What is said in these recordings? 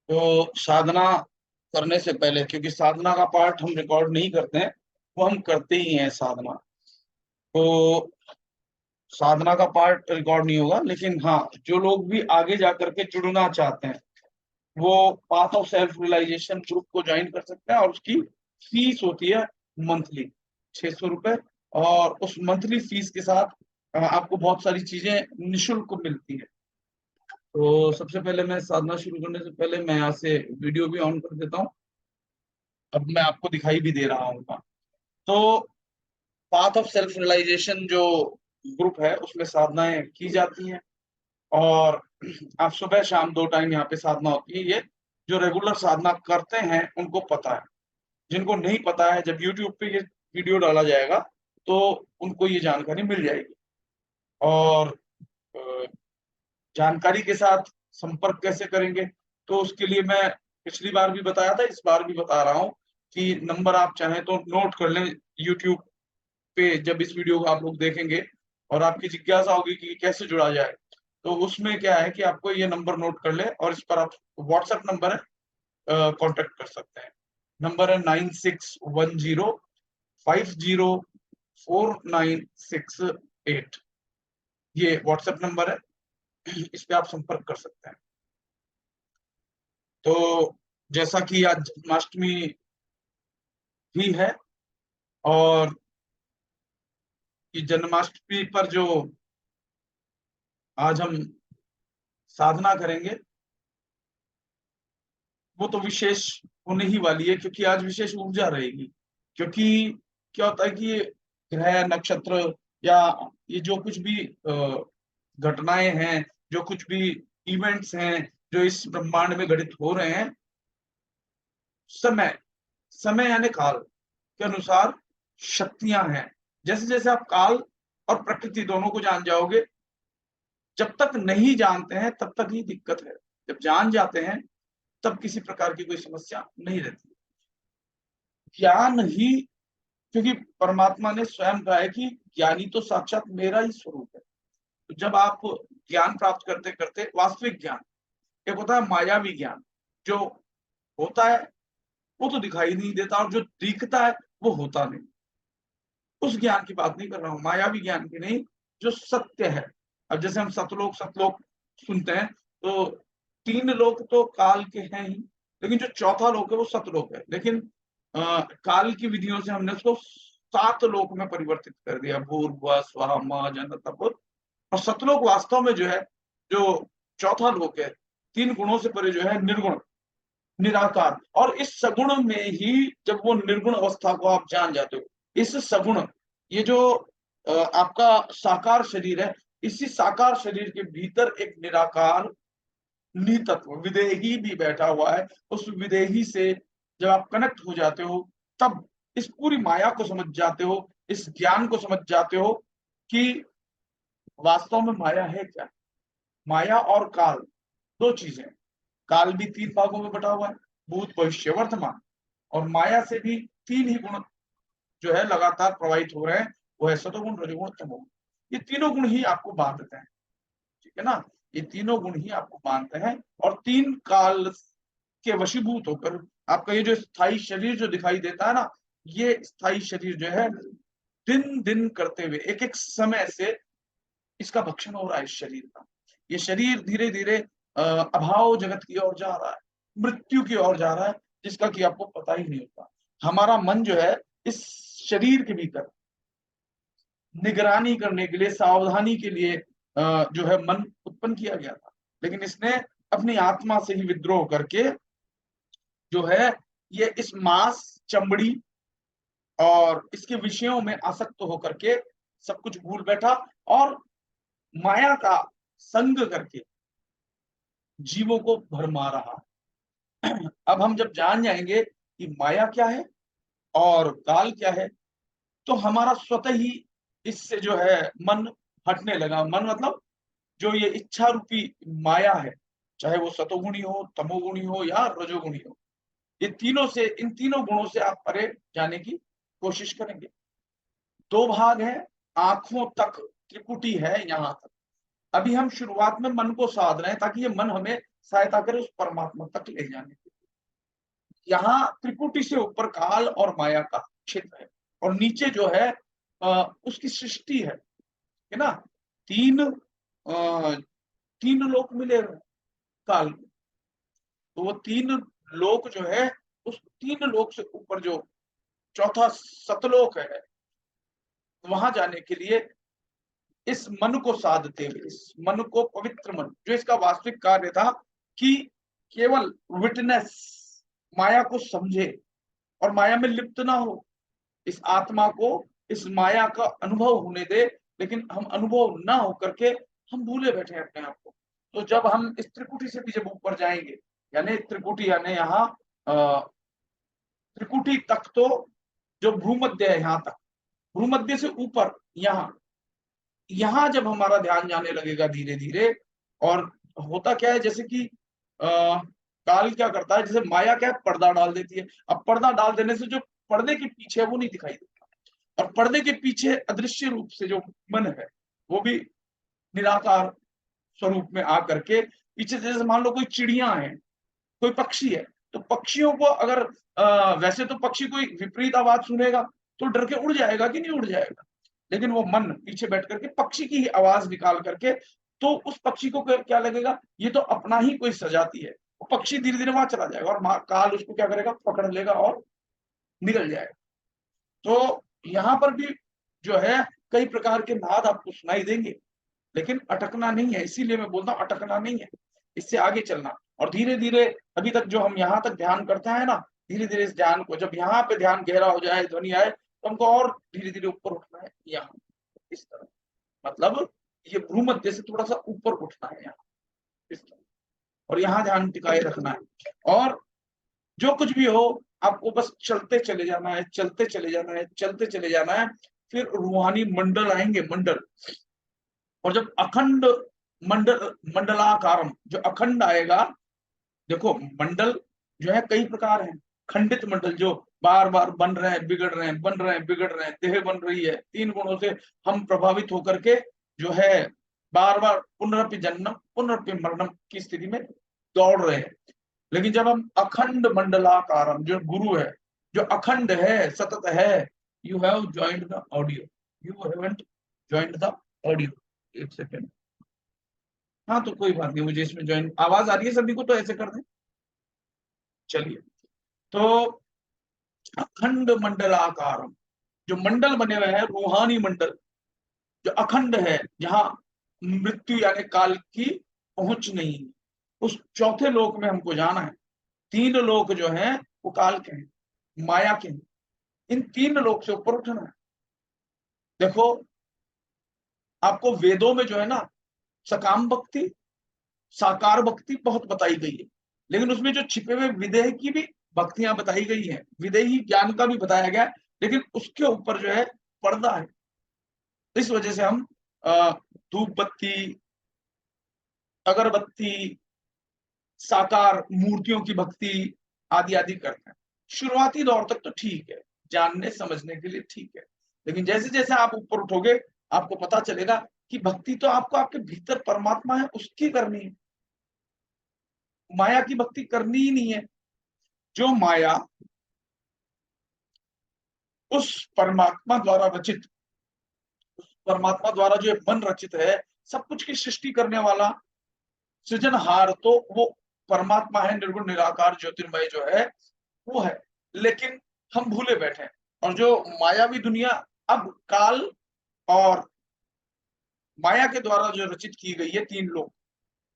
तो साधना करने से पहले, क्योंकि साधना का पार्ट हम रिकॉर्ड नहीं करते हैं, वो हम करते ही हैं साधना। तो साधना का पार्ट रिकॉर्ड नहीं होगा, लेकिन हाँ, जो लोग भी आगे जा करके जुड़ना चाहते हैं वो path of self realisation group को ज्वाइन कर सकते हैं। और उसकी फीस होती है मंथली 600 रुपए। और उस मंथली फीस के साथ आपको बहुत सारी चीजें निशुल्क मिलती है। तो सबसे पहले मैं साधना शुरू करने से पहले मैं यहाँ से वीडियो भी ऑन कर देता हूँ। अब मैं आपको दिखाई भी दे रहा हूँ। तो पाथ ऑफ सेल्फ रियलाइजेशन जो ग्रुप है उसमें साधनाएं की जाती हैं। और आप सुबह शाम 2 टाइम यहाँ पे साधना होती है। ये जो रेगुलर साधना करते हैं उनको पता है। जिनको नहीं पता है, जब YouTube पे ये वीडियो डाला जाएगा तो उनको ये जानकारी मिल जाएगी। और अ, जानकारी के साथ संपर्क कैसे करेंगे, तो उसके लिए मैं पिछली बार भी बताया था, इस बार भी बता रहा हूँ कि नंबर आप चाहें तो नोट कर लें। YouTube पे जब इस वीडियो को आप लोग देखेंगे और आपकी जिज्ञासा होगी कि कैसे जुड़ा जाए, तो उसमें क्या है कि आपको ये नंबर नोट कर ले और इस पर आप, व्हाट्सएप नंबर है, कांटेक्ट कर सकते हैं। नंबर है 9610504968। ये व्हाट्सएप नंबर है, इस पे आप संपर्क कर सकते हैं। तो जैसा कि आज जन्माष्टमी भी है, और ये जन्माष्टमी पर जो आज हम साधना करेंगे वो तो विशेष होने ही वाली है, क्योंकि आज विशेष ऊर्जा रहेगी। क्योंकि क्या होता है कि ये ग्रह नक्षत्र या ये जो कुछ भी घटनाएं हैं, जो कुछ भी इवेंट्स हैं जो इस ब्रह्मांड में घटित हो रहे हैं, समय समय यानी काल के अनुसार शक्तियां हैं। जैसे जैसे आप काल और प्रकृति दोनों को जान जाओगे, जब तक नहीं जानते हैं तब तक ही दिक्कत है। जब जान जाते हैं तब किसी प्रकार की कोई समस्या नहीं रहती। ज्ञान ही, क्योंकि परमात्मा ने स्वयं कहा है कि ज्ञानी तो साक्षात मेरा ही स्वरूप है। तो जब आप ज्ञान प्राप्त करते करते, वास्तविक ज्ञान एक होता है मायावी ज्ञान, जो होता है वो तो दिखाई नहीं देता, और जो दिखता है वो होता नहीं। उस ज्ञान की बात नहीं कर रहा हूँ, मायावी ज्ञान की नहीं, जो सत्य है। अब जैसे हम सतलोक सतलोक सुनते हैं, तो 3 लोक तो काल के हैं ही, लेकिन जो चौथा लोक है वो सतलोक है। लेकिन काल की विधियों से हमने उसको 7 लोक में परिवर्तित कर दिया, भूर्भुवः स्वः महाजन तपोर। और सतलोक वास्तव में जो है, जो चौथा लोक है, 3 गुणों से परे जो है, निर्गुण निराकार। और इस सगुण में ही जब वो निर्गुण अवस्था को आप जान जाते हो, इस सगुण, ये जो आपका साकार शरीर है, इसी साकार शरीर के भीतर एक निराकार नितत्व विदेही भी बैठा हुआ है। उस विदेही से जब आप कनेक्ट हो जाते हो, तब इस पूरी माया को समझ जाते हो, इस ज्ञान को समझ जाते हो कि वास्तव में माया है क्या। माया और काल दो चीजें। काल भी 3 भागों में बटा हुआ है, भूत भविष्य वर्तमान। और माया से भी 3 ही गुण जो है लगातार प्रवाहित हो रहे हैं, वो है सतोगुण रजोगुण तमोगुण। ये तीनों गुण ही आपको बांधते हैं, ठीक है ना। ये तीनों गुण ही आपको बांधते हैं, और 3 काल के वशीभूत होकर आपका ये जो स्थायी शरीर जो दिखाई देता है ना, ये स्थायी शरीर जो है, दिन दिन करते हुए एक एक समय से इसका भक्षण हो रहा है। इस शरीर का, ये शरीर धीरे धीरे अभाव जगत की ओर जा रहा है, मृत्यु की ओर जा रहा है, जिसका कि आपको पता ही नहीं होता। हमारा मन जो है, इस शरीर के भीतर निगरानी करने के लिए, सावधानी के लिए जो है मन उत्पन्न किया गया था। लेकिन इसने अपनी आत्मा से ही विद्रोह करके जो है, ये इस मांस चमड़ी और इसके विषयों में आसक्त होकर के सब कुछ भूल बैठा, और माया का संग करके जीवों को भरमा रहा। अब हम जब जान जाएंगे कि माया क्या है और काल क्या है, तो हमारा स्वतः ही इससे जो है मन हटने लगा। मन मतलब जो ये इच्छा रूपी माया है, चाहे वो सतोगुणी हो, तमोगुणी हो या रजोगुणी हो, ये तीनों से, इन तीनों गुणों से आप परे जाने की कोशिश करेंगे। 2 भाग है, आंखों तक त्रिपुटी है, यहां तक। अभी हम शुरुआत में मन को साध रहे हैं, ताकि ये मन हमें सहायता करे उस परमात्मा तक ले जाने की। यहाँ त्रिपुटी से ऊपर काल और माया का क्षेत्र है और नीचे जो है उसकी सृष्टि है ना। तीन तीन लोक मिले हुए हैं काल में, तो वो तीन लोक जो है, उस तीन लोक से ऊपर जो चौथा सतलोक है, वहां जाने के लिए इस मन को साधते हुए, इस मन को पवित्र मन, जो इसका वास्तविक कार्य था कि केवल विटनेस, माया को समझे और माया में लिप्त ना हो, इस आत्मा को इस माया का अनुभव होने दे, लेकिन हम अनुभव ना होकर के हम भूले बैठे हैं अपने आप को। तो जब हम इस त्रिकुटी से भी जब ऊपर जाएंगे, यानी त्रिकुटी यानी यहाँ त्रिकुटी तक, तो जो भूमध्य है यहाँ तक, भूमध्य से ऊपर यहाँ जब हमारा ध्यान जाने लगेगा धीरे धीरे, और होता क्या है, जैसे कि काल क्या करता है, जैसे माया क्या है, पर्दा डाल देती है। अब पर्दा डाल देने से जो पर्दे के पीछे है वो नहीं दिखाई देता, और पर्दे के पीछे अदृश्य रूप से जो मन है वो भी निराकार स्वरूप में आकर के पीछे, जैसे मान लो कोई चिड़िया है, कोई पक्षी है, तो पक्षियों को अगर वैसे तो पक्षी कोई विपरीत आवाज सुनेगा तो डर के उड़ जाएगा कि नहीं उड़ जाएगा, लेकिन वो मन पीछे बैठ करके पक्षी की ही आवाज निकाल करके, तो उस पक्षी को क्या लगेगा, ये तो अपना ही कोई सजाती है, वो पक्षी धीरे धीरे वहां चला जाएगा और काल उसको क्या करेगा, पकड़ लेगा और निकल जाएगा। तो यहाँ पर भी जो है कई प्रकार के नाद आपको सुनाई देंगे, लेकिन अटकना नहीं है, इसीलिए मैं बोलता हूँ अटकना नहीं है, इससे आगे चलना। और धीरे धीरे अभी तक जो हम यहाँ तक ध्यान करते हैं ना, धीरे धीरे इस ध्यान को, जब यहाँ पे ध्यान गहरा हो जाए, ध्वनि आए, तो हमको और धीरे धीरे ऊपर उठना है, यहाँ इस तरह, मतलब ये भ्रूमध्य से थोड़ा सा ऊपर उठना है यहाँ इस तरह, और यहाँ ध्यान टिकाए रखना है। और जो कुछ भी हो आपको बस चलते चले जाना है, चलते चले जाना है, चलते चले जाना है। फिर रूहानी मंडल आएंगे, मंडल, और जब अखंड मंडलाकारम, जो अखंड आएगा, देखो मंडल जो है कई प्रकार हैं, खंडित मंडल जो बार बार बन रहे हैं, बिगड़ रहे हैं, बन रहे हैं, बिगड़ रहे हैं, देह बन रही है, तीन गुणों से हम प्रभावित होकर के जो है बार बार पुनरपि जन्म पुनरपि मरणम की स्थिति में दौड़ रहे हैं। लेकिन जब हम अखंड मंडलाकारम, जो गुरु है, जो अखंड है, सतत है, you have joined the audio, you haven't joined the audio, एक सेकेंड, हाँ तो कोई बात नहीं, मुझे इसमें ज्वाइन आवाज आ रही है सभी को, तो ऐसे कर दें, चलिए। तो अखंड मंडलाकारम, जो मंडल बने हुए हैं, रूहानी मंडल जो अखंड है, जहां मृत्यु यानी काल की पहुंच नहीं है, उस चौथे लोक में हमको जाना है। तीन लोक जो हैं वो काल के हैं, माया के हैं, इन तीन लोक से ऊपर उठना है। देखो आपको वेदों में जो है ना, सकाम भक्ति, साकार भक्ति बहुत बताई गई है, लेकिन उसमें जो छिपे हुए विदेह की भी भक्तियां बताई गई हैं, विदेही ज्ञान का भी बताया गया है, लेकिन उसके ऊपर जो है पर्दा है। इस वजह से हम धूप बत्ती, अगरबत्ती, साकार मूर्तियों की भक्ति आदि आदि करते हैं। शुरुआती दौर तक तो ठीक है, जानने समझने के लिए ठीक है, लेकिन जैसे जैसे आप ऊपर उठोगे आपको पता चलेगा कि भक्ति तो आपको आपके भीतर परमात्मा है उसकी करनी है, माया की भक्ति करनी ही नहीं है। जो माया उस परमात्मा द्वारा रचित, उस परमात्मा द्वारा जो मन रचित है, सब कुछ की सृष्टि करने वाला सृजनहार, तो वो परमात्मा है, निर्गुण निराकार ज्योतिर्मय जो है वो है, लेकिन हम भूले बैठे हैं। और जो मायावी दुनिया अब काल और माया के द्वारा जो रचित की गई है, तीन लोक,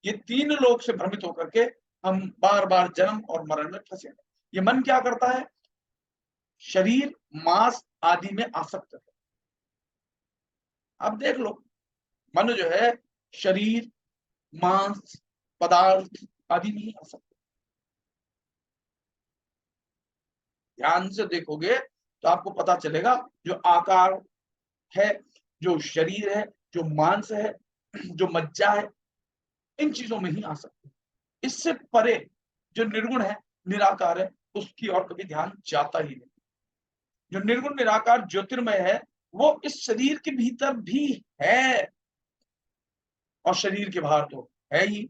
ये तीन लोक से भ्रमित होकर के हम बार बार जन्म और मरण में फंसे। ये मन क्या करता है, शरीर मांस आदि में आसक्त है। अब देख लो, मन जो है शरीर मांस पदार्थ आदि में ही आसक्त, ध्यान से देखोगे तो आपको पता चलेगा, जो आकार है, जो शरीर है, जो मांस है, जो मज्जा है, इन चीजों में ही आ सकते हैं। इससे परे जो निर्गुण है, निराकार है, उसकी और कभी ध्यान जाता ही नहीं। जो निर्गुण निराकार ज्योतिर्मय है वो इस शरीर के भीतर भी है, और शरीर के बाहर तो है ही।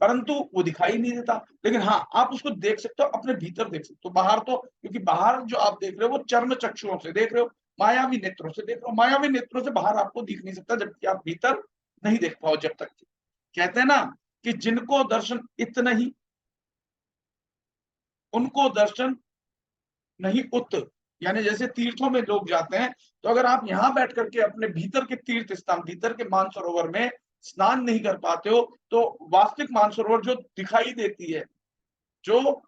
परंतु वो दिखाई नहीं देता। लेकिन हाँ, आप उसको देख सकते हो, अपने भीतर देख सकते हो। बाहर तो, क्योंकि बाहर जो आप देख रहे हो वो चर्म चक्षुओं से देख रहे हो, मायावी नेत्रों से देख रहे हो। मायावी नेत्रों से बाहर आपको दिख नहीं सकता जबकि आप भीतर नहीं देख पाओ जब तक। कहते हैं ना कि जिनको दर्शन इत नहीं, उनको दर्शन नहीं उत। यानी जैसे तीर्थों में लोग जाते हैं, तो अगर आप यहाँ बैठ करके अपने भीतर के तीर्थ स्थान, भीतर के मानसरोवर में स्नान नहीं कर पाते हो, तो वास्तविक मानसरोवर जो दिखाई देती है, जो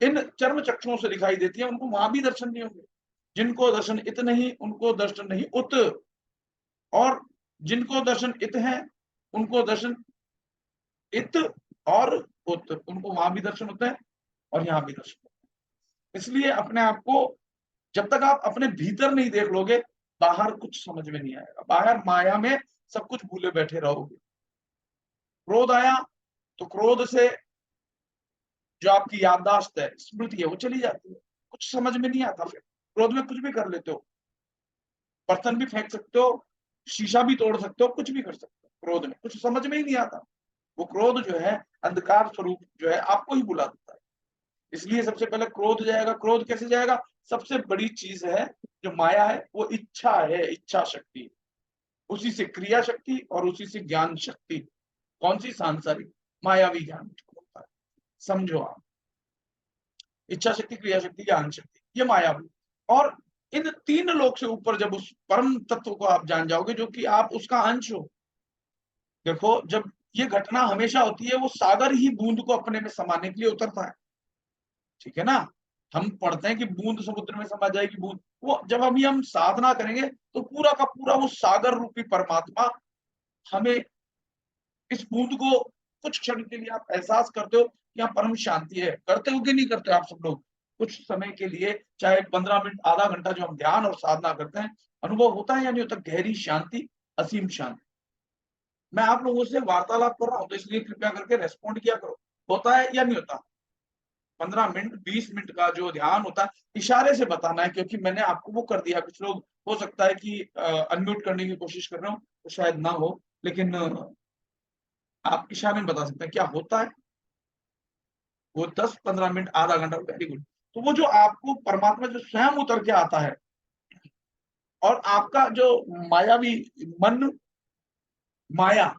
इन चर्म चक्षुओं से दिखाई देती है, उनको वहां भी दर्शन नहीं होंगे। जिनको दर्शन इत नहीं, उनको दर्शन नहीं उत। और जिनको दर्शन इत है, उनको दर्शन इत और उत, उनको वहां भी दर्शन होता है और यहाँ भी दर्शन होता है। इसलिए अपने आप को जब तक आप अपने भीतर नहीं देख लोगे, बाहर कुछ समझ में नहीं आएगा। बाहर माया में सब कुछ भूले बैठे रहोगे। क्रोध आया तो क्रोध से जो आपकी याददाश्त है, स्मृति है, वो चली जाती है, कुछ समझ में नहीं आता। फिर क्रोध में कुछ भी कर लेते हो, बर्तन भी फेंक सकते हो, शीशा भी तोड़ सकते हो, कुछ भी कर सकते हो। क्रोध में कुछ समझ में ही नहीं आता। वो क्रोध जो है अंधकार स्वरूप जो है आपको ही बुला देता है। इसलिए सबसे पहले क्रोध जाएगा। क्रोध कैसे जाएगा? सबसे बड़ी चीज है जो माया है, वो इच्छा है, इच्छा शक्ति। उसी से क्रिया शक्ति और उसी से ज्ञान शक्ति। कौन सी? सांसारिक मायावी ज्ञान होता है। समझो आप, इच्छा शक्ति, क्रिया शक्ति, ज्ञान शक्ति, ये मायावी। और इन तीन लोक से ऊपर जब उस परम तत्व को आप जान जाओगे, जो कि आप उसका अंश हो। देखो, जब ये घटना हमेशा होती है, वो सागर ही बूंद को अपने में समाने के लिए उतरता है। ठीक है ना? हम पढ़ते हैं कि बूंद समुद्र में समा जाएगी बूंद। वो जब अभी हम साधना करेंगे तो पूरा का पूरा वो सागर रूपी परमात्मा हमें, इस बूंद को कुछ क्षण के लिए आप एहसास करते हो कि यहाँ परम शांति है। करते हो कि नहीं करते आप सब लोग? कुछ समय के लिए, चाहे 15 मिनट, आधा घंटा जो हम ध्यान और साधना करते हैं, अनुभव होता है या नहीं होता? गहरी शांति, असीम शांति। मैं आप लोगों से वार्तालाप कर रहा हूं, तो इसलिए कृपया करके रेस्पॉन्ड किया करो। होता है या नहीं होता? 15 मिनट, 20 मिनट का जो ध्यान होता है, इशारे से बताना है, क्योंकि मैंने आपको वो कर दिया। कुछ लोग हो सकता है कि अनम्यूट करने की कोशिश कर रहे हो, तो शायद ना हो, लेकिन आप इशारे में बता सकते हैं क्या होता है। वो 10-15 मिनट, आधा घंटा, वेरी गुड। तो वो जो आपको परमात्मा जो स्वयं उतर के आता है, और आपका जो मायावी मन, माया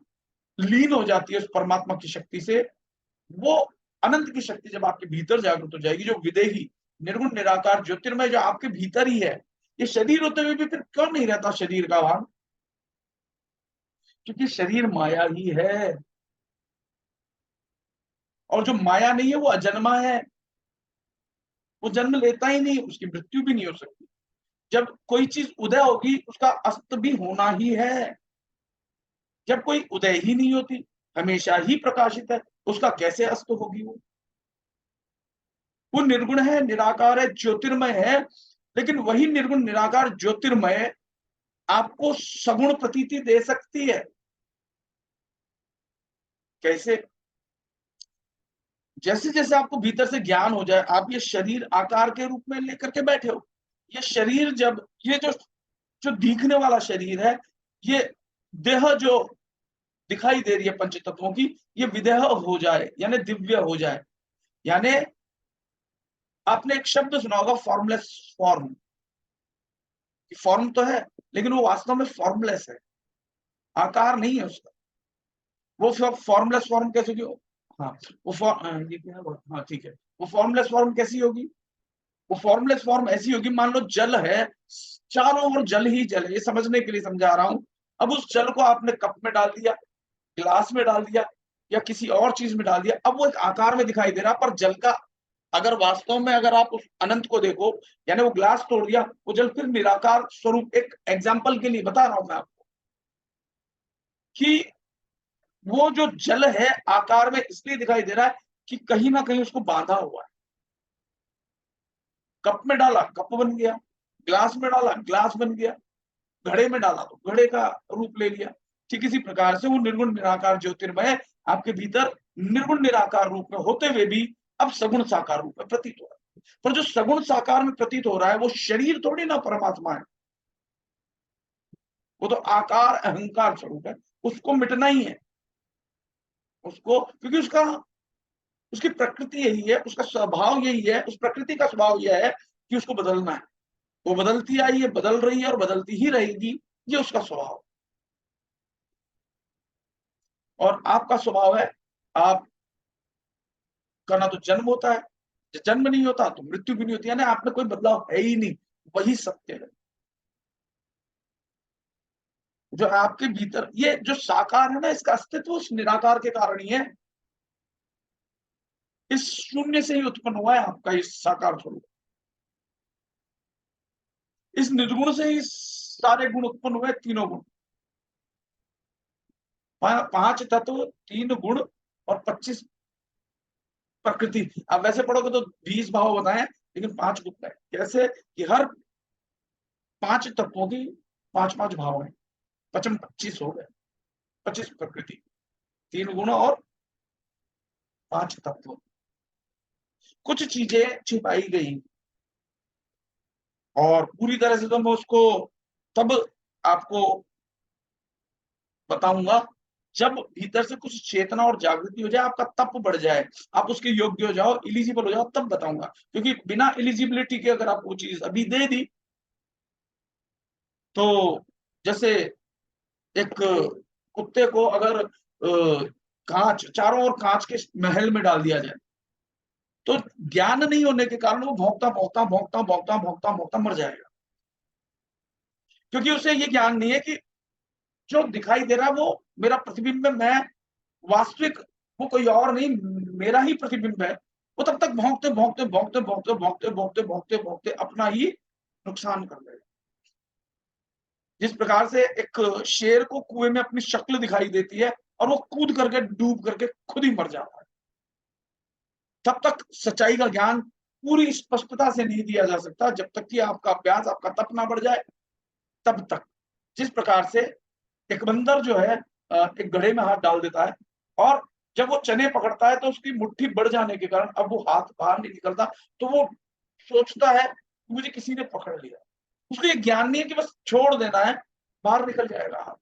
लीन हो जाती है उस परमात्मा की शक्ति से। वो अनंत की शक्ति जब आपके भीतर जागृत हो जाएगी, जो विदेही निर्गुण निराकार ज्योतिर्मय जो आपके भीतर ही है। ये शरीर होते हुए भी फिर क्यों नहीं रहता शरीर का भान? क्योंकि शरीर माया ही है, और जो माया नहीं है वो अजन्मा है। वो जन्म लेता ही नहीं, उसकी मृत्यु भी नहीं हो सकती। जब कोई चीज उदय होगी, उसका अस्त भी होना ही है। जब कोई उदय ही नहीं होती, हमेशा ही प्रकाशित है, उसका कैसे अस्त होगी? वो निर्गुण है, निराकार है, ज्योतिर्मय है। लेकिन वही निर्गुण निराकार ज्योतिर्मय आपको सगुण प्रतीति दे सकती है। कैसे? जैसे जैसे आपको भीतर से ज्ञान हो जाए, आप ये शरीर आकार के रूप में लेकर के बैठे हो। ये शरीर जब, ये जो जो दिखने वाला शरीर है, ये देह जो दिखाई दे रही है पंच तत्वों की, ये विदेह हो जाए, यानी दिव्य हो जाए। यानी आपने एक शब्द सुना होगा, फॉर्मलेस फॉर्म। फॉर्म तो है, लेकिन वो वास्तव में फॉर्मलेस है, आकार नहीं है उसका। वो फॉर्मलेस फॉर्म कैसे होगी? हाँ, वो ये क्या है? हाँ ठीक है। वो फॉर्मलेस फॉर्म कैसी होगी? वो फॉर्मलेस फॉर्म ऐसी होगी, मान लो जल है, चारों ओर जल ही जल है। ये समझने के लिए समझा रहा हूं। अब उस जल को आपने कप में डाल दिया, ग्लास में डाल दिया, या किसी और चीज में डाल दिया। अब वो एक आकार में दिखाई दे रहा, पर जल का, अगर वास्तव में अगर आप उस अनंत को देखो, यानी वो ग्लास तोड़ दिया, वो जल फिर निराकार स्वरूप। एक एग्जाम्पल के लिए बता रहा हूं मैं आपको कि वो जो जल है आकार में इसलिए दिखाई दे रहा है कि कहीं ना कहीं उसको बांधा हुआ है। कप में डाला, कप बन गया। ग्लास में डाला, ग्लास बन गया। घड़े में डाला तो घड़े का रूप ले लिया। ठीक इसी प्रकार से वो निर्गुण निराकार ज्योतिर्मय आपके भीतर निर्गुण निराकार रूप में होते हुए भी अब सगुण साकार रूप में प्रतीत हो रहा है। पर जो सगुण साकार में प्रतीत हो रहा है, वो शरीर थोड़ी ना परमात्मा है। वो तो आकार अहंकार स्वरूप है, उसको मिटना ही है। उसको, क्योंकि उसकी प्रकृति यही है, उसका स्वभाव यही है, उस प्रकृति का स्वभाव यह है कि उसको बदलना है। वो बदलती आई है, बदल रही है और बदलती ही रहेगी, ये उसका स्वभाव। और आपका स्वभाव है, आपका ना तो जन्म होता है, जन्म नहीं होता तो मृत्यु भी नहीं होती, यानी आप में कोई बदलाव है ही नहीं, वही सत्य है। जो आपके भीतर ये जो साकार है ना, इसका अस्तित्व उस निराकार के कारण ही है। इस शून्य से ही उत्पन्न हुआ है आपका इस साकार स्वरूप। इस निर्गुण से ही सारे गुण उत्पन्न हुए, तीनों गुण, 5 तत्व, 3 गुण और 25 प्रकृति। अब वैसे पढ़ोगे तो 20 भाव बताएं, लेकिन 5 गुण है। कैसे कि हर 5 तत्वों की 5-5 भाव हैं, 25 हो गए, 25 प्रकृति, 3 गुण और 5 तत्व। कुछ चीजें छिपाई गई और पूरी तरह से तो मैं उसको तब आपको बताऊंगा जब भीतर से कुछ चेतना और जागृति हो जाए, आपका तप बढ़ जाए, आप उसके योग्य हो जाओ, एलिजिबल हो जाओ, तब बताऊंगा। क्योंकि बिना एलिजिबिलिटी के अगर आप वो चीज अभी दे दी, तो जैसे एक कुत्ते को अगर कांच, चारों ओर कांच के महल में डाल दिया जाए, तो ज्ञान नहीं होने के कारण वो भौंकता भौंकता भौंकता भौंकता भौंकता भौंकता मर जाएगा। क्योंकि उसे ये ज्ञान नहीं है कि जो दिखाई दे रहा है वो मेरा प्रतिबिंब है, मैं वास्तविक वो कोई और नहीं, मेरा ही प्रतिबिंब है। वो तब तक भौंकते भौंकते भौंकते भौंकते भौंकते भौंकते भौंकते भौंकते अपना ही नुकसान कर लेगा। जिस प्रकार से एक शेर को कुएं में अपनी शक्ल दिखाई देती है और वो कूद करके डूब करके खुद ही मर जाता है, तब तक सच्चाई का ज्ञान पूरी स्पष्टता से नहीं दिया जा सकता जब तक कि आपका अभ्यास, आपका तप ना बढ़ जाए, तब तक। जिस प्रकार से एक बंदर जो है एक घड़े में हाथ डाल देता है और जब वो चने पकड़ता है तो उसकी मुट्ठी बढ़ जाने के कारण अब वो हाथ बाहर नहीं निकलता, तो वो सोचता है कि मुझे किसी ने पकड़ लिया। उसको ये ज्ञान नहीं है कि बस छोड़ देना है, बाहर निकल जाएगा हाथ।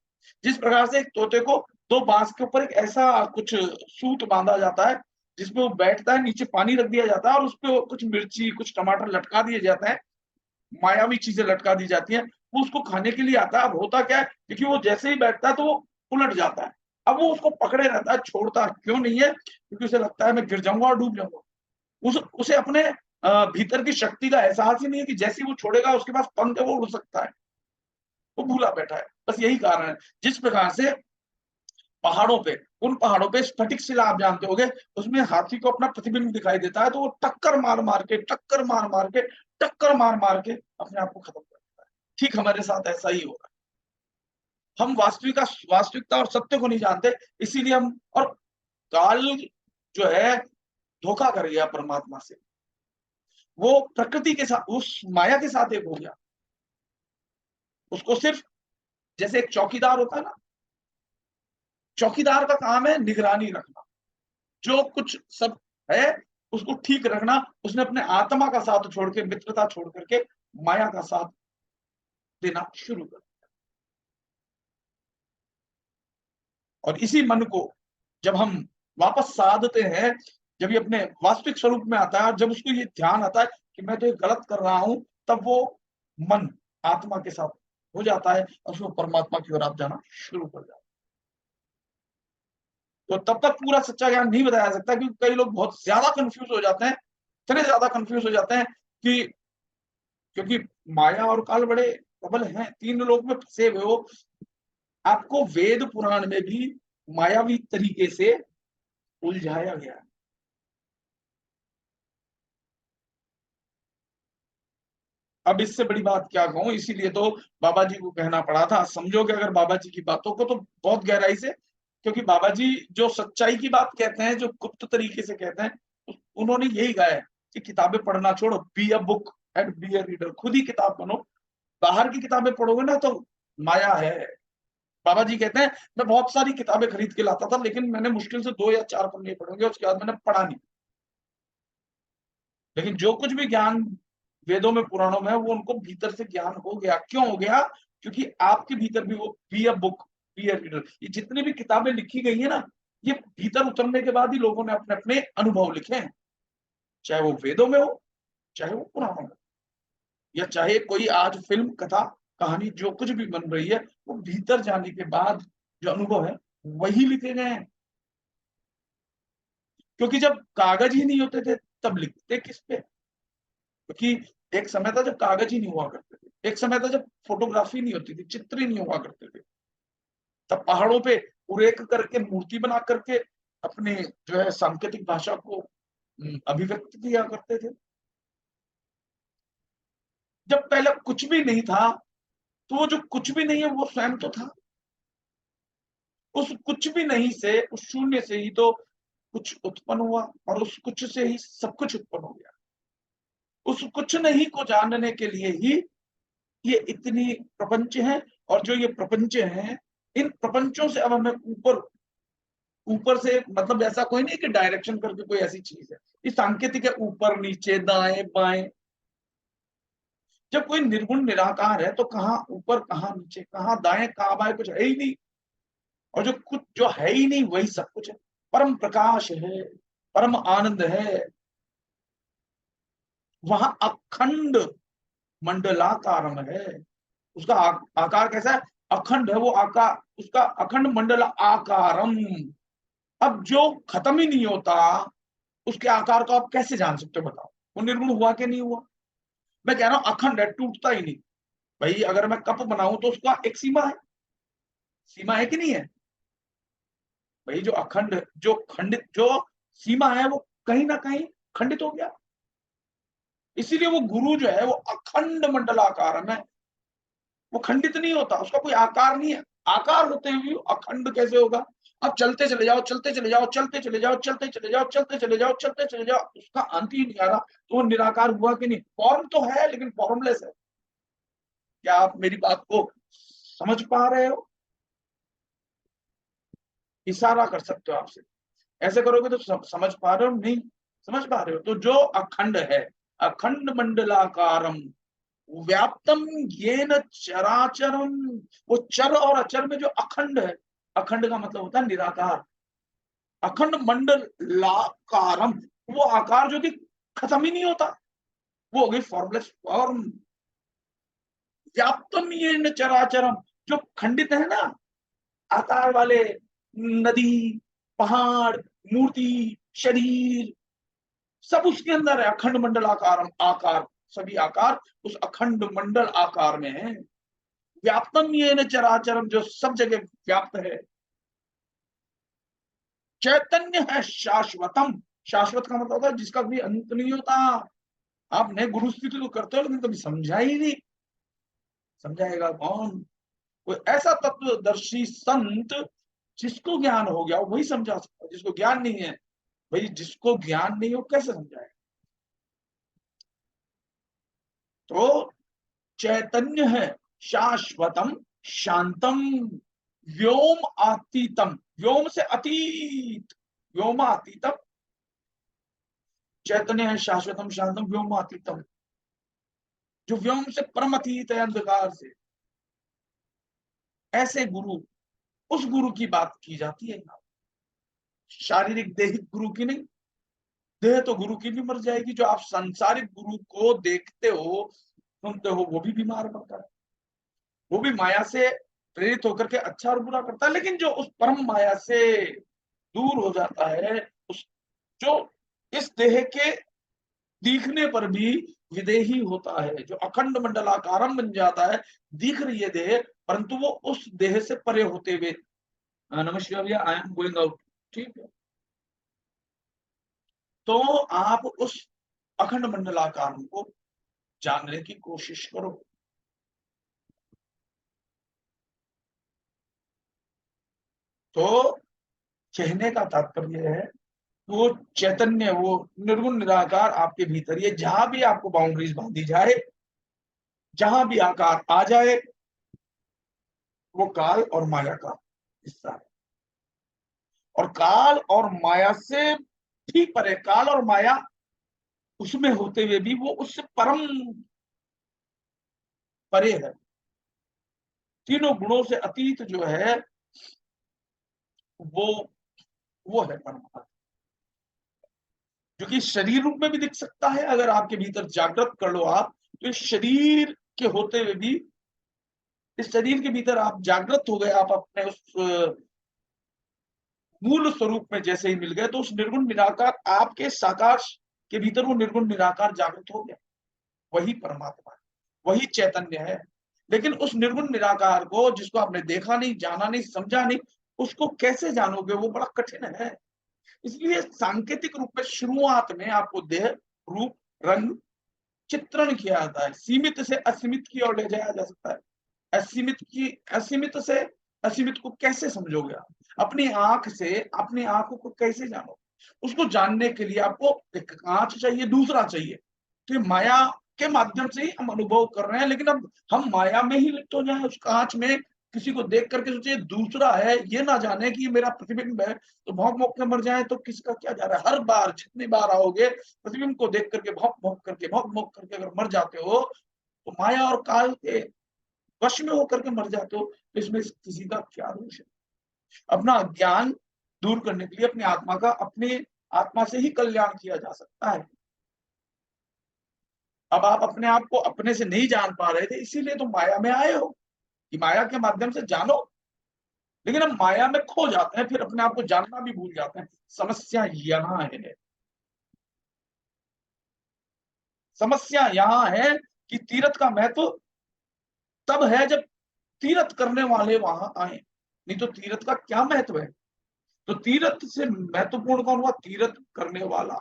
जिस प्रकार से एक तोते को 2 बांस के ऊपर एक ऐसा कुछ सूत बांधा जाता है जिसपे वो बैठता है, नीचे पानी रख दिया जाता है और उसपे कुछ मिर्ची, कुछ टमाटर लटका दिए जाते हैं, मायावी चीजें लटका दी जाती हैं, वो उसको खाने के लिए आता है। अब होता क्या है, क्योंकि वो जैसे ही बैठता है तो वो उलट जाता है। अब वो उसको पकड़े रहता है, छोड़ता क्यों नहीं है, क्योंकि उसे लगता है मैं गिर जाऊंगा और डूब जाऊंगा। उसे अपने भीतर की शक्ति का एहसास ही नहीं है कि जैसे ही वो छोड़ेगा उसके पास पंख है, वो उड़ सकता है। वो भूला बैठा है, बस यही कारण है। जिस प्रकार से पहाड़ों पे, उन पहाड़ों पे स्फटिक शिला आप जानते होंगे, उसमें हाथी को अपना प्रतिबिंब दिखाई देता है, तो वो टक्कर मार मार के टक्कर मार मार के टक्कर मार मार के अपने आप को खत्म कर देता है। ठीक हमारे साथ ऐसा ही हो रहा है। हम वास्तविकता और सत्य को नहीं जानते, इसीलिए हम, और काल जो है धोखा कर गया परमात्मा से, वो प्रकृति के साथ, उस माया के साथ एक हो गया। उसको सिर्फ, जैसे एक चौकीदार होता है ना, चौकीदार का काम है निगरानी रखना, जो कुछ सब है उसको ठीक रखना। उसने अपने आत्मा का साथ छोड़ के, मित्रता छोड़ करके माया का साथ देना शुरू कर। और इसी मन को जब हम वापस साधते हैं, जब ये अपने वास्तविक स्वरूप में आता है, जब उसको ये ध्यान आता है कि मैं तो ये गलत कर रहा हूं, तब वो मन आत्मा के साथ हो जाता है और उसको परमात्मा की ओर आप जाना शुरू कर जाता है। तो तब तक पूरा सच्चा ज्ञान नहीं बताया जा सकता, क्योंकि कई लोग बहुत ज्यादा कंफ्यूज हो जाते हैं, इतने ज्यादा कंफ्यूज हो जाते हैं कि, क्योंकि माया और काल बड़े प्रबल हैं, 3 लोक में फंसे हुए हो। आपको वेद पुराण में भी मायावी तरीके से उलझाया गया है। अब इससे बड़ी बात क्या कहूं, इसीलिए तो बाबा जी को कहना पड़ा था। समझोगे अगर बाबा जी की बातों को तो बहुत गहराई से, क्योंकि बाबा जी जो सच्चाई की बात कहते हैं, जो गुप्त तरीके से कहते हैं, उन्होंने यही कहा है कि किताबें पढ़ना छोड़ो, B a book and be a reader, खुद ही किताब बनो। बाहर की किताबें पढ़ोगे ना तो माया है। बाबा जी कहते हैं मैं बहुत सारी किताबें खरीद के लाता था, लेकिन मैंने मुश्किल से 2 या 4 पन्ने पढ़ोगे, उसके बाद मैंने पढ़ा नहीं। लेकिन जो कुछ भी ज्ञान वेदों में, पुराणों में, वो उनको भीतर से ज्ञान हो गया। क्यों हो गया? क्योंकि आपके भीतर भी वो B a book be a reader, ये जितनी भी किताबें लिखी गई है ना, ये भीतर उतरने के बाद ही लोगों ने अपने अपने अनुभव लिखे हैं, चाहे वो वेदों में हो, चाहे वो पुराणों में, या चाहे कोई आज फिल्म, कथा, कहानी जो कुछ भी बन रही है, वो भीतर जाने के बाद जो अनुभव है वही लिखे गए हैं। क्योंकि जब कागज ही नहीं होते थे तब लिखते किस पे? क्योंकि एक समय था जब कागज ही नहीं हुआ करते थे, एक समय था जब फोटोग्राफी नहीं होती थी, चित्र ही नहीं हुआ करते थे, तब पहाड़ों पे उरेक करके मूर्ति बना करके अपने जो है सांकेतिक भाषा को अभिव्यक्त किया करते थे। जब पहले कुछ भी नहीं था, तो वो जो कुछ भी नहीं है वो स्वयं तो था। उस कुछ भी नहीं से, उस शून्य से ही तो कुछ उत्पन्न हुआ, और उस कुछ से ही सब कुछ उत्पन्न हो गया। उस कुछ नहीं को जानने के लिए ही ये इतनी प्रपंच है, और जो ये प्रपंच हैं, इन प्रपंचों से अब हमें ऊपर ऊपर से, मतलब ऐसा कोई नहीं कि डायरेक्शन करके कोई ऐसी चीज है, ये सांकेतिक है, ऊपर नीचे दाएं बाएं। जब कोई निर्गुण निराकार है तो कहाँ ऊपर कहाँ नीचे, कहाँ दाएं कहाँ बाएं, कुछ है ही नहीं। और जो कुछ जो है ही नहीं वही सब कुछ है, परम प्रकाश है, परम आनंद है। वहां अखंड मंडलाकारम है, उसका आकार कैसा है? अखंड है वो आकार, उसका अखंड मंडल आकारम। अब जो खत्म ही नहीं होता, उसके आकार को आप कैसे जान सकते हो बताओ? वो निर्गुण हुआ कि नहीं हुआ? मैं कह रहा हूं अखंड है, टूटता ही नहीं। भाई अगर मैं कप बनाऊं तो उसका एक सीमा है, सीमा है कि नहीं है? भाई जो अखंड, जो खंडित, जो सीमा है वो कहीं ना कहीं खंडित हो गया। इसीलिए वो गुरु जो है वो अखंड मंडलाकार है, वो खंडित नहीं होता, उसका कोई आकार नहीं है। आकार होते हुए भी अखंड कैसे होगा? अब चलते चले जाओ, चलते चले जाओ, चलते चले जाओ, चलते चले जाओ, चलते चले जाओ, चलते चले जाओ, उसका अंत ही नहीं आ रहा, तो वो निराकार हुआ कि नहीं? फॉर्म तो है लेकिन फॉर्मलेस है। क्या आप मेरी बात को समझ पा रहे हो? इशारा कर सकते हो आपसे, ऐसे करोगे तो समझ पा रहे हो? नहीं समझ पा रहे हो? तो जो अखंड है, अखंड मंडलाकारम व्याप्तम येन चराचरम, वो चर और अचर में जो अखंड है, अखंड का मतलब होता है निराकार, अखंड मंडलाकारम, वो आकार जो कि खत्म ही नहीं होता, वो हो गई फॉर्मलेस फॉर्म। व्याप्तम येन चराचरम, जो खंडित है ना आकार वाले, नदी, पहाड़, मूर्ति, शरीर, सब उसके अंदर है। अखंड मंडल आकार, आकार, सभी आकार उस अखंड मंडल आकार में है। व्याप्तम येन चराचरम, जो सब जगह व्याप्त है। चैतन्य है शाश्वतम, शाश्वत का मतलब होता है जिसका भी अंत नहीं होता। आपने गुरु स्तुति तो करते हो लेकिन कभी समझा ही नहीं, समझाएगा कौन? कोई ऐसा तत्वदर्शी संत जिसको ज्ञान हो गया वही समझा सकता है, जिसको ज्ञान नहीं है, भाई जिसको ज्ञान नहीं हो कैसे समझाए? तो चैतन्य है शाश्वतम शांतम व्योम अतीतम, व्योम से अतीत, व्योमातीतम, चैतन्य है शाश्वतम शांतम व्योमातीतम, जो व्योम से परम अतीत है, अंधकार से। ऐसे गुरु, उस गुरु की बात की जाती है यहाँ, शारीरिक देहिक गुरु की नहीं। देह तो गुरु की भी मर जाएगी, जो आप संसारिक गुरु को देखते हो सुनते हो वो भी बीमार पड़ता है, वो भी माया से प्रेरित होकर के अच्छा और बुरा करता है। लेकिन जो उस परम माया से दूर हो जाता है, उस जो इस देह के दिखने पर भी विदेही होता है, जो अखंड मंडलाकारम बन जाता है, दिख रही है देह परंतु वो उस देह से परे होते हुए, नमस्कार भैया, आई एम गोइंग आउट, ठीक है, तो आप उस अखंड मंडलाकार को जानने की कोशिश करो। तो कहने का तात्पर्य है, वो चैतन्य, वो निर्गुण निराकार आपके भीतर, ये जहां भी आपको बाउंड्रीज बांधी जाए, जहां भी आकार आ जाए, वो काल और माया का हिस्सा है। और काल और माया से ठीक परे, काल और माया उसमें होते हुए भी वो उससे परम परे है। तीनों गुणों से अतीत जो है वो वो है परमात्मा, जो कि शरीर रूप में भी दिख सकता है। अगर आपके भीतर जागृत कर लो आप, तो इस शरीर के होते हुए भी, इस शरीर के भीतर आप जागृत हो गए, आप अपने उस मूल स्वरूप में जैसे ही मिल गए, तो उस निर्गुण निराकार आपके साकार के भीतर वो निर्गुण निराकार जागृत हो गया। वही परमात्मा है, वही चैतन्य है। लेकिन उस निर्गुण निराकार को, जिसको आपने देखा नहीं, जाना नहीं, समझा नहीं, उसको कैसे जानोगे? वो बड़ा कठिन है। इसलिए सांकेतिक रूप में शुरुआत में आपको देह, रूप, रंग, चित्रण किया जाता है। सीमित से असीमित की ओर ले जाया जा सकता है। असीमित से असीमित को कैसे समझोगे आप? अपनी आंख से अपनी आंखों को कैसे जानो? उसको जानने के लिए आपको एक कांच चाहिए, दूसरा चाहिए। तो माया के माध्यम से ही हम अनुभव कर रहे हैं, लेकिन अब हम माया में ही लिप्त हो जाए, उस कांच में किसी को देख करके सोचे दूसरा है, ये ना जाने कि ये मेरा प्रतिबिंब है, तो भौंक भौंक के मर जाए तो किसका क्या जा रहा है? हर बार जितनी बार आओगे, प्रतिबिंब को देख करके भौंक भौंक करके अगर मर जाते हो, तो माया और काल के वश में होकर के मर जाते हो, तो इसमें किसी का क्या दोष है? अपना ज्ञान दूर करने के लिए अपनी आत्मा का अपने आत्मा से ही कल्याण किया जा सकता है। अब आप अपने आप को अपने से नहीं जान पा रहे थे, इसीलिए तो माया में आए हो कि माया के माध्यम से जानो। लेकिन हम माया में खो जाते हैं, फिर अपने आप को जानना भी भूल जाते हैं। समस्या यहाँ है। समस्या यहाँ है कि तीर्थ का महत्व तब है जब तीर्थ करने वाले वहां आए, नहीं तो तीर्थ का क्या महत्व है? तो तीर्थ से महत्वपूर्ण कौन हुआ? तीर्थ करने वाला।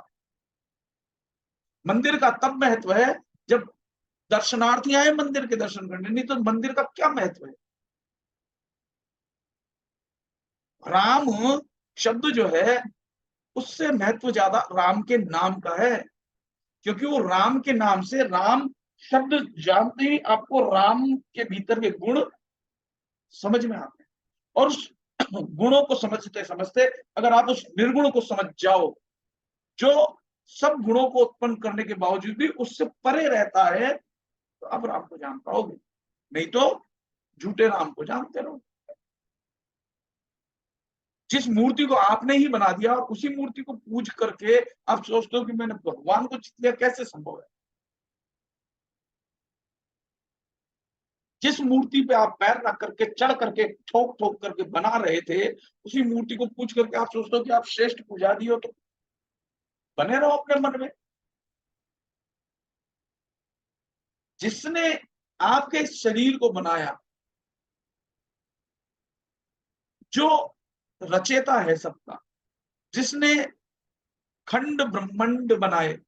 मंदिर का तब महत्व है जब दर्शनार्थी आए मंदिर के दर्शन करने, नहीं तो मंदिर का क्या महत्व है? राम शब्द जो है, उससे महत्व ज्यादा राम के नाम का है, क्योंकि वो राम के नाम से, राम शब्द जानते ही आपको राम के भीतर के गुण समझ में आते हैं। और उस गुणों को समझते समझते अगर आप उस निर्गुण को समझ जाओ, जो सब गुणों को उत्पन्न करने के बावजूद भी उससे परे रहता है, तो आप राम को जान पाओगे। नहीं तो झूठे राम को जानते रहो। जिस मूर्ति को आपने ही बना दिया और उसी मूर्ति को पूज करके आप सोचते हो कि मैंने भगवान को जीत लिया, कैसे संभव है? जिस मूर्ति पे आप पैर रख करके, चढ़ करके, ठोक ठोक करके बना रहे थे, उसी मूर्ति को पूज करके आप सोचते हो कि आप श्रेष्ठ पुजारी हो, तो बने रहो अपने मन में। जिसने आपके शरीर को बनाया, जो रचेता है सबका, जिसने खंड ब्रह्मांड बनाए,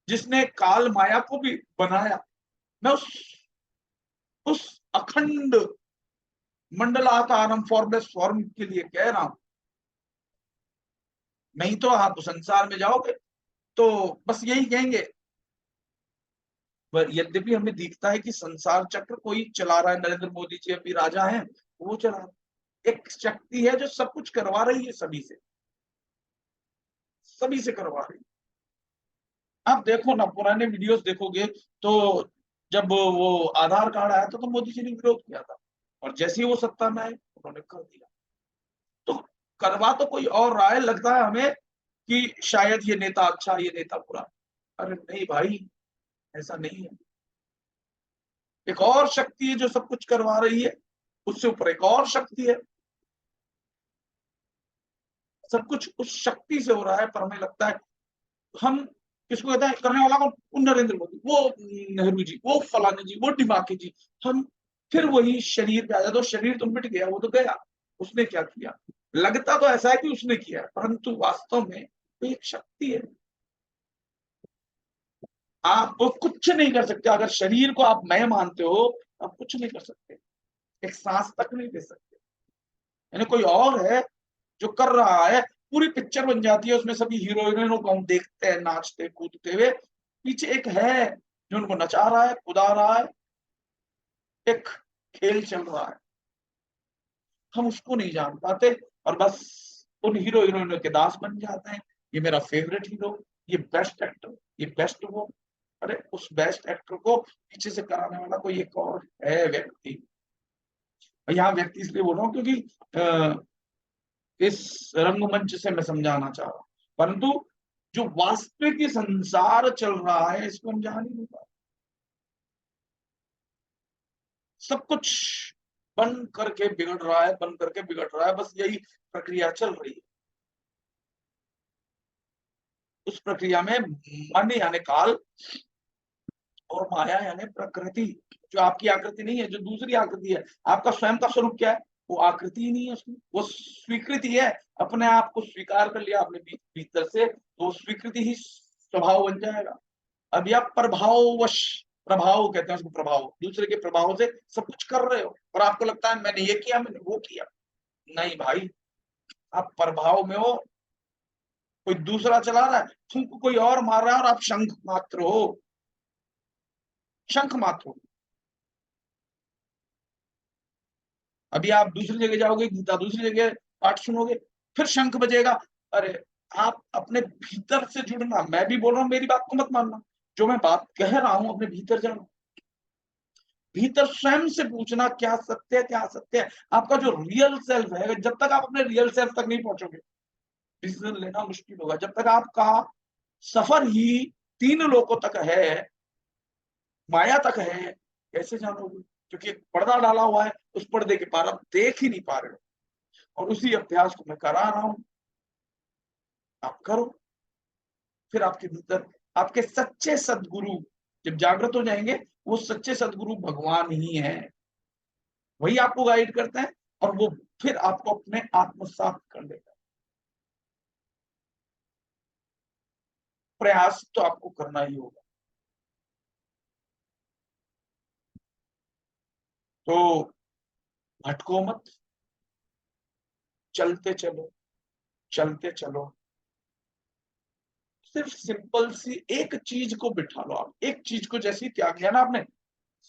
जिसने काल माया को भी बनाया, मैं उस अखंड मंडलाकारम फॉर्मलेस फॉर्म के लिए कह रहा हूं। नहीं तो आप संसार में जाओगे तो बस यही कहेंगे। यद्यपि हमें दिखता है कि संसार चक्र कोई चला रहा है, नरेंद्र मोदी जी अभी राजा हैं, वो चला रहा है। एक शक्ति है जो सब कुछ करवा रही है, सभी से करवा रही है। आप देखो ना, पुराने वीडियोस देखोगे तो जब वो आधार कार्ड आया था तो मोदी जी ने विरोध किया था, और जैसे ही वो सत्ता में आए उन्होंने कर दिया। तो करवा तो कोई और रहा है, लगता है हमें कि शायद ये नेता अच्छा, ये नेता बुरा। अरे नहीं भाई, ऐसा नहीं है। एक और शक्ति है जो सब कुछ करवा रही है, उससे ऊपर एक और शक्ति है। सब कुछ उस शक्ति से हो रहा है, पर हमें लगता है हम किसको कहते हैं करने वाला को? नरेंद्र मोदी, वो नेहरू जी, वो फलाने जी, वो दिमागी जी। हम फिर वही शरीर पे आ जाते, तो शरीर तो मिट गया, वो तो गया, उसने क्या किया? लगता तो ऐसा है कि उसने किया, परंतु वास्तव में तो एक शक्ति है। आप कुछ नहीं कर सकते। अगर शरीर को आप मैं मानते हो, आप कुछ नहीं कर सकते, एक सांस तक नहीं दे सकते। यानी कोई और है जो कर रहा है। पूरी पिक्चर बन जाती है, उसमें सभी हीरो हीरोइनों को हम देखते हैं नाचते कूदते हुए, पीछे एक है जो उनको नचा रहा है, कुदा रहा है, एक खेल चल रहा है। हम उसको नहीं जान पाते, और बस उन हीरो हीरोइनों के दास बन जाते हैं। ये मेरा फेवरेट हीरो, ये बेस्ट एक्टर, ये बेस्ट वो। अरे उस बेस्ट एक्टर को पीछे से कराने वाला कोई एक और है व्यक्ति। यहाँ व्यक्ति इसलिए बोल रहा हूँ क्योंकि इस रंगमंच से मैं समझाना चाह रहा हूँ। परंतु जो वास्तविक ये संसार चल रहा है इसको हम जान ही नहीं पा रहे। सब कुछ बन करके बिगड़ रहा है, बन करके बिगड़ रहा है, बस यही प्रक्रिया चल रही है। उस प्रक्रिया में मन यानी काल और माया यानी प्रकृति, जो आपकी आकृति नहीं है, जो दूसरी आकृति है। आपका स्वयं का स्वरूप क्या है? वो आकृति ही नहीं है उसमें, वो स्वीकृति है। अपने आप को स्वीकार कर लिया आपने भीतर से, तो स्वीकृति ही स्वभाव बन जाएगा। अभी आप प्रभाववश, प्रभाव कहते हैं उसको, प्रभाव, दूसरे के प्रभाव से सब कुछ कर रहे हो और आपको लगता है मैंने ये किया, मैंने वो किया। नहीं भाई, आप प्रभाव में हो, कोई दूसरा चला रहा है, तुमको कोई और मार रहा है और आप शंख मात्र हो, शंख मात्र हो। अभी आप दूसरी जगह जाओगे, गीता दूसरी जगह पाठ सुनोगे, फिर शंख बजेगा। अरे आप अपने भीतर से जुड़ना, मैं भी बोल रहा हूँ, मेरी बात को मत मानना, जो मैं बात कह रहा हूं अपने भीतर जाना, भीतर स्वयं से पूछना क्या सत्य है, क्या असत्य है। आपका जो रियल सेल्फ है, जब तक आप अपने रियल सेल्फ तक नहीं पहुंचोगे, डिसीजन लेना मुश्किल होगा। जब तक आपका सफर ही 3 लोकों तक है, माया तक है, कैसे जानोगे? क्योंकि एक पर्दा डाला हुआ है, उस पर्दे के पार आप देख ही नहीं पा रहे हो। और उसी अभ्यास को मैं करा रहा हूं, आप करो। फिर आपके भीतर आपके सच्चे सदगुरु जब जागृत हो जाएंगे, वो सच्चे सदगुरु भगवान ही है, वही आपको गाइड करते हैं और वो फिर आपको अपने आत्मसात कर देगा। प्रयास तो आपको करना ही होगा। तो भटको मत, चलते चलो, चलते चलो। सिर्फ सिंपल सी एक चीज को बिठा लो। आप एक चीज को जैसे ही त्याग लिया ना आपने,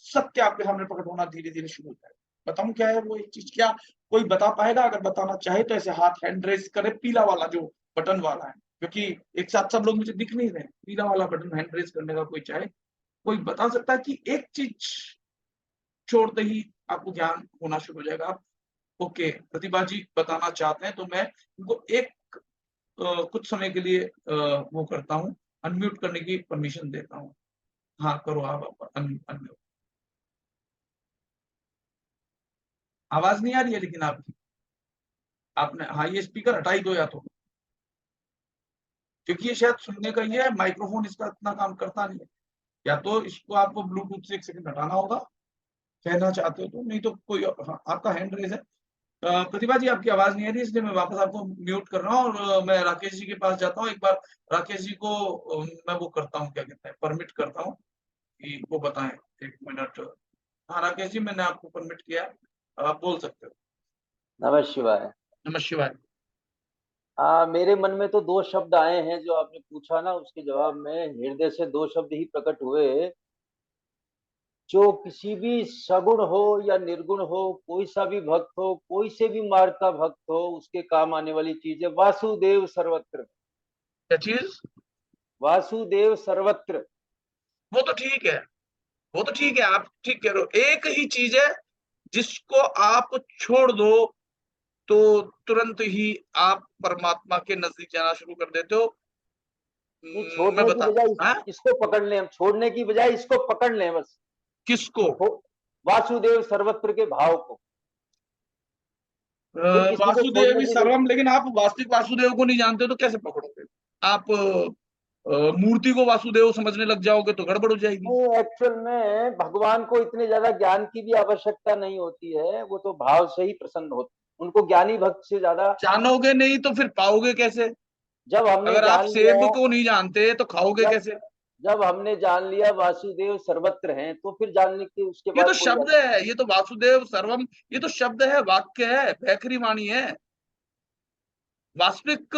सत्य आपके सामने प्रकट होना धीरे धीरे शुरू होता है। बताऊं क्या है वो एक चीज? क्या कोई बता पाएगा? अगर बताना चाहे तो ऐसे हाथ हैंड रेस करे, पीला वाला जो बटन वाला है, क्योंकि एक साथ सब लोग मुझे दिख नहीं रहे। पीला वाला बटन हैंड रेस करने का कोई चाहे, कोई बता सकता है कि एक चीज छोड़ते ही आपको ज्ञान होना शुरू हो जाएगा? आप ओके, प्रतिभा जी बताना चाहते हैं तो मैं उनको एक कुछ समय के लिए वो करता हूँ, अनम्यूट करने की परमिशन देता हूँ। हाँ करो आप अनम्यूट। आवाज नहीं आ रही है लेकिन आपकी, आपने, हाँ ये स्पीकर हटा ही दो या तो, क्योंकि ये शायद सुनने का ही है, माइक्रोफोन इसका इतना काम करता नहीं है। या तो इसको आपको ब्लूटूथ से 1 सेकंड हटाना होगा, कहना चाहते हो तो, नहीं तो कोई हाँ, आपका हैंड रेज है। प्रतिभा जी आपकी आवाज नहीं आ रही, इसलिए मैं वापस आपको म्यूट कर रहा हूँ और मैं राकेश जी के पास जाता हूँ। एक बार राकेश जी को मैं वो करता हूँ, क्या कहते हैं, परमिट करता हूँ कि वो बताएं। 1 मिनट। हाँ राकेश जी, मैंने आपको परमिट किया, आप बोल सकते हो। नमः शिवाय। नमः शिवाय। मेरे मन में तो 2 शब्द आए हैं, जो आपने पूछा ना उसके जवाब में हृदय से 2 शब्द ही प्रकट हुए। जो किसी भी सगुण हो या निर्गुण हो, कोई सा भी भक्त हो, कोई से भी मार्ग का भक्त हो, उसके काम आने वाली चीज है वासुदेव सर्वत्र। क्या चीज? वासुदेव सर्वत्र। वो तो ठीक है, वो तो ठीक है, आप ठीक कह रहे हो। एक ही चीज है जिसको आप छोड़ दो तो तुरंत ही आप परमात्मा के नजदीक जाना शुरू कर देते हो। नहीं, मैं छोड़ने की बता, बजाय हाँ इसको पकड़ लें, हम छोड़ने की बजाय इसको पकड़ लें बस। किसको? वासुदेव सर्वत्र के भाव को। फिर किसी को वासुदेव छोड़ने ही की सर्वम, लेकिन आप वास्तविक वासुदेव को नहीं जानते तो कैसे पकड़ोगे? आप मूर्ति को वासुदेव समझने लग जाओगे तो गड़बड़ हो जाएगी। नहीं, एक्चुअल में भगवान को इतने ज्यादा ज्ञान की भी आवश्यकता नहीं होती है, वो तो भाव से ही प्रसन्न होते, उनको ज्ञानी भक्त से ज्यादा। जानोगे नहीं तो फिर पाओगे कैसे? जब हमने अगर आप जान सेब लिया, को नहीं जानते तो खाओगे जब कैसे? जब हमने जान लिया वासुदेव सर्वत्र हैं, तो फिर जानने के उसके ये तो बाद कोई शब्द है, ये तो वासुदेव सर्वम, ये तो शब्द है, वाक्य है, भैखरी वाणी है। वास्तविक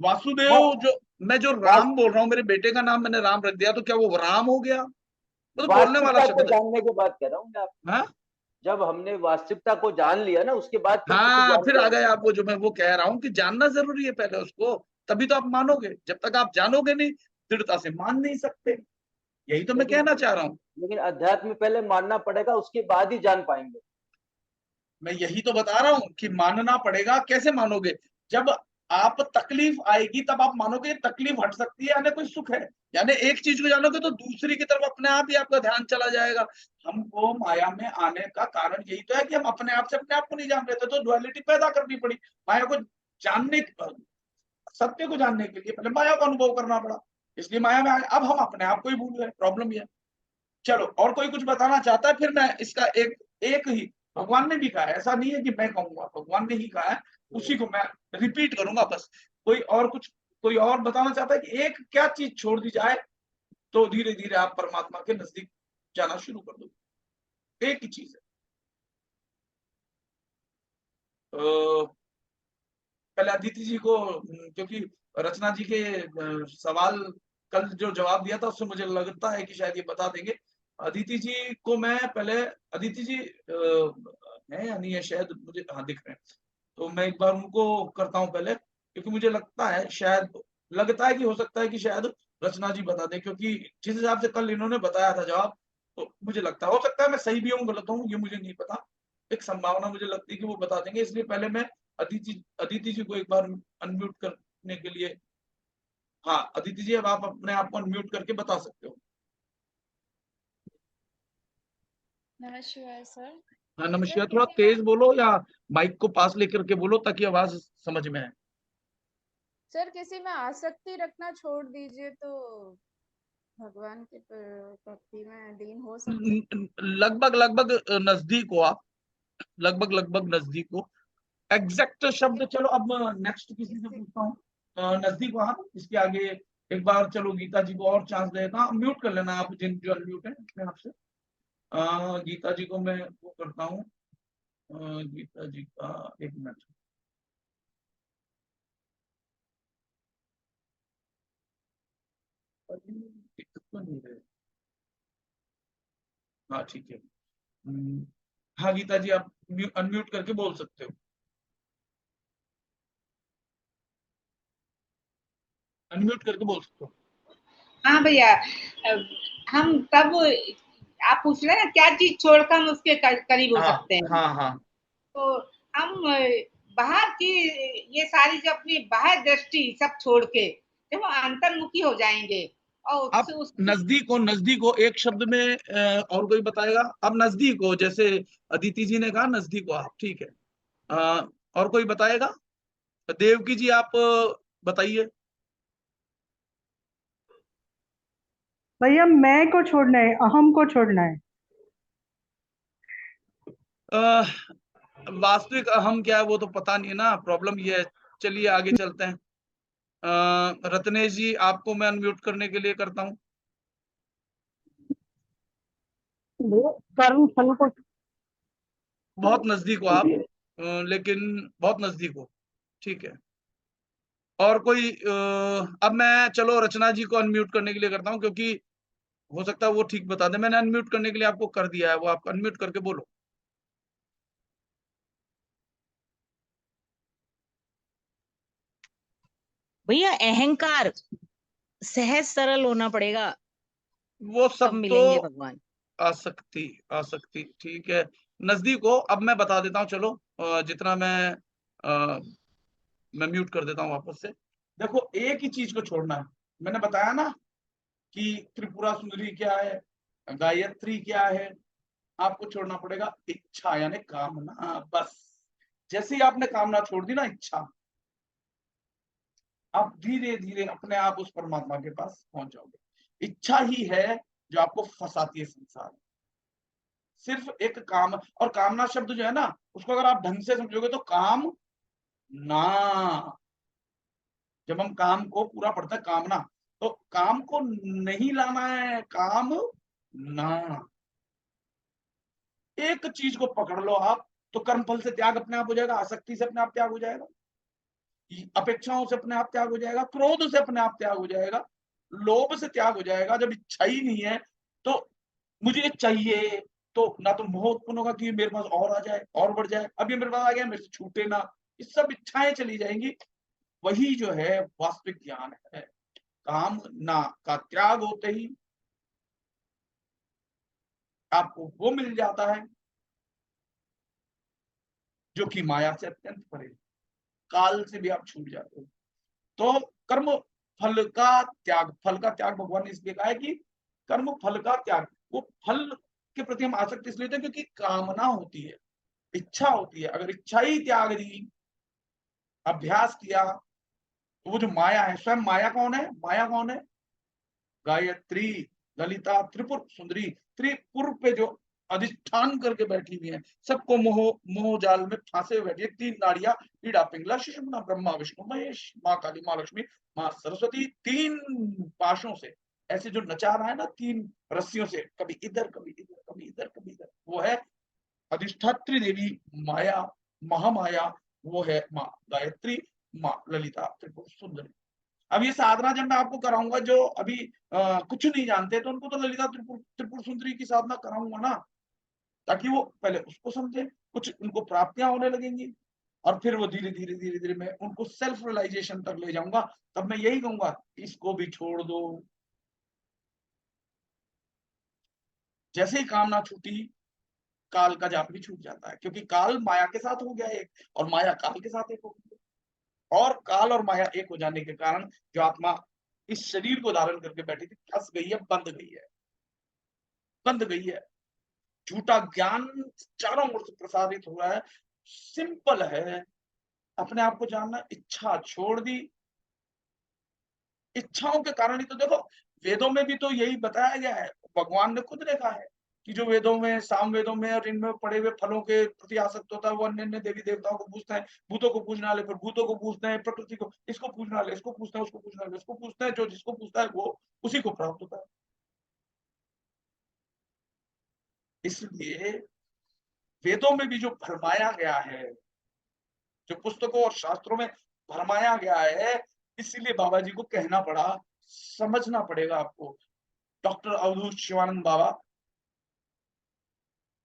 वासुदेव, वा, जो मैं जो वास, राम बोल रहा हूँ, मेरे बेटे का नाम मैंने राम रख दिया तो क्या वो राम हो गया? वो तो बोलने वाला वास्तविकता को शब्द है। जानने के बाद कह रहा हूँ मैं आप। हाँ जब हमने वास्तविकता को जान लिया ना, उसके बाद फिर किसी हाँ, ज्ञान फिर की आ गए आवश्यकता आप। वो जो मैं वो कह रहा हूँ कि जानना जरूरी है पहले उसको, तभी तो आप मानोगे। जब तक आप जानोगे नहीं, दृढ़ता से मान नहीं सकते। यही तो मैं लेकिन कहना चाह रहा हूँ। लेकिन अध्यात्म में पहले मानना पड़ेगा, उसके बाद ही जान पाएंगे। मैं यही तो बता रहा हूँ कि मानना पड़ेगा। कैसे मानोगे? जब आप तकलीफ आएगी तब आप मानोगे तकलीफ हट सकती है, यानी कोई सुख है। यानी एक चीज को जानोगे तो दूसरी की तरफ अपने आप ही आपका ध्यान चला जाएगा। हमको माया में आने का कारण यही तो है कि हम अपने आप से अपने आप को नहीं जान रहे थे, तो ड्युअलिटी पैदा करनी पड़ी। माया को जानने, सत्य को जानने के लिए पहले माया को अनुभव करना पड़ा, इसलिए माया में आए। अब हम अपने आप को ही भूल गए, प्रॉब्लम ये है। चलो, और कोई कुछ बताना चाहता है? फिर मैं इसका एक एक ही, भगवान ने भी कहा है, ऐसा नहीं है कि मैं कहूंगा, भगवान ने ही कहा है, उसी को मैं रिपीट करूंगा बस। कोई और कुछ, कोई और बताना चाहता है कि एक क्या चीज छोड़ दी जाए तो धीरे धीरे आप परमात्मा के नजदीक जाना शुरू कर दो? एक ही चीज है। पहले अदिति जी को, क्योंकि रचना जी के सवाल कल जो जवाब दिया था उससे मुझे लगता है कि शायद ये बता देंगे। अदिति जी को मैं पहले, अदिति जी है या नहीं है, शायद मुझे, हाँ दिख रहे हैं, तो मैं एक बार उनको करता हूँ पहले, क्योंकि मुझे लगता है, शायद लगता है कि हो सकता है कि शायद रचना जी बता दें, क्योंकि जिस हिसाब से कल इन्होंने बताया था जवाब, तो मुझे लगता है, हो सकता है मैं सही भी हूँ गलत हूँ ये मुझे नहीं पता, एक संभावना मुझे लगती है कि वो बता देंगे। इसलिए पहले मैं अदिति जी को एक बार अनम्यूट करने के लिए, हाँ अदिति जी, अब आप अपने आप को अनम्यूट करके बता सकते हो। नमस्कार सर। हाँ सर नमस्कार, थोड़ा किसी में तेज बोलो या माइक को पास लेकर के बोलो ताकि आवाज समझ में आए। सर किसी में आसक्ति रखना छोड़ दीजिए तो भगवान की भक्ति में लीन हो सकते हैं। लगभग लगभग नजदीक हो आप, लगभग लगभग नजदीक हो। एग्जैक्ट शब्द, चलो अब नेक्स्ट किसी से किसी पूछता हूँ। नजदीक वहां, इसके आगे एक बार चलो गीता जी को और चांस देता हूँ। म्यूट कर लेना आप जिन जो अनम्यूट है अपने आप से। गीता जी को मैं वो करता हूँ। गीता जी का एक मिनट। दिक्कत तो नहीं है? हाँ ठीक है। हाँ गीता जी, आप अनम्यूट करके बोल सकते हो, अनम्यूट करके बोल सकते हो। हाँ भैया, हम तब आप पूछ रहे हैं क्या चीज छोड़कर हम उसके करीब हो हाँ सकते हैं। हाँ हाँ। तो हम बाहर की ये सारी जो अपनी बाहर दृष्टि सब छोड़ के जब हम अंतर्मुखी हो जाएंगे और आप उससे उसकी नजदीक हो, नजदीक हो एक शब्द में, और कोई बताएगा? आप नजदीक हो, जैसे अदिति जी ने कहा नजदीक हो आप, ठीक है। और कोई बताएगा? देवकी जी आप बताइए। भैया मैं को छोड़ना है, अहम को छोड़ना है। अ, वास्तविक अहम क्या है वो तो पता नहीं है ना, प्रॉब्लम ये है। चलिए आगे चलते हैं। रत्नेश जी, आपको मैं अनम्यूट करने के लिए करता हूँ। भैया कर्म फल को बहुत नजदीक हो आप, लेकिन बहुत नजदीक हो, ठीक है। और कोई अब मैं चलो रचना जी को अनम्यूट करने के लिए करता हूँ, क्योंकि हो सकता है वो ठीक बता दे। मैंने अनम्यूट करने के लिए आपको कर दिया है, वो आप अनम्यूट करके बोलो। भैया अहंकार सहज सरल होना पड़ेगा, वो तब सब तो मिलेंगे भगवान। आसक्ति, आसक्ति, ठीक है। नजदीक हो, अब मैं बता देता हूँ, चलो जितना मैं म्यूट कर देता हूँ वापस से। देखो, एक ही चीज को छोड़ना है। मैंने बताया ना कि त्रिपुरा सुंदरी क्या है, गायत्री क्या है। आपको छोड़ना पड़ेगा इच्छा, यानी कामना, बस। जैसे ही आपने कामना छोड़ दी ना, इच्छा, आप धीरे धीरे अपने आप उस परमात्मा के पास पहुंच जाओगे। इच्छा ही है जो आपको फंसाती है संसार में। सिर्फ एक काम, और कामना शब्द जो है ना, उसको अगर आप ढंग से समझोगे तो काम ना, जब हम काम को पूरा पढ़ते हैं कामना, तो काम को नहीं लाना है, काम ना। एक चीज को पकड़ लो आप, तो कर्मफल से त्याग अपने आप हो जाएगा, आसक्ति से अपने आप त्याग हो जाएगा, अपेक्षाओं से अपने आप त्याग हो जाएगा, क्रोध से अपने आप त्याग हो जाएगा, लोभ से त्याग हो जाएगा। जब इच्छा ही नहीं है तो मुझे ये चाहिए, तो ना तो मोह उत्पन्न होगा कि मेरे पास और आ जाए, और बढ़ जाए, अब ये मेरे पास आ गया, मेरे से छूटे ना, ये सब इच्छाएं चली जाएंगी। वही जो है वास्तविक ज्ञान है। काम ना का त्याग होते ही आपको वो मिल जाता है जो कि माया से अत्यंत परे। काल से भी आप छूट जाते हो। तो कर्म फल का त्याग भगवान ने इसलिए कहा है कि कर्म फल का त्याग। वो फल के प्रति हम आसक्त इसलिए होते हैं क्योंकि कामना होती है, इच्छा होती है। अगर इच्छा ही त्याग दी, अभ्यास किया, तो वो जो माया है, स्वयं माया कौन है? माया कौन है? गायत्री, ललिता, त्रिपुर सुंदरी। त्रिपुर पे जो अधिष्ठान करके बैठी हुई है, सबको मोह जाल में फांसे हुए बैठी है। 3 नाड़ियां, ईड़ा पिंगला सुषुम्ना, ब्रह्मा विष्णु महेश, माँ काली, माँ लक्ष्मी, माँ सरस्वती। 3 पाशों से ऐसे जो नचा रहा है ना, 3 रस्सियों से, कभी इधर कभी इधर कभी इधर कभी इधर, वो है अधिष्ठात्री देवी माया, महामाया। वो है माँ गायत्री, माँ ललिता, त्रिपुर सुंदरी। अब ये साधना जब मैं आपको कराऊंगा, जो अभी कुछ नहीं जानते, तो उनको तो ललिता त्रिपुर सुंदरी की साधना कराऊंगा ना, ताकि वो पहले उसको समझे, कुछ उनको प्राप्तियां होने लगेंगी, और फिर वो धीरे धीरे धीरे धीरे मैं उनको सेल्फ रियलाइजेशन तक ले जाऊंगा। तब मैं यही कहूंगा, इसको भी छोड़ दो। जैसे ही कामना छूटी, काल का जाप भी छूट जाता है, क्योंकि काल माया के साथ हो गया एक, और माया काल के साथ एक हो गई। और काल और माया एक हो जाने के कारण जो आत्मा इस शरीर को धारण करके बैठी थी, फंस गई है, बंध गई है, बंध गई है। झूठा ज्ञान चारों ओर से प्रसारित हो रहा है। सिंपल है, अपने आप को जानना। इच्छा छोड़ दी, इच्छाओं के कारण ही तो देखो, वेदों में भी तो यही बताया गया है। भगवान ने खुद लिखा है कि जो वेदों में, साम वेदों में और इनमें पड़े हुए फलों के प्रति आसक्त होता है, वो अन्य अन्य देवी देवताओं को पूछते हैं। भूतों को पूजने वाले फिर भूतों को पूछते हैं, प्रकृति को, इसको पूजने वाले इसको पूछते हैं, उसको पूजने वाले इसको पूछते हैं। जो जिसको पूछता है वो उसी को प्राप्त होता है। इसलिए वेदों में भी जो भरमाया गया है, जो पुस्तकों और शास्त्रों में भरमाया गया है, इसीलिए बाबा जी को कहना पड़ा, समझना पड़ेगा आपको। डॉक्टर अवधूत शिवानंद बाबा,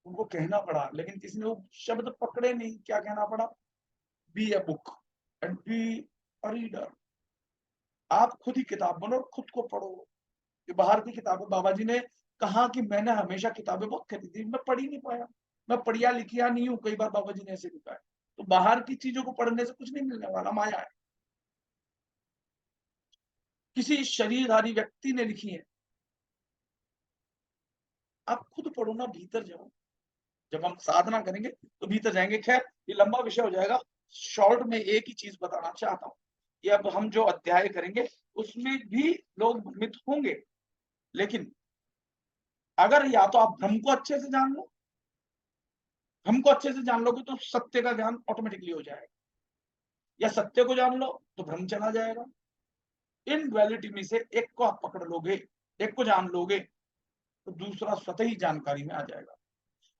उनको कहना पड़ा, लेकिन किसी ने वो शब्द पकड़े नहीं। क्या कहना पड़ा? Be a book and be a reader. आप खुद ही किताब बनो, खुद को पढ़ो। ये बाहर की किताबें, बाबा जी ने कहा कि मैंने हमेशा किताबें बहुत खरीदी, मैं पढ़ ही नहीं पाया, मैं पढ़िया लिखिया नहीं हूं। कई बार बाबा जी ने ऐसे लिखा है। तो बाहर की चीजों को पढ़ने से कुछ नहीं मिलने वाला, माया है। किसी शरीरधारी व्यक्ति ने लिखी है। आप खुद पढ़ो ना, भीतर जाओ। जब हम साधना करेंगे तो भीतर जाएंगे। खैर, ये लंबा विषय हो जाएगा। शॉर्ट में एक ही चीज बताना चाहता हूँ, ये अब हम जो अध्याय करेंगे उसमें भी लोग भ्रमित होंगे, लेकिन अगर या तो आप भ्रम को अच्छे से जान लो, भ्रम को अच्छे से जान लोगे तो सत्य का ज्ञान ऑटोमेटिकली हो जाएगा, या सत्य को जान लो तो भ्रम चला जाएगा। इन ड्युअलिटी में से एक को आप पकड़ लोगे, एक को जान लोगे, तो दूसरा स्वतः ही जानकारी में आ जाएगा।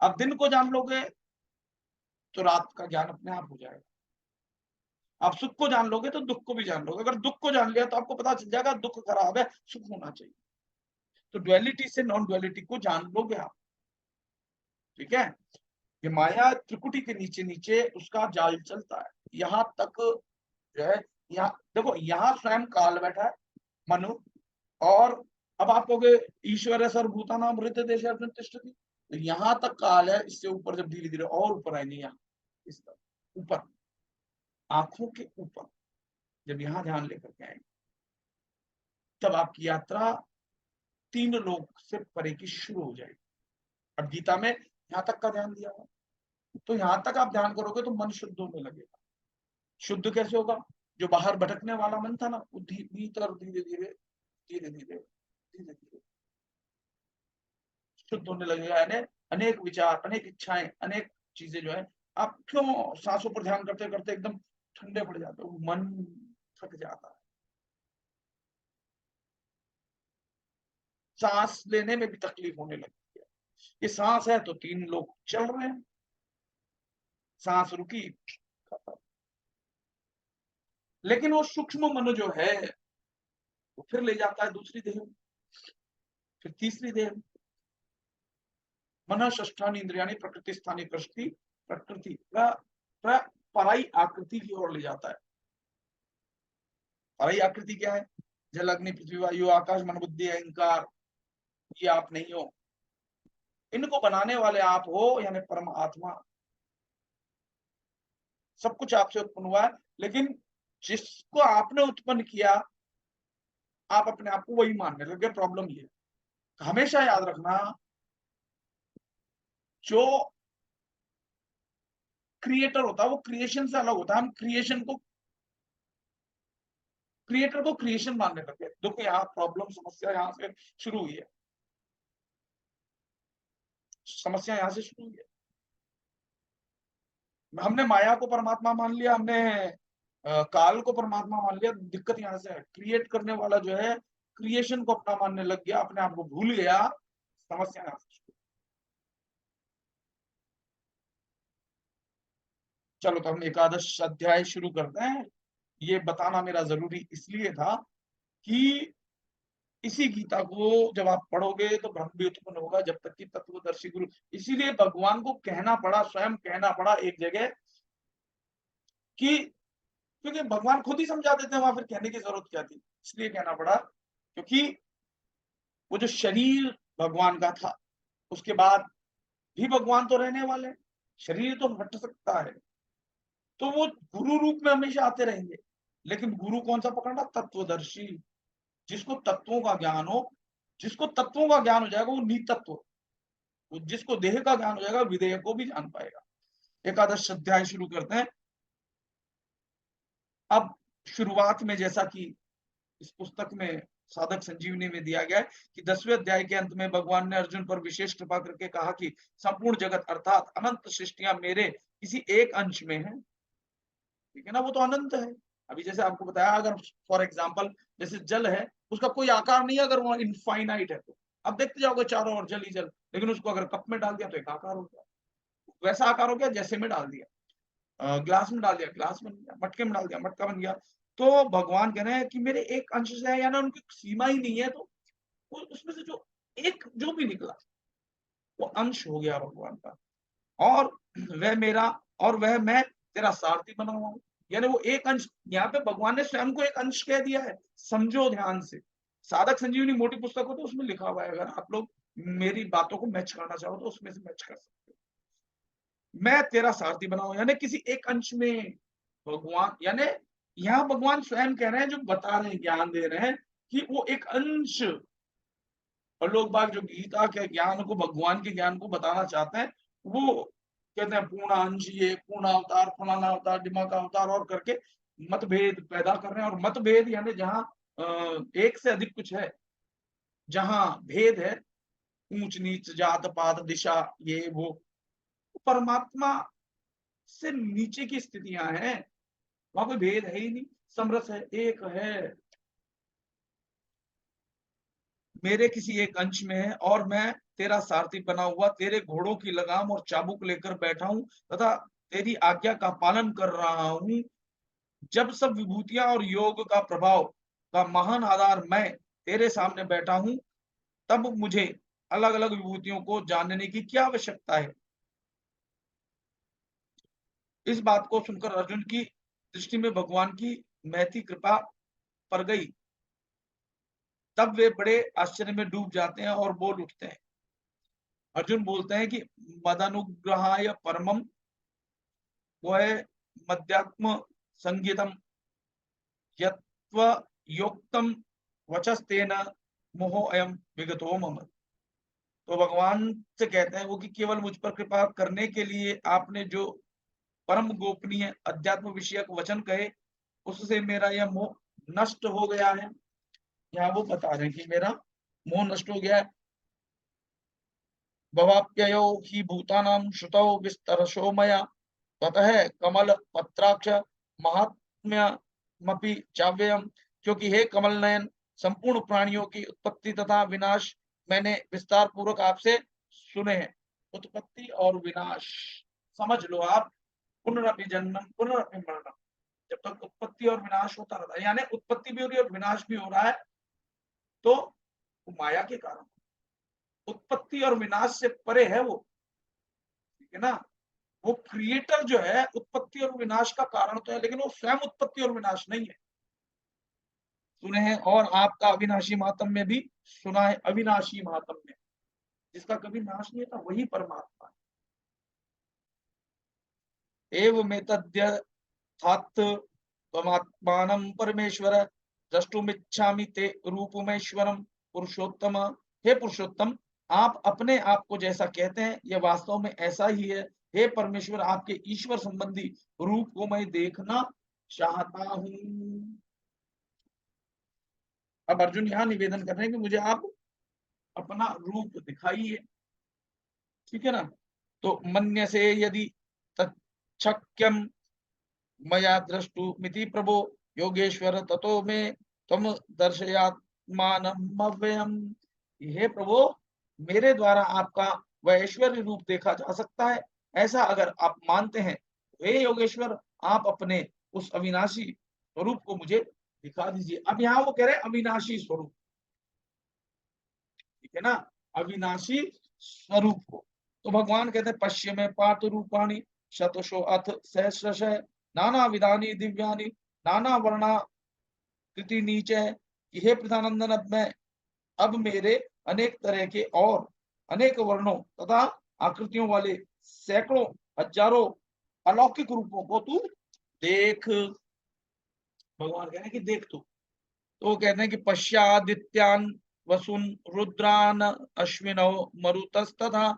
आप दिन को जान लोगे तो रात का ज्ञान अपने आप हो जाएगा। आप सुख को जान लोगे तो दुख को भी जान लोगे। अगर दुख को जान लिया तो आपको पता चल जाएगा दुख खराब है, सुख होना चाहिए। तो ड्युअलिटी से नॉन ड्युअलिटी को जान लोगे आप, ठीक है। ये माया त्रिकुटी के नीचे नीचे उसका जाल चलता है, यहाँ तक जो है। यहाँ देखो, यहाँ स्वयं काल बैठा है, मनु। और अब आप कहोगे ईश्वर सर्वभूतानां हृदय तिष्ठति, तो यहाँ तक काल है। इससे ऊपर जब धीरे धीरे और ऊपर आएंगे, यहाँ इस तरह ऊपर, आंखों के ऊपर जब यहाँ ध्यान लेकर के आएंगे, तब आपकी यात्रा 3 लोक से परे की शुरू हो जाएगी। अब गीता में यहाँ तक का ध्यान दिया हुआ, तो यहाँ तक आप ध्यान करोगे तो मन शुद्ध होने लगेगा। शुद्ध कैसे होगा? जो बाहर भटकने वाला मन था ना, वो भीतर धीरे धीरे धीरे धीरे धीरे धीरे शुद्ध होने लगेगा। यानी अनेक विचार, अनेक इच्छाएं, अनेक चीजें जो है, आप क्यों सांसों पर ध्यान करते करते एकदम ठंडे पड़ जाते हो, मन थक जाता है। सांस लेने में भी तकलीफ होने लगती है। ये सांस है तो 3 लोग चल रहे हैं, सांस रुकी खत्म। लेकिन वो सूक्ष्म मन जो है वो फिर ले जाता है दूसरी देह, फिर तीसरी देह। मन षष्ठानि इंद्रियाणि प्रकृति स्थानी कृष्टि, प्रकृति पराई आकृति की ओर ले जाता है। पराई आकृति क्या है? जल अग्नि पृथ्वी वायु आकाश मन बुद्धि अहंकार, ये आप नहीं हो। इनको बनाने वाले आप हो, यानी परम आत्मा। सब कुछ आपसे उत्पन्न हुआ है, लेकिन जिसको आपने उत्पन्न किया आप अपने आप को वही मानने लगे। प्रॉब्लम ये है। हमेशा याद रखना, जो क्रिएटर होता है वो क्रिएशन से अलग होता है। हम क्रिएटर को क्रिएशन मानने लगे। देखो यहाँ प्रॉब्लम, समस्या यहाँ से शुरू हुई है। समस्या यहाँ से शुरू हुई है। हमने माया को परमात्मा मान लिया, हमने काल को परमात्मा मान लिया। दिक्कत यहाँ से है, क्रिएट करने वाला जो है क्रिएशन को अपना मानने लग गया, अपने आप को भूल गया। समस्या यहाँ से शुरू। चलो तो हम एकादश अध्याय शुरू करते हैं। ये बताना मेरा जरूरी इसलिए था कि इसी गीता को जब आप पढ़ोगे तो भ्रम भी उत्पन्न होगा, जब तक कि तत्वदर्शी गुरु। इसीलिए भगवान को कहना पड़ा, स्वयं कहना पड़ा एक जगह कि, क्योंकि भगवान खुद ही समझा देते हैं, वहां फिर कहने की जरूरत क्या थी। इसलिए कहना पड़ा क्योंकि वो जो शरीर भगवान का था, उसके बाद भी भगवान तो रहने वाले हैं, शरीर तो हट सकता है, तो वो गुरु रूप में हमेशा आते रहेंगे। लेकिन गुरु कौन सा पकड़ना? तत्वदर्शी, जिसको तत्वों का ज्ञान हो। जिसको तत्वों का ज्ञान हो जाएगा वो नितत्व, जिसको देह का ज्ञान हो जाएगा विधेय को भी जान पाएगा। एकादश अध्याय शुरू करते हैं। अब शुरुआत में जैसा कि इस पुस्तक में साधक संजीवनी में दिया गया है कि 10वें अध्याय के अंत में भगवान ने अर्जुन पर विशेष कृपा करके कहा कि संपूर्ण जगत अर्थात अनंत सृष्टियां मेरे किसी एक अंश में है। ठीक है ना, वो तो अनंत है। अभी जैसे आपको बताया, अगर फॉर एग्जाम्पल जैसे जल है, उसका कोई आकार नहीं है, अगर वो इनफाइनाइट है तो आप देखते जाओगे चारों ओर जल ही जल। लेकिन उसको अगर कप में डाल दिया तो एक आकार हो गया, वैसा आकार हो गया जैसे में डाल दिया। ग्लास में डाल दिया, ग्लास बन गया। मटके में डाल दिया, मटका बन गया। तो भगवान कह रहे हैं कि मेरे एक अंश से है, यानी उनकी सीमा ही नहीं है, तो उसमें से जो एक जो भी निकला वो अंश हो गया भगवान का। और वह मेरा, और वह मैं तेरा सारथी बना हुआ हूं। यानी वो एक अंश, यहाँ पे भगवान ने स्वयं को एक अंश कह दिया है। समझो ध्यान से, साधक संजीवनी मोटी पुस्तक हो तो उसमें लिखा हुआ है, अगर आप लोग मेरी बातों को मैच करना चाहो तो उसमें से मैच कर सकते हो। मैं तेरा सारथी बना हूं, यानी किसी एक अंश में भगवान, यानी यहाँ भगवान स्वयं कह रहे हैं, जो बता रहे हैं, ज्ञान दे रहे हैं कि वो एक अंश। और लोग बाग जो गीता के ज्ञान को, भगवान के ज्ञान को बताना चाहते हैं, वो कहते हैं पूर्ण अंश, ये पूर्ण अवतार, फलाना अवतार, दिमाग का अवतार, और करके मतभेद पैदा कर रहे हैं। और मतभेद यानी जहां एक से अधिक कुछ है, जहां भेद है, ऊंच नीच, जात पात, दिशा, ये वो, परमात्मा से नीचे की स्थितियां हैं, वहां कोई भेद है ही नहीं, समरस है, एक है। मेरे किसी एक अंश में है, और मैं तेरा सारथी बना हुआ तेरे घोड़ों की लगाम और चाबुक लेकर बैठा हूं तथा तेरी आज्ञा का पालन कर रहा हूं। जब सब विभूतियां और योग का प्रभाव का महान आधार मैं तेरे सामने बैठा हूं, तब मुझे अलग अलग विभूतियों को जानने की क्या आवश्यकता है। इस बात को सुनकर अर्जुन की दृष्टि में भगवान की महती कृपा पर गई। तब वे बड़े आश्चर्य में डूब जाते हैं और बोल उठते हैं। अर्जुन बोलते हैं कि मदानुग्रहाय परमम वह मध्यात्म संगीतम यत्व योक्तम वचस्तेन मोहो अयम विगतो मम। तो भगवान से कहते हैं वो कि केवल मुझ पर कृपा करने के लिए आपने जो परम गोपनीय अध्यात्म विषयक वचन कहे, उससे मेरा यह मोह नष्ट हो गया है। यहाँ वो बता रहे हैं कि मेरा मोह नष्ट हो गया है। भवाप्ययो हि भूतानां श्रुतौ विस्तरशो मया, ततः कमल पत्राक्ष महात्म्यमपि चाव्ययम्। क्योंकि हे कमल नयन, संपूर्ण प्राणियों की उत्पत्ति तथा विनाश मैंने विस्तार पूर्वक आपसे सुने हैं। उत्पत्ति और विनाश समझ लो आप, पुनरपि जन्मम पुनरपि मरणम। जब तक उत्पत्ति और विनाश होता रहता है, यानी उत्पत्ति भी हो रही है और विनाश भी हो रहा है, तो वो माया के कारण। उत्पत्ति और विनाश से परे है वो, ठीक है ना। वो क्रिएटर जो है उत्पत्ति और विनाश का कारण तो है, लेकिन वो स्वयं उत्पत्ति और विनाश नहीं है। सुने हैं, और आपका अविनाशी महात्म में भी सुना है। अविनाशी महात्म में जिसका कभी नाश नहीं था, वही परमात्मा है। एवमेतद्यथात् त्वमात्मानं परमेश्वर द्रष्टुमिच्छामि ते रूपमेश्वरम पुरुषोत्तम। हे पुरुषोत्तम, आप अपने आप को जैसा कहते हैं यह वास्तव में ऐसा ही है। हे परमेश्वर, आपके ईश्वर संबंधी रूप को मैं देखना चाहता हूं। अब अर्जुन यहाँ निवेदन कर रहे हैं कि मुझे आप अपना रूप दिखाइए, ठीक है ना। तो मन्य से यदि तच्छक्यम मया द्रष्टुमिति प्रभो योगेश्वर ततो में त्वम दर्शयात्मानमव्ययम्। हे प्रभु, मेरे द्वारा आपका वह ऐश्वर्य रूप देखा जा सकता है, ऐसा अगर आप मानते हैं, हे योगेश्वर, आप अपने उस अविनाशी स्वरूप को मुझे दिखा दीजिए। अब यहाँ वो कह रहे हैं अविनाशी स्वरूप, ठीक है ना, अविनाशी स्वरूप को। तो भगवान कहते हैं पश्य में पार्थ रूपाणी शतशो अथ सहस्रश नाना विधानी दिव्यानी नाना वर्णा कृति नीचे है कि हे प्रधानंदन, अब मेरे अनेक तरह के और अनेक वर्णों तथा आकृतियों वाले सैकड़ों हजारों अलौकिक रूपों को तू देख। भगवान कह रहे हैं कि देख तू। तो वो कहते हैं कि पश्यादित्यान वसुन रुद्रान अश्विनो मरुतस्तथा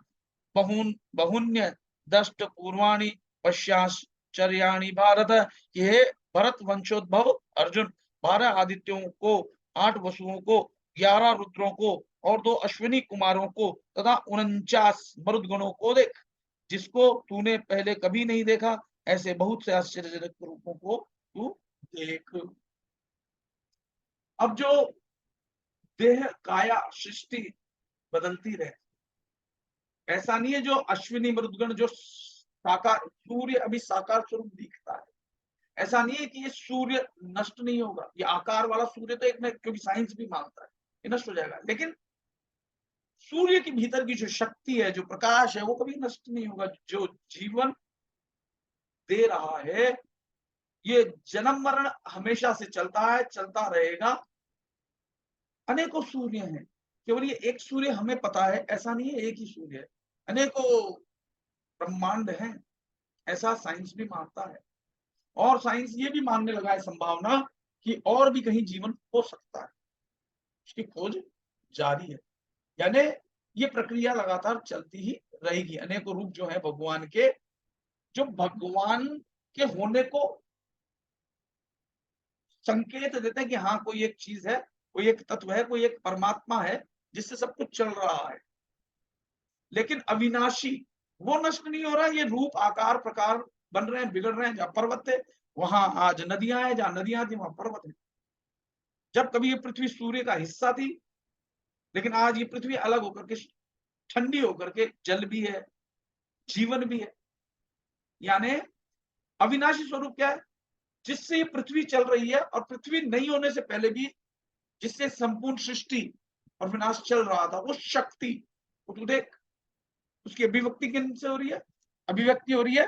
बहुन्य दष्ट पूर्वाणी पश्चाश्चर्याणि भारत। ये भरत वंशोद्भव अर्जुन 12 आदित्यों को, 8 वसुओं को, 11 रुद्रों को और 2 अश्विनी कुमारों को तथा 49 मरुदगणों को देख, जिसको तूने पहले कभी नहीं देखा। ऐसे बहुत से आश्चर्यजनक रूपों को तू देख। अब जो देह काया सृष्टि बदलती रहे, ऐसा नहीं है जो अश्विनी मरुदगण जो साकार, सूर्य अभी साकार स्वरूप दिखता है, ऐसा नहीं है कि ये सूर्य नष्ट नहीं होगा। ये आकार वाला सूर्य तो एक, क्योंकि साइंस भी मानता है ये नष्ट हो जाएगा, लेकिन सूर्य के भीतर की जो शक्ति है, जो प्रकाश है, वो कभी नष्ट नहीं होगा। जो जीवन दे रहा है, ये जन्म मरण हमेशा से चलता है, चलता रहेगा। अनेकों सूर्य हैं, केवल ये एक सूर्य हमें पता है ऐसा नहीं है, एक ही सूर्य है, अनेकों ब्रह्मांड हैं, ऐसा साइंस भी मानता है। और साइंस ये भी मानने लगा है संभावना कि और भी कहीं जीवन हो सकता है, उसकी खोज जारी है। यानी ये प्रक्रिया लगातार चलती ही रहेगी। अनेकों रूप जो है भगवान के, जो भगवान के होने को संकेत देते हैं कि हाँ, कोई एक चीज है, कोई एक तत्व है, कोई एक परमात्मा है जिससे सब कुछ चल रहा है। लेकिन अविनाशी, वो नष्ट नहीं हो रहा। ये रूप आकार प्रकार बन रहे हैं, बिगड़ रहे हैं। जहाँ पर्वत थे वहां आज नदियां हैं, जहां नदियां थी वहां पर्वत है। जब कभी ये पृथ्वी सूर्य का हिस्सा थी, लेकिन आज ये पृथ्वी अलग होकर के, ठंडी होकर के जल भी है, जीवन भी है। यानी अविनाशी स्वरूप क्या है, जिससे ये पृथ्वी चल रही है, और पृथ्वी नहीं होने से पहले भी जिससे संपूर्ण सृष्टि और विनाश चल रहा था, वो शक्ति। तो देख, उसकी अभिव्यक्ति किन से हो रही है? अभिव्यक्ति हो रही है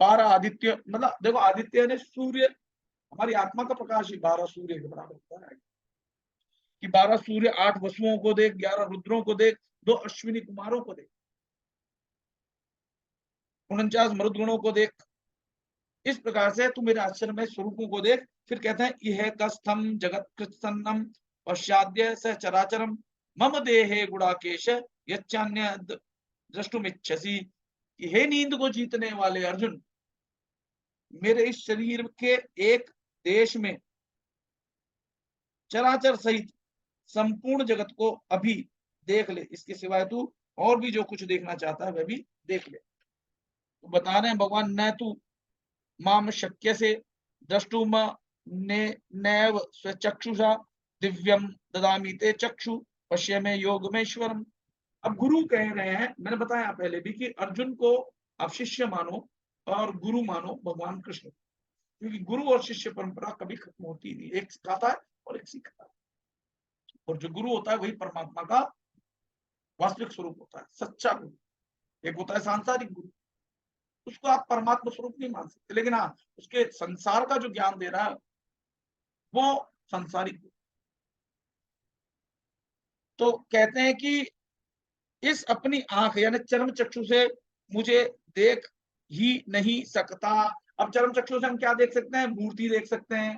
12 आदित्य, मतलब देखो, आदित्य ने सूर्य, हमारी आत्मा का प्रकाश ही 12 सूर्य के बराबर होता है। कि 12 सूर्य, 8 वसुओं को देख, 11 रुद्रों को देख, 2 अश्विनी कुमारों को देख, 49 मरुदगणों को देख। इस प्रकार से तू मेरे आश्चर्यमय स्वरूपों को देख। फिर कहते हैं यह कस्थम जगत कृत्सन्नम पश्चाद्य स चराचरम मम देहे गुड़ाकेश यच्चान्य द्रष्टुमिच्छसि। हे नींद को जीतने वाले अर्जुन, मेरे इस शरीर के एक देश में चराचर सहित संपूर्ण जगत को अभी देख ले। इसके सिवाय तू और भी जो कुछ देखना चाहता है वह भी देख ले। तो बता रहे हैं भगवान, न तू माम शक्य से द्रष्टुम नैव स्वचक्षुषा दिव्यम ददामि ते चक्षु पश्य में योगमेश्वरम। अब गुरु कह रहे हैं, मैंने बताया पहले भी कि अर्जुन को आप शिष्य मानो और गुरु मानो भगवान कृष्ण, क्योंकि गुरु और शिष्य परंपरा कभी खत्म होती नहीं, एक सिखाता है और एक सीखता है। और जो गुरु होता है वही परमात्मा का वास्तविक स्वरूप होता है, सच्चा गुरु। एक होता है सांसारिक गुरु, उसको आप परमात्मा स्वरूप नहीं मान सकते, लेकिन हाँ, उसके संसार का जो ज्ञान दे रहा है वो सांसारिक गुरु। तो कहते हैं कि इस अपनी आंख यानी चर्म चक्षु से मुझे देख, ही नहीं सकता। अब चरम चक्षु से हम क्या देख सकते हैं? मूर्ति देख सकते हैं।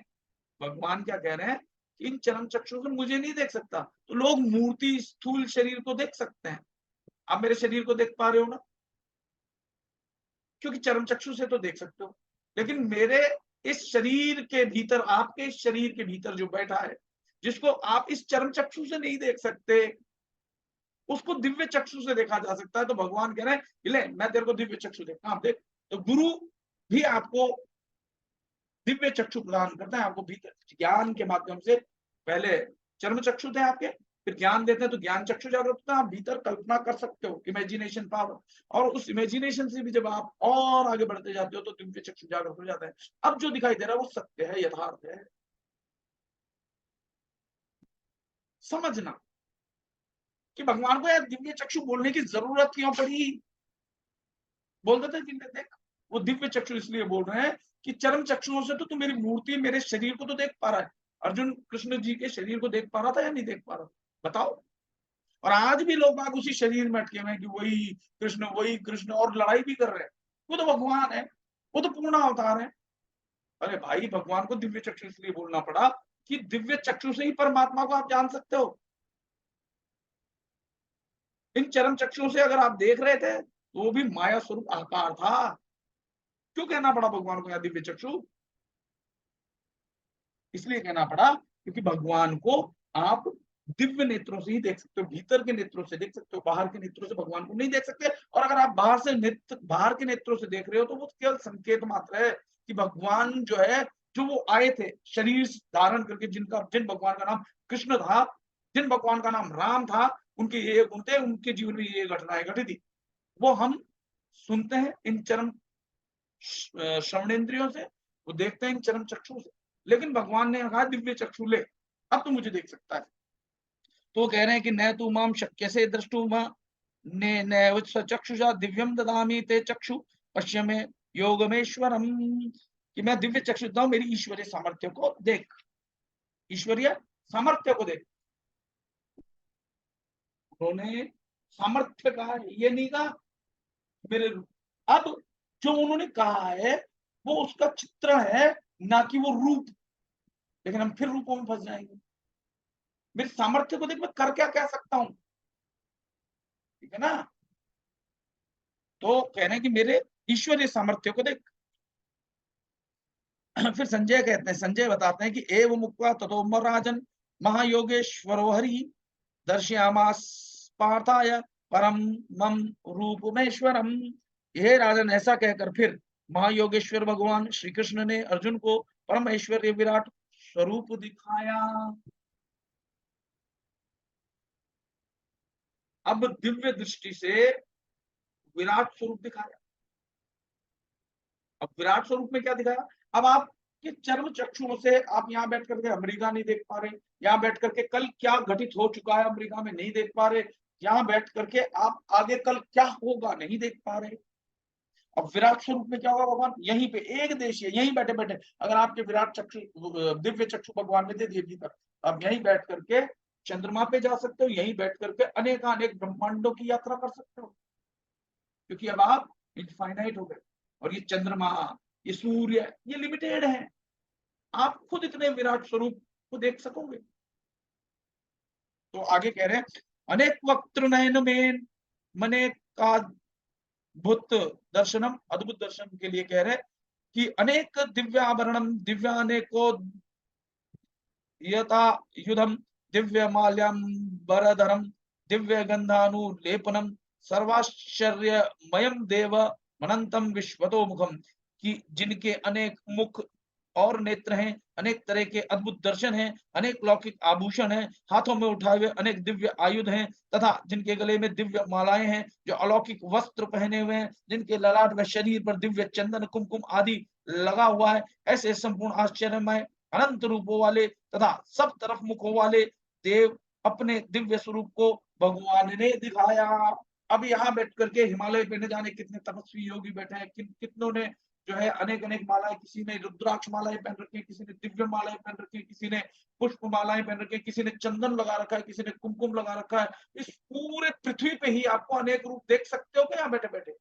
भगवान क्या कह रहे हैं कि इन चरम चक्षु से मुझे नहीं देख सकता, तो लोग मूर्ति स्थूल शरीर को देख सकते हैं। आप मेरे शरीर को देख पा रहे हो ना, क्योंकि चरम चक्षु से तो देख सकते हो, लेकिन मेरे इस शरीर के भीतर, आपके इस शरीर के भीतर जो बैठा है, जिसको आप इस चरम चक्षु से नहीं देख सकते, उसको दिव्य चक्षु से देखा जा सकता है। तो भगवान कह रहे हैं कि ले मैं तेरे को दिव्य चक्षु देखता हूं, आप देख। तो गुरु भी आपको दिव्य चक्षु प्रदान करता है, आपको भीतर ज्ञान के माध्यम से। पहले चर्म चक्षु थे आपके, फिर ज्ञान देते हैं तो ज्ञान चक्षु जागृत होता है, आप भीतर कल्पना कर सकते हो, इमेजिनेशन पावर। और उस इमेजिनेशन से भी जब आप और आगे बढ़ते जाते हो तो दिव्य चक्षु जागृत हो जाता है। अब जो दिखाई दे रहा है वो सत्य है, यथार्थ है। समझना कि भगवान को यार दिव्य चक्षु बोलने की जरूरत क्यों पड़ी। बोल देते जिनने देख, वो दिव्य चक्षु इसलिए बोल रहे हैं कि चरम चक्षुओं से तो तू मेरी मूर्ति, मेरे शरीर को तो देख पा रहा है। अर्जुन कृष्ण जी के शरीर को देख पा रहा था या नहीं देख पा रहा? बताओ। और आज भी लोग बाग उसी शरीर में अटके हुए हैं कि वही कृष्ण, और लड़ाई भी कर रहे हैं। वो तो भगवान है, वो तो पूर्ण अवतार है। अरे भाई, भगवान को दिव्य चक्षु इसलिए बोलना पड़ा कि दिव्य चक्षु से ही परमात्मा को आप जान सकते हो। इन चरम चक्षुओं से अगर आप देख रहे थे तो वो भी माया स्वरूप आकार था। क्यों कहना पड़ा भगवान को यहाँ दिव्य चक्षु? इसलिए कहना पड़ा क्योंकि भगवान को आप दिव्य नेत्रों से ही देख सकते हो, भीतर के नेत्रों से देख सकते हो, बाहर के नेत्रों से भगवान को नहीं देख सकते। और अगर आप बाहर के नेत्रों से देख रहे हो तो वो केवल संकेत मात्र है कि भगवान जो है, जो वो आए थे शरीर धारण करके, जिन भगवान का नाम कृष्ण था, जिन भगवान का नाम राम था, उनके ये गुण थे, उनके जीवन में ये घटनाएं घटी थी, वो हम सुनते हैं इन चरम श्रवणेन्द्रियों से, वो देखते हैं इन चरम चक्षु से। लेकिन भगवान ने कहा दिव्य चक्षु ले, अब तो मुझे देख सकता है। तो वो कह रहे हैं कि न तू माम शक्य से द्रष्टुमा ने चक्षुषा दिव्यम ददामी ते चक्षु पश्य में योगमेश्वरम, कि मैं दिव्य चक्षु देता हूं, मेरी ईश्वरीय सामर्थ्य को देख, ईश्वरीय सामर्थ्य को देख। उन्होंने सामर्थ्य कहा, ये नहीं कहा मेरे। अब जो उन्होंने कहा है वो उसका चित्र है, ना कि वो रूप। लेकिन हम फिर रूपों में फंस जाएंगे। मेरे सामर्थ्य को देख, मैं कर क्या कह सकता हूं, ठीक है ना। तो कह रहे हैं कि मेरे ईश्वरीय सामर्थ्य को देख। फिर संजय कहते हैं, संजय बताते हैं कि एव मुक्त्वा ततो राजन महायोगेश्वरो हरि दर्शयामास पार्थाय परम मम रूपमेश्वरम। हे राजन, ऐसा कहकर फिर महायोगेश्वर भगवान श्री कृष्ण ने अर्जुन को परम ऐश्वर्य विराट स्वरूप दिखाया। अब दिव्य दृष्टि से विराट स्वरूप दिखाया। अब विराट स्वरूप में क्या दिखाया? अब आप कि चर्म चक्षुओं से आप यहाँ बैठ करके अमेरिका नहीं देख पा रहे, यहाँ बैठ करके कल क्या घटित हो चुका है अमेरिका में नहीं देख पा रहे, यहाँ बैठ करके आप आगे कल क्या होगा नहीं देख पा रहे। अब विराट स्वरूप में क्या होगा? भगवान यहीं पे एक देश है, यहीं बैठे बैठे अगर आपके विराट चक्षु दिव्य चक्षु भगवान ने दे दिए भीतर, अब यहीं बैठ करके चंद्रमा पे जा सकते हो, यहीं बैठ करके अनेक ब्रह्मांडों की यात्रा कर सकते हो, क्योंकि अब आप इनफाइनाइट हो गए। और ये चंद्रमा, ये सूर्य, ये लिमिटेड है। आप खुद इतने विराट स्वरूप को देख सकोगे। तो आगे कह रहे हैं अनेक वक्त्र नयन में मने का भूत दर्शनम, अद्भुत दर्शन के लिए कह रहे हैं कि अनेक दिव्याभरणम दिव्यानेको यथा युधम दिव्य माल्याम्बरधरम दिव्य गंधानुलेपनम सर्वाश्चर्यमयम देव अनंतम विश्वतोमुखम, कि जिनके अनेक मुख और नेत्र हैं, अनेक तरह के अद्भुत दर्शन हैं, अनेक लौकिक आभूषण हैं, हाथों में उठाए हुए अनेक दिव्य आयुध हैं, तथा जिनके गले में दिव्य मालाएं हैं, जो अलौकिक वस्त्र पहने हुए हैं, जिनके ललाट व शरीर पर दिव्य चंदन कुमकुम आदि लगा हुआ है, ऐसे संपूर्ण आश्चर्यमय अनंत रूपों वाले तथा सब तरफ मुखों वाले देव अपने दिव्य स्वरूप को भगवान ने दिखाया। अब यहाँ बैठ करके हिमालय पे न जाने कितने तपस्वी योगी बैठे हैं, कितनों ने जो है अनेक मालाएं, किसी ने रुद्राक्ष मालाएं पहन रखी है, किसी ने दिव्य मालाएं पहन रखी है, किसी ने पुष्प मालाएं पहन रखी है, किसी ने चंदन लगा रखा है, किसी ने कुमकुम लगा रखा है। इस पूरे पृथ्वी पे ही आपको अनेक रूप देख सकते हो क्या यहाँ बैठे बैठे?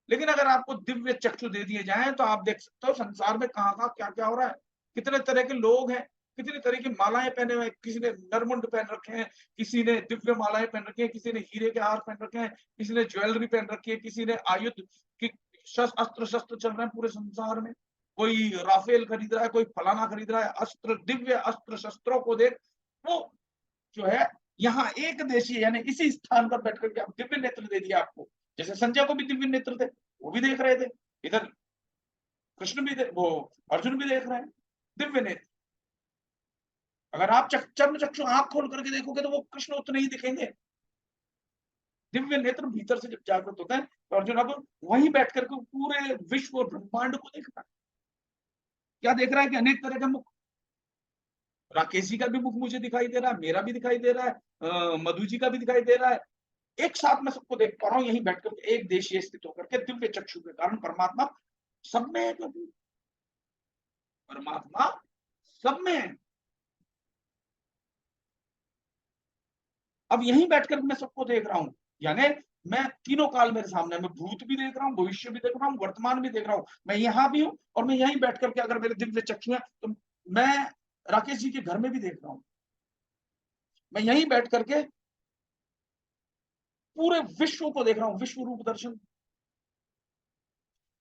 लेकिन अगर आपको दिव्य चक्षु दे दिए जाएं तो आप देख सकते हो संसार में कहाँ क्या क्या हो रहा है, कितने तरह के लोग हैं, कितनी तरह की मालाएं पहने हुए हैं, किसी ने नरमुंड पहन रखे हैं, किसी ने दिव्य मालाएं पहन रखी हैं, किसी ने हीरे के हार पहन रखे हैं, किसी ने ज्वेलरी पहन रखी है, किसी ने आयुध की अस्त्र शस्त्र चल रहे हैं पूरे संसार में, कोई राफेल खरीद रहा है, कोई फलाना खरीद रहा है, अस्त्र दिव्य अस्त्र शस्त्रों को देख वो जो है यहाँ एक देशी यानी इसी स्थान पर बैठ करके आप दिव्य नेत्र दे दिया आपको। जैसे संजय को भी दिव्य नेत्र थे, वो भी देख रहे थे, इधर कृष्ण भी वो अर्जुन भी देख रहे हैं दिव्य नेत्र। अगर आप चर्म चक्षु आंख खोल करके देखोगे तो वो कृष्ण उतने ही दिखेंगे। दिव्य नेत्र भीतर से जब जागृत होता है तो अर्जुन अब वहीं बैठ करके पूरे विश्व और ब्रह्मांड को देख रहा है। क्या देख रहा है कि अनेक तरह का मुख, राकेश जी का भी मुख मुझे दिखाई दे रहा है, मेरा भी दिखाई दे रहा है, मधु जी का भी दिखाई दे रहा है, एक साथ मैं सबको देख पा रहा हूँ यहीं बैठ करके एक देशीय स्थित होकर के दिव्य चक्षु के कारण। परमात्मा सब में है, क्योंकि परमात्मा सब में है। अब यहीं बैठकर मैं सबको देख रहा हूं, यानी मैं तीनों काल मेरे सामने, मैं भूत भी देख रहा हूँ, भविष्य भी देख रहा हूँ, वर्तमान भी देख रहा हूँ, मैं यहाँ भी हूँ और मैं यहीं बैठ करके अगर मेरे दिव्य चक्षु है तो मैं राकेश जी के घर में भी देख रहा हूं। मैं यहीं बैठ करके पूरे विश्व को देख रहा हूँ, विश्व रूप दर्शन।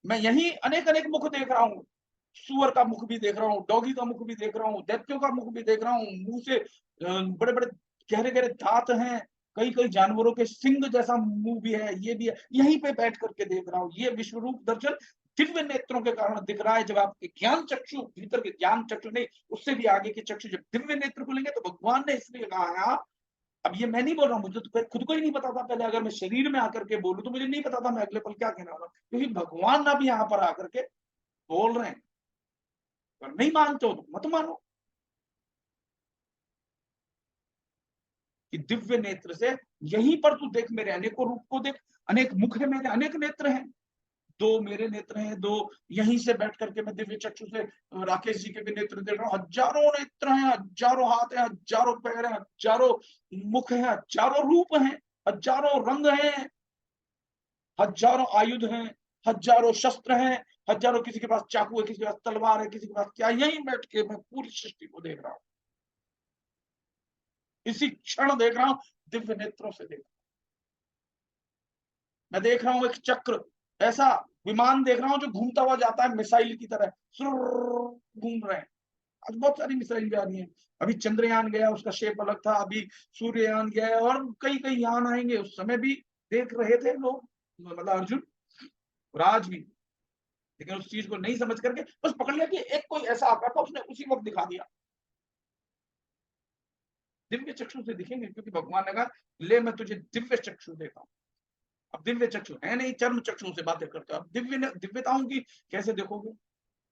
मैं यहीं अनेक अनेक मुख देख रहा हूँ, सुअर का मुख भी देख रहा हूँ, डॉगी का मुख भी देख रहा हूँ, दैत्यों का मुख भी देख रहा हूँ, मुंह से बड़े बड़े गहरे गहरे दांत हैं, कई कई जानवरों के सिंग जैसा मुंह भी है, ये भी है, यहीं पे बैठ करके देख रहा हूँ। ये विश्व रूप दर्शन दिव्य नेत्रों के कारण दिख रहा है। जब आपके ज्ञान चक्षु, भीतर के ज्ञान चक्षु नहीं, उससे भी आगे के चक्षु जब दिव्य नेत्र खुलेंगे तो भगवान ने इसलिए कहा है। अब ये मैं नहीं बोल रहा हूँ, मुझे तो खुद को ही नहीं पता था पहले, अगर मैं शरीर में आकर के बोलूं तो मुझे नहीं पता था मैं अगले पल क्या कहने वाला हूं, क्योंकि भगवान अब यहाँ पर आकर के बोल रहे हैं। अगर नहीं मानते हो तो मत मानो कि दिव्य नेत्र से यहीं पर तू देख, मेरे अनेकों रूप को देख, अनेक मुख है मेरे, अनेक नेत्र हैं, दो मेरे नेत्र हैं, दो यहीं से बैठ करके मैं दिव्य चक्षु से राकेश जी के भी नेत्र देख रहा हूँ। हजारों नेत्र हैं, हजारों हाथ हैं, हजारों पैर हैं, हजारों मुख हैं, हजारों रूप हैं, हजारों रंग हैं, हजारों आयुध हैं, हजारों शस्त्र हैं, हजारों, किसी के पास चाकू है, किसी के पास तलवार है, किसी के पास क्या, यहीं बैठ के मैं पूरी सृष्टि को देख रहा हूं, इसी क्षण देख रहा हूं, दिव्य नेत्रों से देख रहा हूं। मैं देख रहा हूं एक चक्र, ऐसा विमान देख रहा हूं जो घूमता हुआ जाता है मिसाइल की तरह, घूम रहे हैं। आज बहुत सारी मिसाइल जा रही हैं, अभी चंद्रयान गया, उसका शेप अलग था, अभी सूर्ययान गया है और कई कई यान आएंगे, उस समय भी देख रहे थे लोग, मतलब अर्जुन और आज भी। लेकिन उस चीज को नहीं समझ करके बस पकड़ लिया कि एक कोई ऐसा आकार था, उसने उसी वक्त दिखा दिया। दिव्य चक्षु से दिखेंगे, क्योंकि भगवान ने कहा ले मैं तुझे दिव्य चक्षु देता हूं। अब दिव्य चक्षु है नहीं, चर्म चक्षु से बातें करते हो, अब दिव्यताओं की कैसे देखोगे?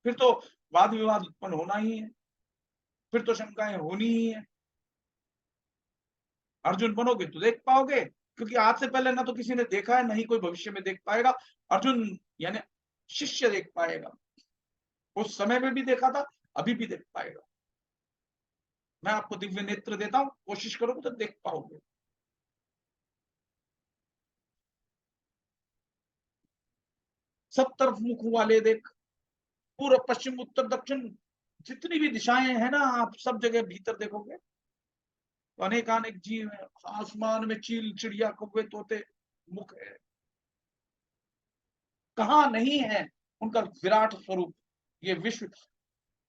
फिर तो वाद विवाद उत्पन्न होना ही है, फिर तो शंकाएं होनी ही है। अर्जुन बनोगे तो देख पाओगे, क्योंकि आज से पहले ना तो किसी ने देखा है, ना ही कोई भविष्य में देख पाएगा। अर्जुन यानी शिष्य देख पाएगा, उस समय में भी देखा था, अभी भी देख पाएगा। मैं आपको दिव्य नेत्र देता हूं, कोशिश करोगे तो देख पाओगे। सब तरफ मुख वाले देख, पूर्व पश्चिम उत्तर दक्षिण जितनी भी दिशाएं हैं ना, आप सब जगह भीतर देखोगे तो अनेकानेक जीव है, आसमान में चील चिड़िया कौवे तोते मुख है, कहाँ नहीं है उनका विराट स्वरूप ये विश्व।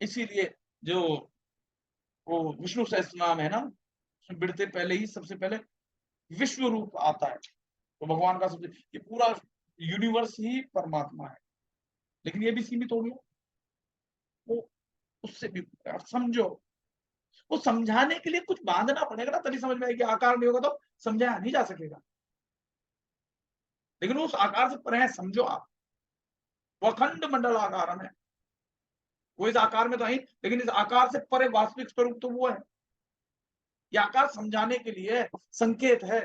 इसीलिए जो वो विष्णु सहस्त्र नाम है ना, उसमें बिड़ते पहले ही सबसे पहले विश्व रूप आता है, तो भगवान का सबसे, ये पूरा यूनिवर्स ही परमात्मा है। लेकिन ये भी सीमित हो गया, वो उससे भी समझो, वो समझाने के लिए कुछ बांधना पड़ेगा ना, तभी समझ में आएगी। आकार नहीं होगा तो समझाया नहीं जा सकेगा, लेकिन उस आकार से परे है, समझो आप, वो अखंड मंडल आकार है, वो इस आकार में तो है, लेकिन इस आकार से परे वास्तविक स्वरूप तो वो है। ये आकार समझाने के लिए संकेत है।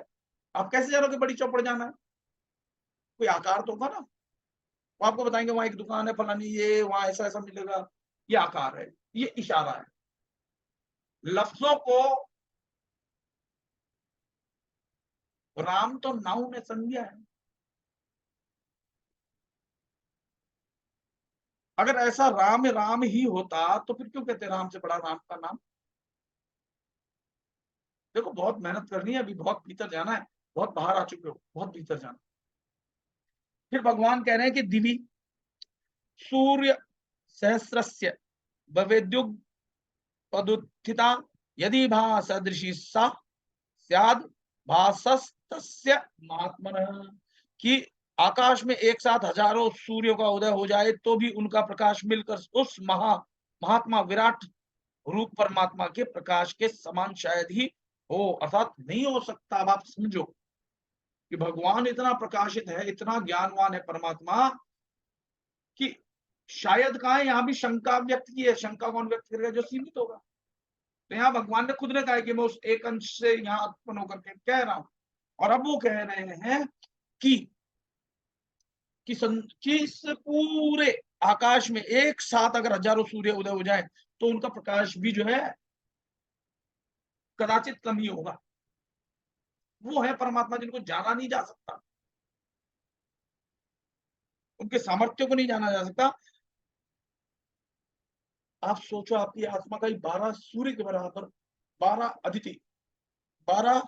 आप कैसे जानोगे बड़ी चौपड़ जाना है? कोई आकार तो होगा ना, वो आपको बताएंगे वहां एक दुकान है फलानी, ये वहां ऐसा ऐसा मिलेगा, ये आकार है, ये इशारा है। लफ्जों को राम तो नाउ ने संज्ञा है, अगर ऐसा राम राम ही होता तो फिर क्यों कहते राम से बड़ा राम का नाम? देखो बहुत मेहनत करनी है, अभी बहुत भीतर जाना है, बहुत बाहर आ चुके हो, बहुत भीतर जाना। फिर भगवान कह रहे हैं कि दिवी सूर्य सहस्रस्य भवेद्युग पदुत्थिता यदि भासदृशी सा स्याद भासस्तस्य महात्मनः, कि आकाश में एक साथ हजारों सूर्यों का उदय हो जाए तो भी उनका प्रकाश मिलकर उस महात्मा विराट रूप परमात्मा के प्रकाश के समान शायद ही हो, अर्थात नहीं हो सकता। अब आप समझो कि भगवान इतना प्रकाशित है, इतना ज्ञानवान है परमात्मा, कि शायद कहा है, यहां भी शंका व्यक्त की है। शंका कौन व्यक्त करेगा? जो सीमित होगा। तो यहाँ भगवान ने खुद ने कहा कि मैं उस एक अंश से यहाँ उत्पन्न होकर के कह रहा हूं। और अब वो कह रहे हैं कि इस पूरे आकाश में एक साथ अगर हजारों सूर्य उदय हो जाए तो उनका प्रकाश भी जो है कदाचित कम ही होगा। वो है परमात्मा जिनको जाना नहीं जा सकता, उनके सामर्थ्य को नहीं जाना जा सकता। आप सोचो, आपकी आत्मा का ही 12 सूर्य के बराबर, 12 अदिति, 12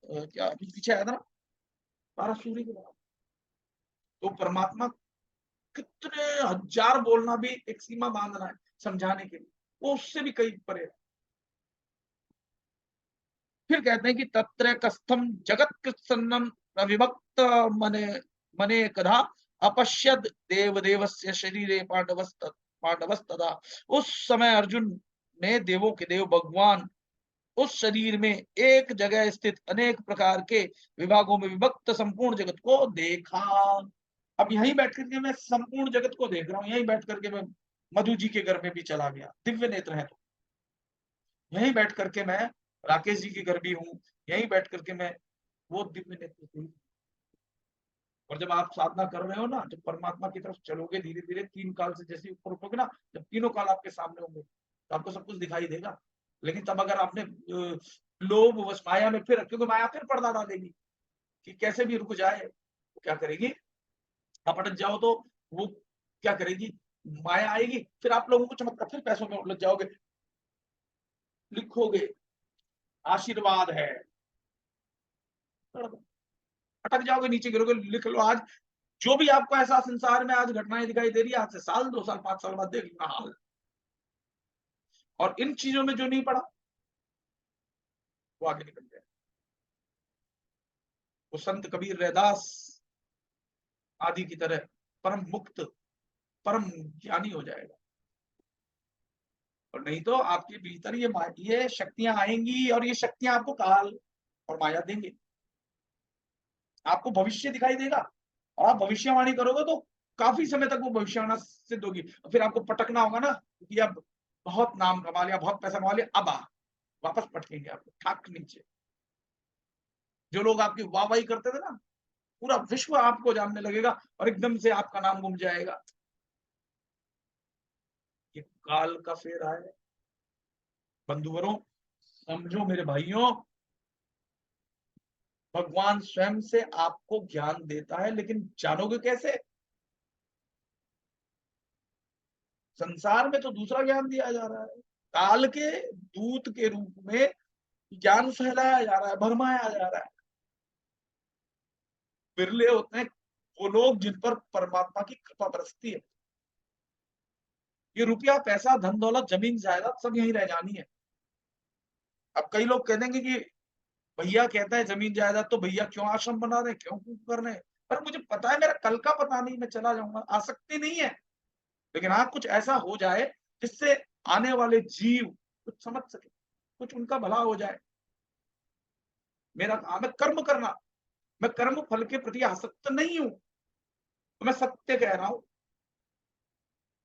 क्या अभी पीछे आया था ना, 12 सूर्य के बराबर। तो परमात्मा कितने हजार बोलना भी एक सीमा बांधना है समझाने के लिए, वो उससे भी कई परे है। फिर कहते हैं कि तत्र कस्थम जगत कृत्सन्नम अविभक्त मने मने कदा अपश्यद देवदेवस्य शरीरे पांडवस्तदा। उस समय अर्जुन ने देवों के देव भगवान उस शरीर में एक जगह स्थित अनेक प्रकार के विभागों में विभक्त संपूर्ण जगत को देखा। अब यहीं बैठ करके मैं संपूर्ण जगत को देख रहा हूं, यहीं बैठ करके मैं मधु जी के घर में भी चला गया, दिव्य नेत्र है तो। यहीं बैठ करके मैं राकेश जी के घर भी हूँ, यहीं बैठ करके मैं वो दिव्य नेत्र हूँ। और जब आप साधना कर रहे हो ना, जब परमात्मा की तरफ चलोगे धीरे धीरे, 3 काल से जैसे ऊपर उठोगे ना, जब तीनों काल आपके सामने होंगे तो आपको सब कुछ दिखाई देगा। लेकिन तब अगर आपने लोभ वश माया में फिर, क्योंकि माया फिर पर्दा डालेगी कि कैसे भी रुक जाए, वो क्या करेगी, आप अटक जाओ तो वो क्या करेगी, माया आएगी, फिर आप लोगों को चमत्कार, फिर पैसों में उलझ जाओगे, लिखोगे आशीर्वाद है, अटक जाओगे, नीचे गिरोगे, लिख लो आज जो भी आपको ऐसा संसार में आज घटनाएं दिखाई दे रही है, आज से साल 2 साल 5 साल बाद देख लेना हाल। और इन चीजों में जो नहीं पड़ा वो आगे निकल जाए। वो संत कबीर रैदास आदि की तरह परम मुक्त परम ज्ञानी हो जाएगा। और नहीं तो आपके भीतर ये शक्तियां आएंगी और ये शक्तियां आपको काल और माया देंगे, आपको भविष्य दिखाई देगा और आप भविष्यवाणी करोगे तो काफी समय तक वो भविष्यवाणी सिद्ध होगी। फिर आपको पटकना होगा ना कि अब बहुत नाम कमा लिया, बहुत पैसा कमा लिया, अब वापस पटकेंगे आपको ठाक नीचे। जो लोग आपकी वाहवाही करते थे ना, पूरा विश्व आपको जानने लगेगा और एकदम से आपका नाम गुम जाएगा। ये काल का फेरा है बंधुवरों, समझो मेरे भाइयों। भगवान स्वयं से आपको ज्ञान देता है, लेकिन जानोगे कैसे? संसार में तो दूसरा ज्ञान दिया जा रहा है, काल के दूत के रूप में ज्ञान फैलाया जा रहा है, भरमाया जा रहा है। बिरले होते हैं वो लोग जिन पर परमात्मा की कृपा बरसती है। ये रुपया पैसा धन दौलत जमीन जायदाद सब यहीं रह जानी है। अब कई लोग कह देंगे कि भैया कहता है जमीन जायदाद, तो भैया क्यों आश्रम बना रहे, क्यों कर रहे हैं? पर मुझे पता है मेरा कल का पता नहीं, मैं चला जाऊंगा, आसक्ति नहीं है। लेकिन हाँ कुछ ऐसा हो जाए जिससे आने वाले जीव कुछ समझ सके, कुछ उनका भला हो जाए। मेरा काम है कर्म करना, मैं कर्म फल के प्रति आसक्त नहीं हूं। तो मैं सत्य कह रहा हूं,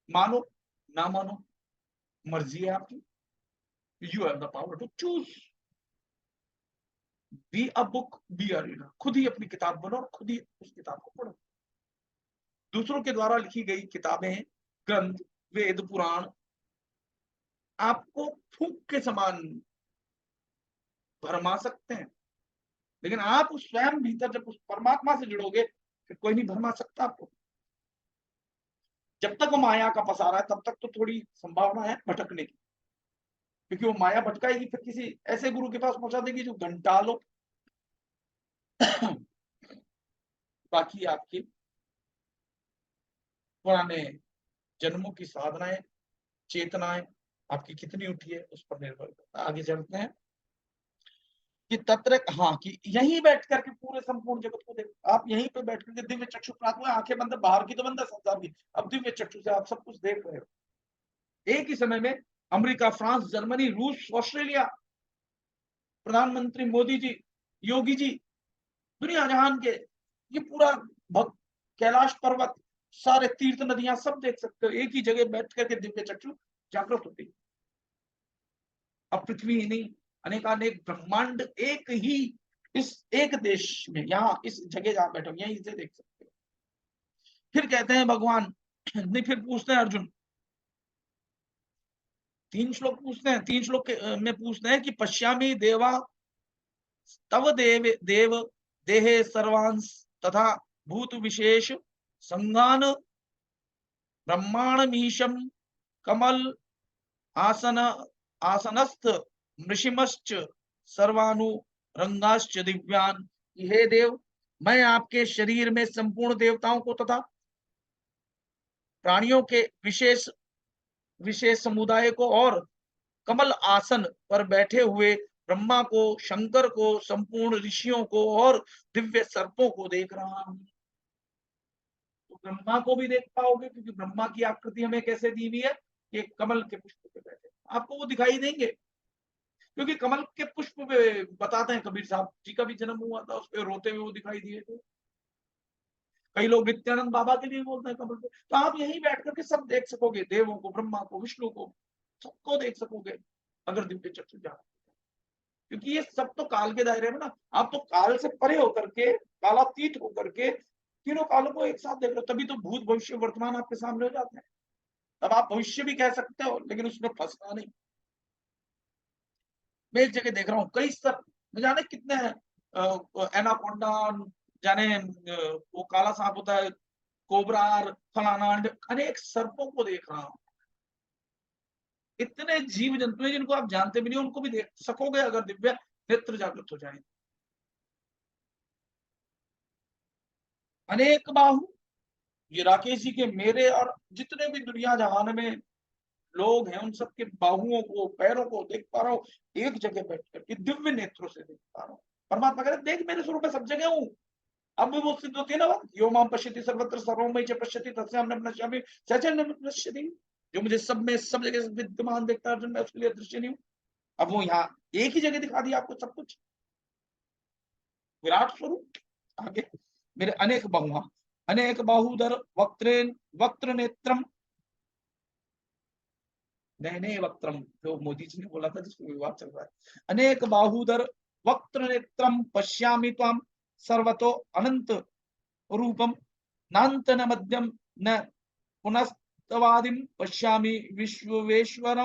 मानो ना मानो मर्जी है आपकी। You have the power to choose. Be a book be a reader, खुद ही अपनी किताब बनो और खुद ही उस किताब को पढ़ो। दूसरों के द्वारा लिखी गई किताबें, ग्रंथ, वेद, पुराण आपको फूंक के समान भरमा सकते हैं, लेकिन आप उस स्वयं भीतर जब उस परमात्मा से जुड़ोगे फिर कोई नहीं भरमा सकता आपको। जब तक वो माया का पसारा है तब तक तो थोड़ी संभावना है भटकने की, क्योंकि वो माया भटकाएगी, फिर किसी ऐसे गुरु के पास पहुंचा देगी जो घंटालों बाकी आपकी पुराने जन्मों की साधनाएं, चेतनाएं आपकी कितनी उठी है उस पर निर्भर करता है। आगे चलते हैं कि तत्र, हाँ, कि यहीं बैठ करके पूरे संपूर्ण जगत को देख, आप यहीं पे बैठ करके दिव्य चक्षु प्राप्त हुए, आंखें बंद, बाहर की तो बंद है संसार की, अब दिव्य चक्षु से आप सब कुछ देख रहे हो। एक ही समय में अमेरिका, फ्रांस, जर्मनी, रूस, ऑस्ट्रेलिया, प्रधानमंत्री मोदी जी, योगी जी, दुनिया जहान के, ये पूरा कैलाश पर्वत, सारे तीर्थ नदियां सब देख सकते हो, एक ही जगह बैठ करके दिव्य चक्षु जागृत होती है। अब पृथ्वी ही नहीं, अनेकानेक ब्रह्मांड एक ही इस एक देश में, यहाँ इस जगह जहां बैठे हो यहीं से देख सकते हो। फिर कहते हैं भगवान, नहीं, फिर पूछते हैं अर्जुन, 3 श्लोक पूछते हैं, 3 श्लोक में पूछते हैं कि पश्यामि देवा तव देव देहे सर्वांस तथा भूत विशेष संगान ब्रह्माणमीशम कमल आसन आसनस्थ मृषिमश्च सर्वानुरंगाश्च दिव्यान। हे देव, मैं आपके शरीर में संपूर्ण देवताओं को तथा प्राणियों के विशेष विशेष समुदाय को और कमल आसन पर बैठे हुए ब्रह्मा को, शंकर को, संपूर्ण ऋषियों को और दिव्य सर्पों को देख रहा हूं। तो ब्रह्मा को भी देख पाओगे, क्योंकि ब्रह्मा की आकृति हमें कैसे दी हुई है कि कमल के पुष्प पे बैठे, आपको वो दिखाई देंगे, क्योंकि कमल के पुष्प पे बताते हैं, कबीर साहब जी का भी जन्म हुआ था, उस पे रोते हुए वो दिखाई दिए थे। कई लोग नित्यानंद बाबा के लिए बोलते हैं कमल पे। तो आप यहीं बैठ करके सब देख सकोगे, देवों को, ब्रह्मा को, विष्णु को, सबको देख सकोगे अगर दिव्य चक्षु जान, क्योंकि ये सब तो काल के दायरे में ना, आप तो काल से परे होकर के, कालातीत होकर के तीनों कालों को एक साथ देख रहे हो, तभी तो भूत भविष्य वर्तमान आपके सामने हो जाते हैं। तब आप भविष्य भी कह सकते हो, लेकिन उसमें फंसना नहीं। मैं एक जगह देख रहा हूँ कई सर, न जाने कितने एनाकोंडा, जाने वो काला सांप होता है, कोबरा, फलाना, अनेक सर्पों को देख रहा हूँ। इतने जीव जंतु हैं जिनको आप जानते भी नहीं, उनको भी देख सकोगे अगर दिव्य नेत्र जागृत हो जाए। अनेक बाहु, ये राकेश जी के, मेरे और जितने भी दुनिया जहान में लोग हैं, उन सबके बाहुओं को, पैरों को देख पा रहा हूँ, एक जगह बैठ करके दिव्य नेत्रों से देख पा रहा हूँ। परमात्मा कह रहे देख, मेरे स्वरूप में सब जगह हूँ। अब वो सिद्ध होती है ना बात, यो माम पश्यति सर्वत्र सर्वमय च पश्यति तस्याम न पश्यामि सचल न पश्यति। जो मुझे सब में, सब जगह विद्यमान देखता है, मैं उसके लिए दृश्य नहीं हूँ। अब वो यहाँ एक ही जगह दिखा दिया आपको सब कुछ, विराट स्वरूप। आगे, मेरे अनेक बाहुआ, अनेक बाहुधर वक्त्रेन वक्त्र नेत्रम, नैने वक्त्रम, जो मोदी जी ने बोला था जिसको विवाद चल रहा है, अनेक बाहुधर वक्त्र नेत्रम पश्यामि त्वाम सर्वतो अनंत रूपम नान्त न मध्यम न पुनस्तवादिम पश्यामि विश्वेश्वर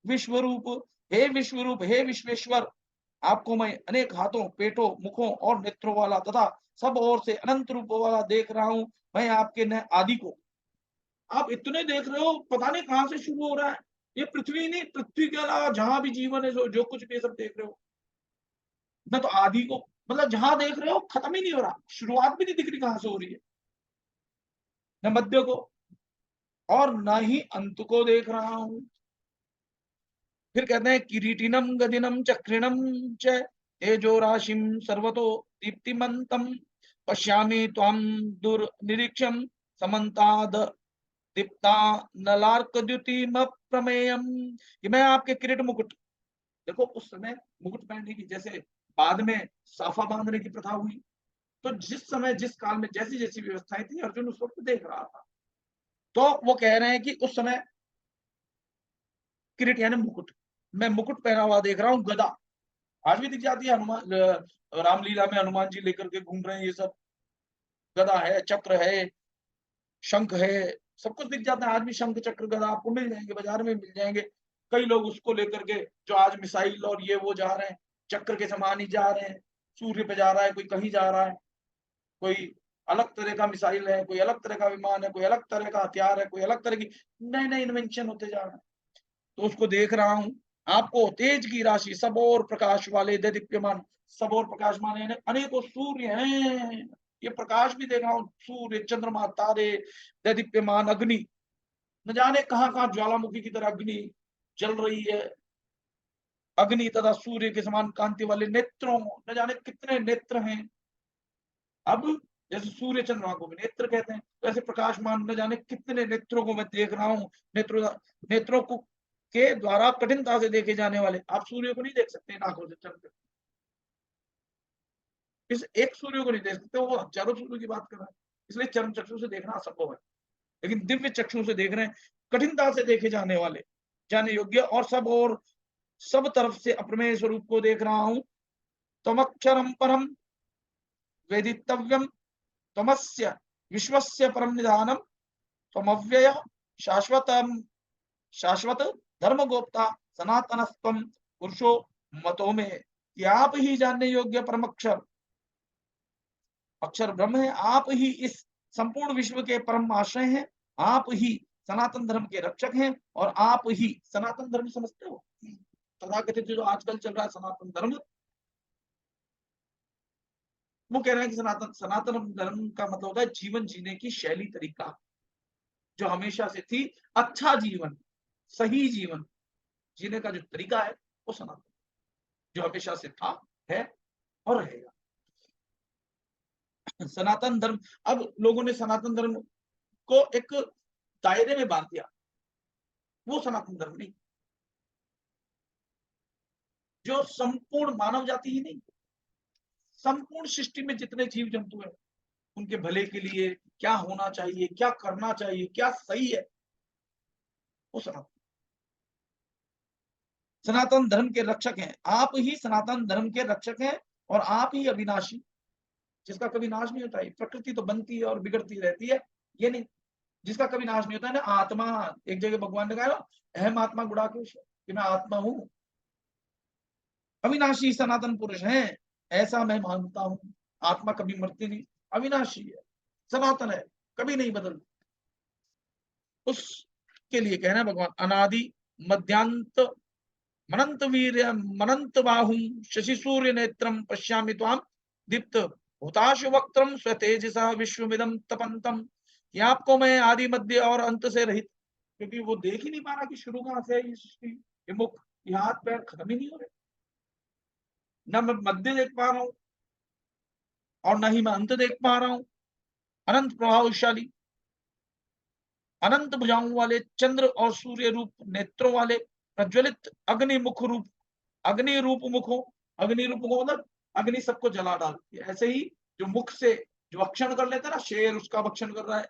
विश्वरूप। हे विश्वरूप, हे विश्वेश्वर, आपको मैं अनेक हाथों, पेटों, मुखों और नेत्रों वाला तथा सब ओर से अनंत रूपों वाला देख रहा हूं। मैं आपके न आदि को, आप इतने देख रहे हो, पता नहीं कहां से शुरू हो रहा है। ये पृथ्वी नहीं, पृथ्वी के अलावा जहां भी जीवन है, जो कुछ भी सब देख रहे हो, न तो आदि को, मतलब जहां देख रहे हो खत्म ही नहीं हो रहा, शुरुआत भी नहीं दिख रही कहां से हो रही है, न मध्य को और न ही अंत को देख रहा हूं। फिर कहते हैं किरीटिनम गदिनम चक्रिणम च तेजो राशिम सर्वतो दीप्तिमंतम पश्यामि त्वाम दुर्निरीक्षम समन्ताद दीप्ता नलार्कद्युतिम प्रमेयम। कि मैं आपके किरीट मुकुट, देखो उस समय मुकुट पहनने की, जैसे बाद में साफा बांधने की प्रथा हुई, तो जिस समय जिस काल में जैसी जैसी व्यवस्थाएं थी, अर्जुन उस वक्त देख रहा था। तो वो कह रहे हैं कि उस समय किरीट यानी मुकुट, मैं मुकुट पहना हुआ देख रहा हूँ। गदा आज भी दिख जाती है, हनुमान रामलीला में हनुमान जी लेकर के घूम रहे हैं, ये सब गदा है, चक्र है, शंख है, सब कुछ दिख जाता है। आज भी शंख चक्र गदा आपको मिल जाएंगे, बाजार में मिल जाएंगे। कई लोग उसको लेकर के, जो आज मिसाइल और ये वो जा रहे हैं, चक्र के समान ही जा रहे हैं, सूर्य पे जा रहा है, कोई कहीं जा रहा है, कोई अलग तरह का मिसाइल है, कोई अलग तरह का विमान है, कोई अलग तरह का हथियार है, कोई अलग तरह की नए नए इन्वेंशन होते जा रहे हैं। तो उसको देख रहा हूं। आपको तेज की राशि, सब और प्रकाश वाले दीप्यमान, सब और प्रकाशमान यानी अनेकों सूर्य हैं, ये प्रकाश भी देख रहा हूं, सूर्य, चंद्रमा, तारे, दीप्यमान, अग्नि, न जाने कहां कहां ज्वालामुखी की तरह अग्नि जल रही है। अग्नि तथा सूर्य के समान कांति वाले नेत्रों, न जाने कितने नेत्र हैं। अब जैसे सूर्य चंद्रमा को भी नेत्र कहते हैं, तो ऐसे प्रकाशमान न जाने कितने नेत्रों को मैं देख रहा हूं। नेत्रों को के द्वारा कठिनता से देखे जाने वाले, आप सूर्य को नहीं देख सकते आंखों से, चंद्र इस एक सूर्य को नहीं देख सकते, वो हजारों सूर्य की बात कर रहा है, इसलिए चर्म चक्षु से देखना असंभव है। लेकिन दिव्य चक्षु से देख रहे हैं, कठिनता से देखे जाने वाले, जाने योग्य और सब तरफ से अप्रमेय स्वरूप को देख रहा हूं। तमक्षरम परम वेदितव्यम, तमस्य विश्वस्य परम निधानम, तमव्यय शाश्वत धर्मगोप्ता सनातनस्तम पुरुषो मतो में। कि आप ही जानने योग्य परम अक्षर ब्रह्म है, आप ही इस संपूर्ण विश्व के परम आश्रय हैं, आप ही सनातन धर्म के रक्षक हैं, और आप ही सनातन धर्म समझते हो, तथाकथित जो आजकल चल रहा है सनातन धर्म, वो कह रहे हैं कि सनातन धर्म का मतलब होता है जीवन जीने की शैली, तरीका जो हमेशा से थी, अच्छा जीवन, सही जीवन जीने का जो तरीका है वो सनातन, जो हमेशा से था, है और रहेगा। सनातन धर्म, अब लोगों ने सनातन धर्म को एक दायरे में बांध दिया, वो सनातन धर्म नहीं, जो संपूर्ण मानव जाति ही नहीं, संपूर्ण सृष्टि में जितने जीव जंतु हैं उनके भले के लिए क्या होना चाहिए, क्या करना चाहिए, क्या सही है, वो सनातन धर्म के रक्षक हैं। आप ही सनातन धर्म के रक्षक हैं, और आप ही अविनाशी, जिसका कभी नाश नहीं होता है। प्रकृति तो बनती है और बिगड़ती रहती है, ये नहीं, जिसका कभी नाश नहीं होता है ना। आत्मा, एक जगह भगवान ने कहा, अहम आत्मा गुड़ाकेश, कि मैं आत्मा हूं, अविनाशी सनातन पुरुष हैं, ऐसा मैं मानता हूं। आत्मा कभी मरती नहीं, अविनाशी है, सनातन है, कभी नहीं बदलती। उसके लिए कहना है भगवान, अनादि मध्यांत मनंत वीर्य मनंत बाहुम शशि सूर्य नेत्रम पश्यामि त्वाम दीप्त हुताशु वक्त्रम स्वतेजसा विश्वमिदं तपंतम। कि आपको मैं आदि मध्य और अंत से रहित, क्योंकि वो देख ही नहीं पा रहा कि शुरू कहां से है ये सृष्टि, ये मुख, ये हाथ पैर खत्म ही नहीं हो रहे, न मैं मध्य देख पा रहा हूं और न ही मैं अंत देख पा रहा हूं। अनंत प्रभावशाली, अनंत भुजाओं वाले, चंद्र और सूर्य रूप नेत्रों वाले, प्रज्वलित अग्नि मुख रूप, अग्नि रूप मुखों, अग्नि रूप मुखों मतलब अग्नि सबको जला डालती है। ऐसे ही जो मुख से जो भक्षण कर लेता है ना, शेर उसका भक्षण कर रहा है,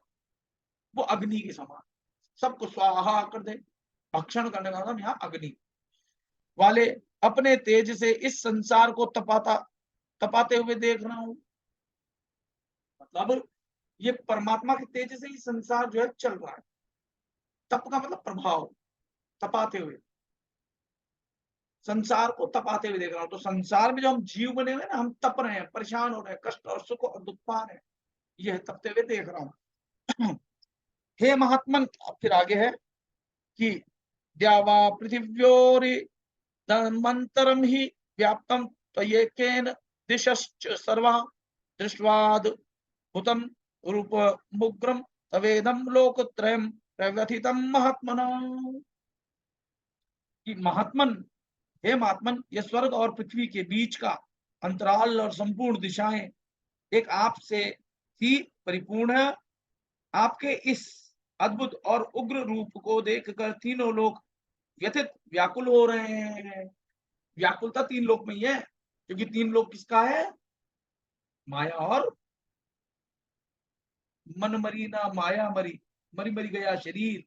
वो अग्नि के समान सबको स्वाहा कर दे, भक्षण करने का नाम यहाँ अग्नि वाले, अपने तेज से इस संसार को तपाते हुए देख रहा हूं। मतलब ये परमात्मा के तेज से ही संसार जो है चल रहा है। तप का मतलब प्रभाव, तपाते हुए, संसार को तपाते हुए देख रहा हूं। तो संसार में जो हम जीव बने हुए ना, हम तप रहे हैं, परेशान हो रहे हैं, कष्ट और सुख और दुख पा रहे हैं, यह तपते हुए देख रहा हूं। हे महात्मन, फिर आगे है कि द्यावा पृथिव्योरि धर्मांतरम ही व्याप्तम त्वयेकेन दिशश्च सर्वा दृष्ट्वाद भूतम रूप मुग्रम तवेदम लोकत्रयम प्रव्यथितम महात्मना। कि महात्मन, हे महात्मन, यह स्वर्ग और पृथ्वी के बीच का अंतराल और संपूर्ण दिशाएं एक आप से ही परिपूर्ण है। आपके इस अद्भुत और उग्र रूप को देखकर तीनों लोग व्यथित व्याकुल हो रहे हैं। व्याकुलता तीन लोक में ही है, क्योंकि तीन लोक किसका है? माया और मन मरी ना माया मरी, मरी मरी गया शरीर,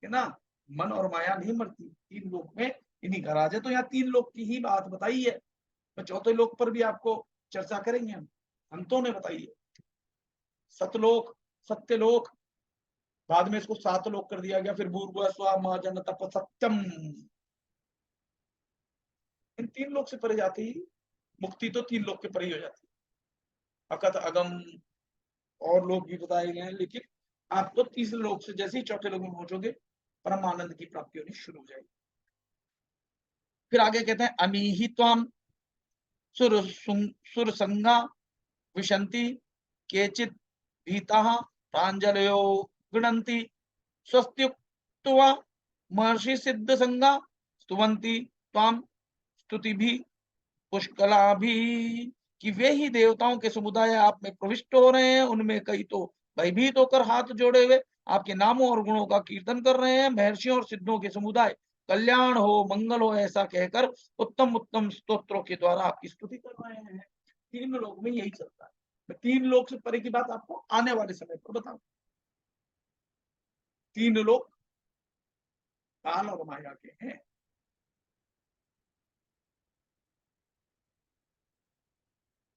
है ना। मन और माया नहीं मरती, तीन लोक में इन्हीं का राज है। तो यहाँ तीन लोक की ही बात बताई है, तो चौथे लोक पर भी आपको चर्चा करेंगे हम, संतों ने बताई है। सतलोक, सत्यलोक, बाद में इसको सात लोक कर दिया गया, फिर भूर्भुवः स्वः महाजन तप सत्यम। इन तीन लोक से परे जाती ही मुक्ति तो तीन लोक के परे ही हो जाती है। अकथ अगम और लोग भी बताए गए हैं, लेकिन आप तो तीसरे लोक से जैसे ही चौथे लोक में पहुंचोगे परमानंद की प्राप्ति होनी शुरू हो जाएगी। फिर आगे कहते हैं अमीहि त्वाम सुर संगा विशंति केचित भीताः प्रांजलयो गृणन्ति स्वस्त्युक्त्वा महर्षि सिद्ध संगा स्तुवन्ति त्वाम स्तुतिभिः पुष्कलाभिः, कि वे ही देवताओं के समुदाय आप में प्रविष्ट हो रहे हैं, उनमें कई तो भयभीत होकर हाथ जोड़े हुए आपके नामों और गुणों का कीर्तन कर रहे हैं। महर्षियों और सिद्धों के समुदाय कल्याण हो मंगल हो ऐसा कहकर उत्तम उत्तम स्तोत्रों के द्वारा आपकी स्तुति कर रहे हैं। तीन लोक में यही चलता है। मैं तीन लोक से परे की बात आपको आने वाले समय पर बताऊं। तीन लोक काल और माया के हैं।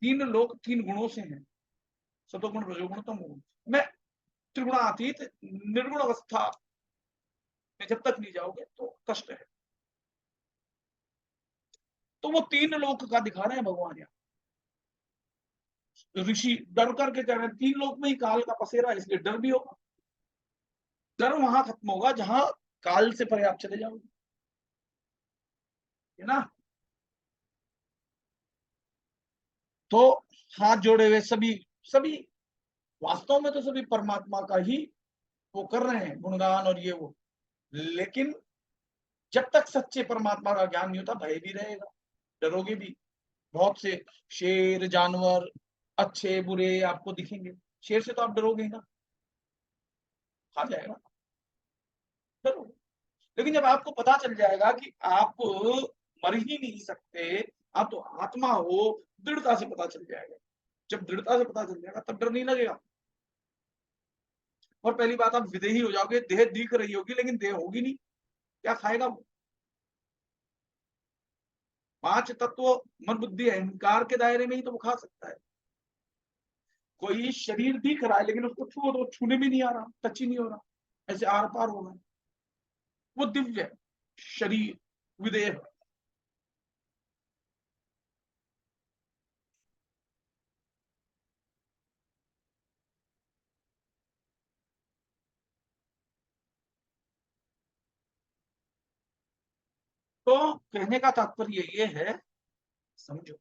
तीन लोक तीन गुणों से हैं, सतोगुण रजोगुण तमोगुण। मैं त्रिगुणातीत निर्गुण अवस्था में जब तक नहीं जाओगे तो कष्ट है। तो वो तीन लोक का दिखा रहे हैं भगवान यहाँ। ऋषि डर करके कह रहे हैं तीन लोक में ही काल का पसेरा, इसलिए डर भी होगा। डर वहां खत्म होगा जहां काल से परे आप चले जाओगे, है ना। तो हाथ जोड़े हुए सभी सभी वास्तव में तो सभी परमात्मा का ही वो कर रहे हैं गुणगान और ये वो, लेकिन जब तक सच्चे परमात्मा का ज्ञान नहीं होता भय भी रहेगा, डरोगे भी। बहुत से शेर जानवर अच्छे बुरे आपको दिखेंगे, शेर से तो आप डरोगे ना, खा जाएगा, डरोगे। लेकिन जब आपको पता चल जाएगा कि आप मर ही नहीं सकते, आप तो आत्मा हो, दृढ़ता से पता चल जाएगा। जब दृढ़ता से पता चल जाएगा तब डर नहीं लगेगा। और पहली बात आप विदेही हो जाओगे, देह दिख रही होगी लेकिन देह होगी नहीं, क्या खाएगा वो। पांच तत्व मन बुद्धि अहंकार के दायरे में ही तो वो खा सकता है। कोई शरीर दिख रहा है लेकिन उसको छुओ तो छूने में नहीं आ रहा, टच ही नहीं हो रहा, ऐसे आर पार हो रहा है, वो दिव्य शरीर विदेह। तो कहने का तात्पर्य ये है, समझो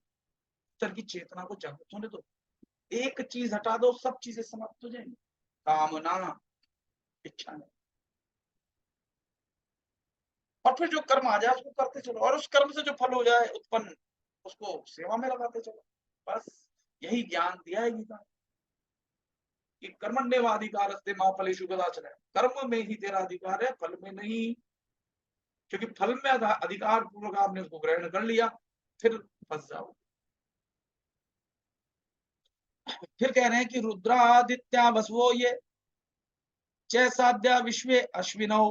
तरह की चेतना को जागृत होने दो। एक चीज हटा दो सब चीजें समाप्त हो जाएंगी। कामना, इच्छा नहीं। और फिर जो कर्म आ जाए उसको करते चलो, और उस कर्म से जो फल हो जाए उत्पन्न उसको सेवा में लगाते चलो। बस यही ज्ञान दिया है गीता कि कर्मण्येवाधिकारस्ते मा फलेषु कदाचन। कर्म में ही तेरा अधिकार है, फल में नहीं। क्योंकि फल में अधिकार पूर्वक आपने उसको ग्रहण कर लिया, फिर फंस जाओ। फिर कह रहे हैं कि रुद्रादित्या वसवो ये साध्या विश्वे अश्विनौ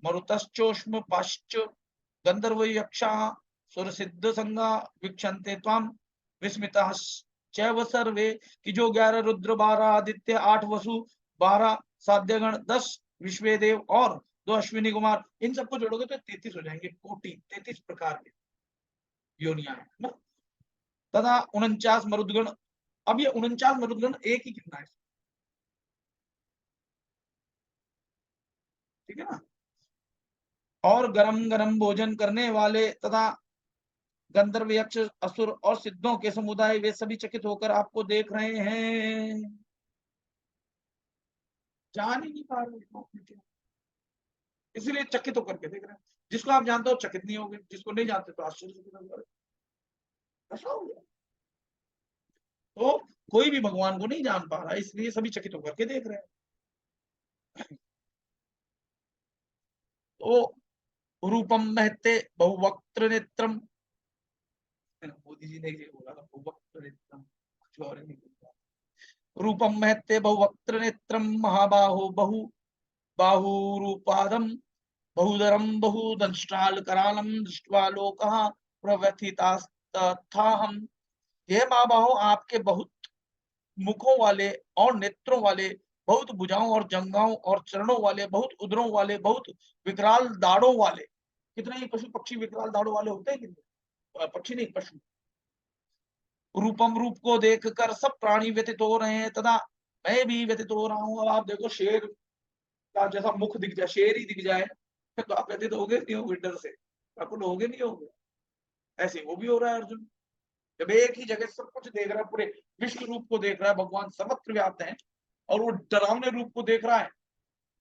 मरुतश्चोष्म पाश्च गंधर्व यक्षा सुर सिद्ध संगा वीक्षन्ते त्वाम विस्मिताः चैव सर्वे, कि जो 11 रुद्र 12 आदित्य 8 वसु 12 साध्यगण 10 विश्वे देव और 2 अश्विनी कुमार, इन सबको जोड़ोगे तो 33 हो जाएंगे। कोटि 33 प्रकार के योनियां है ना। तथा 49 मरुदगण। अब ये 49 मरुदगण एक ही कितना है, ठीक है ना। और गरम गरम भोजन करने वाले तथा गंधर्व यक्ष असुर और सिद्धों के समुदाय, वे सभी चकित होकर आपको देख रहे हैं, जान ही नहीं पा रहे, इसलिए चकित होकर के देख रहे हैं। जिसको आप जानते हो चकित नहीं होगे, जिसको नहीं जानते तो आश्चर्यचकित हो गए। ऐसा हो गया। तो कोई भी भगवान को नहीं जान पा रहा, इसलिए सभी चकित होकर के देख रहे हैं। तो रूपम महते बहुवक्त्र नेत्रम, मोदी जी ने ये बोला था, बहुवक्त्र नेत्रम, कुछ और नहीं बोला। रूपम महते बहुवक्त्र नेत्रम महाबाहो बहु बाहुरूपादम बहुधरम बहुदंष्ट्राल करालम दृष्ट्वा लोकः प्रव्यथितास्तथाहम। हे महाबाहो, आपके बहुत मुखों वाले और नेत्रों वाले, बहुत भुजाओं और जंघाओं और चरणों वाले, बहुत उदरों वाले, बहुत विकराल दाढ़ों वाले। कितने ही पशु पक्षी विकराल दाढ़ों वाले होते हैं, कितने पक्षी नहीं पशु। रूपम, रूप को देखकर सब प्राणी व्यतीत हो रहे हैं तथा मैं भी व्यतीत हो रहा हूँ। अब आप देखो शेर का जैसा मुख दिख जाए, शेर ही दिख जाए तो आप व्यतीत होगे नहीं होगे, डर से आपको होगे नहीं होगे। ऐसे वो भी हो रहा है अर्जुन, जब एक ही जगह सब कुछ देख रहा है, पूरे विश्व रूप को देख रहा है, भगवान सर्वत्र व्याप्त है और वो डरावने रूप को देख रहा है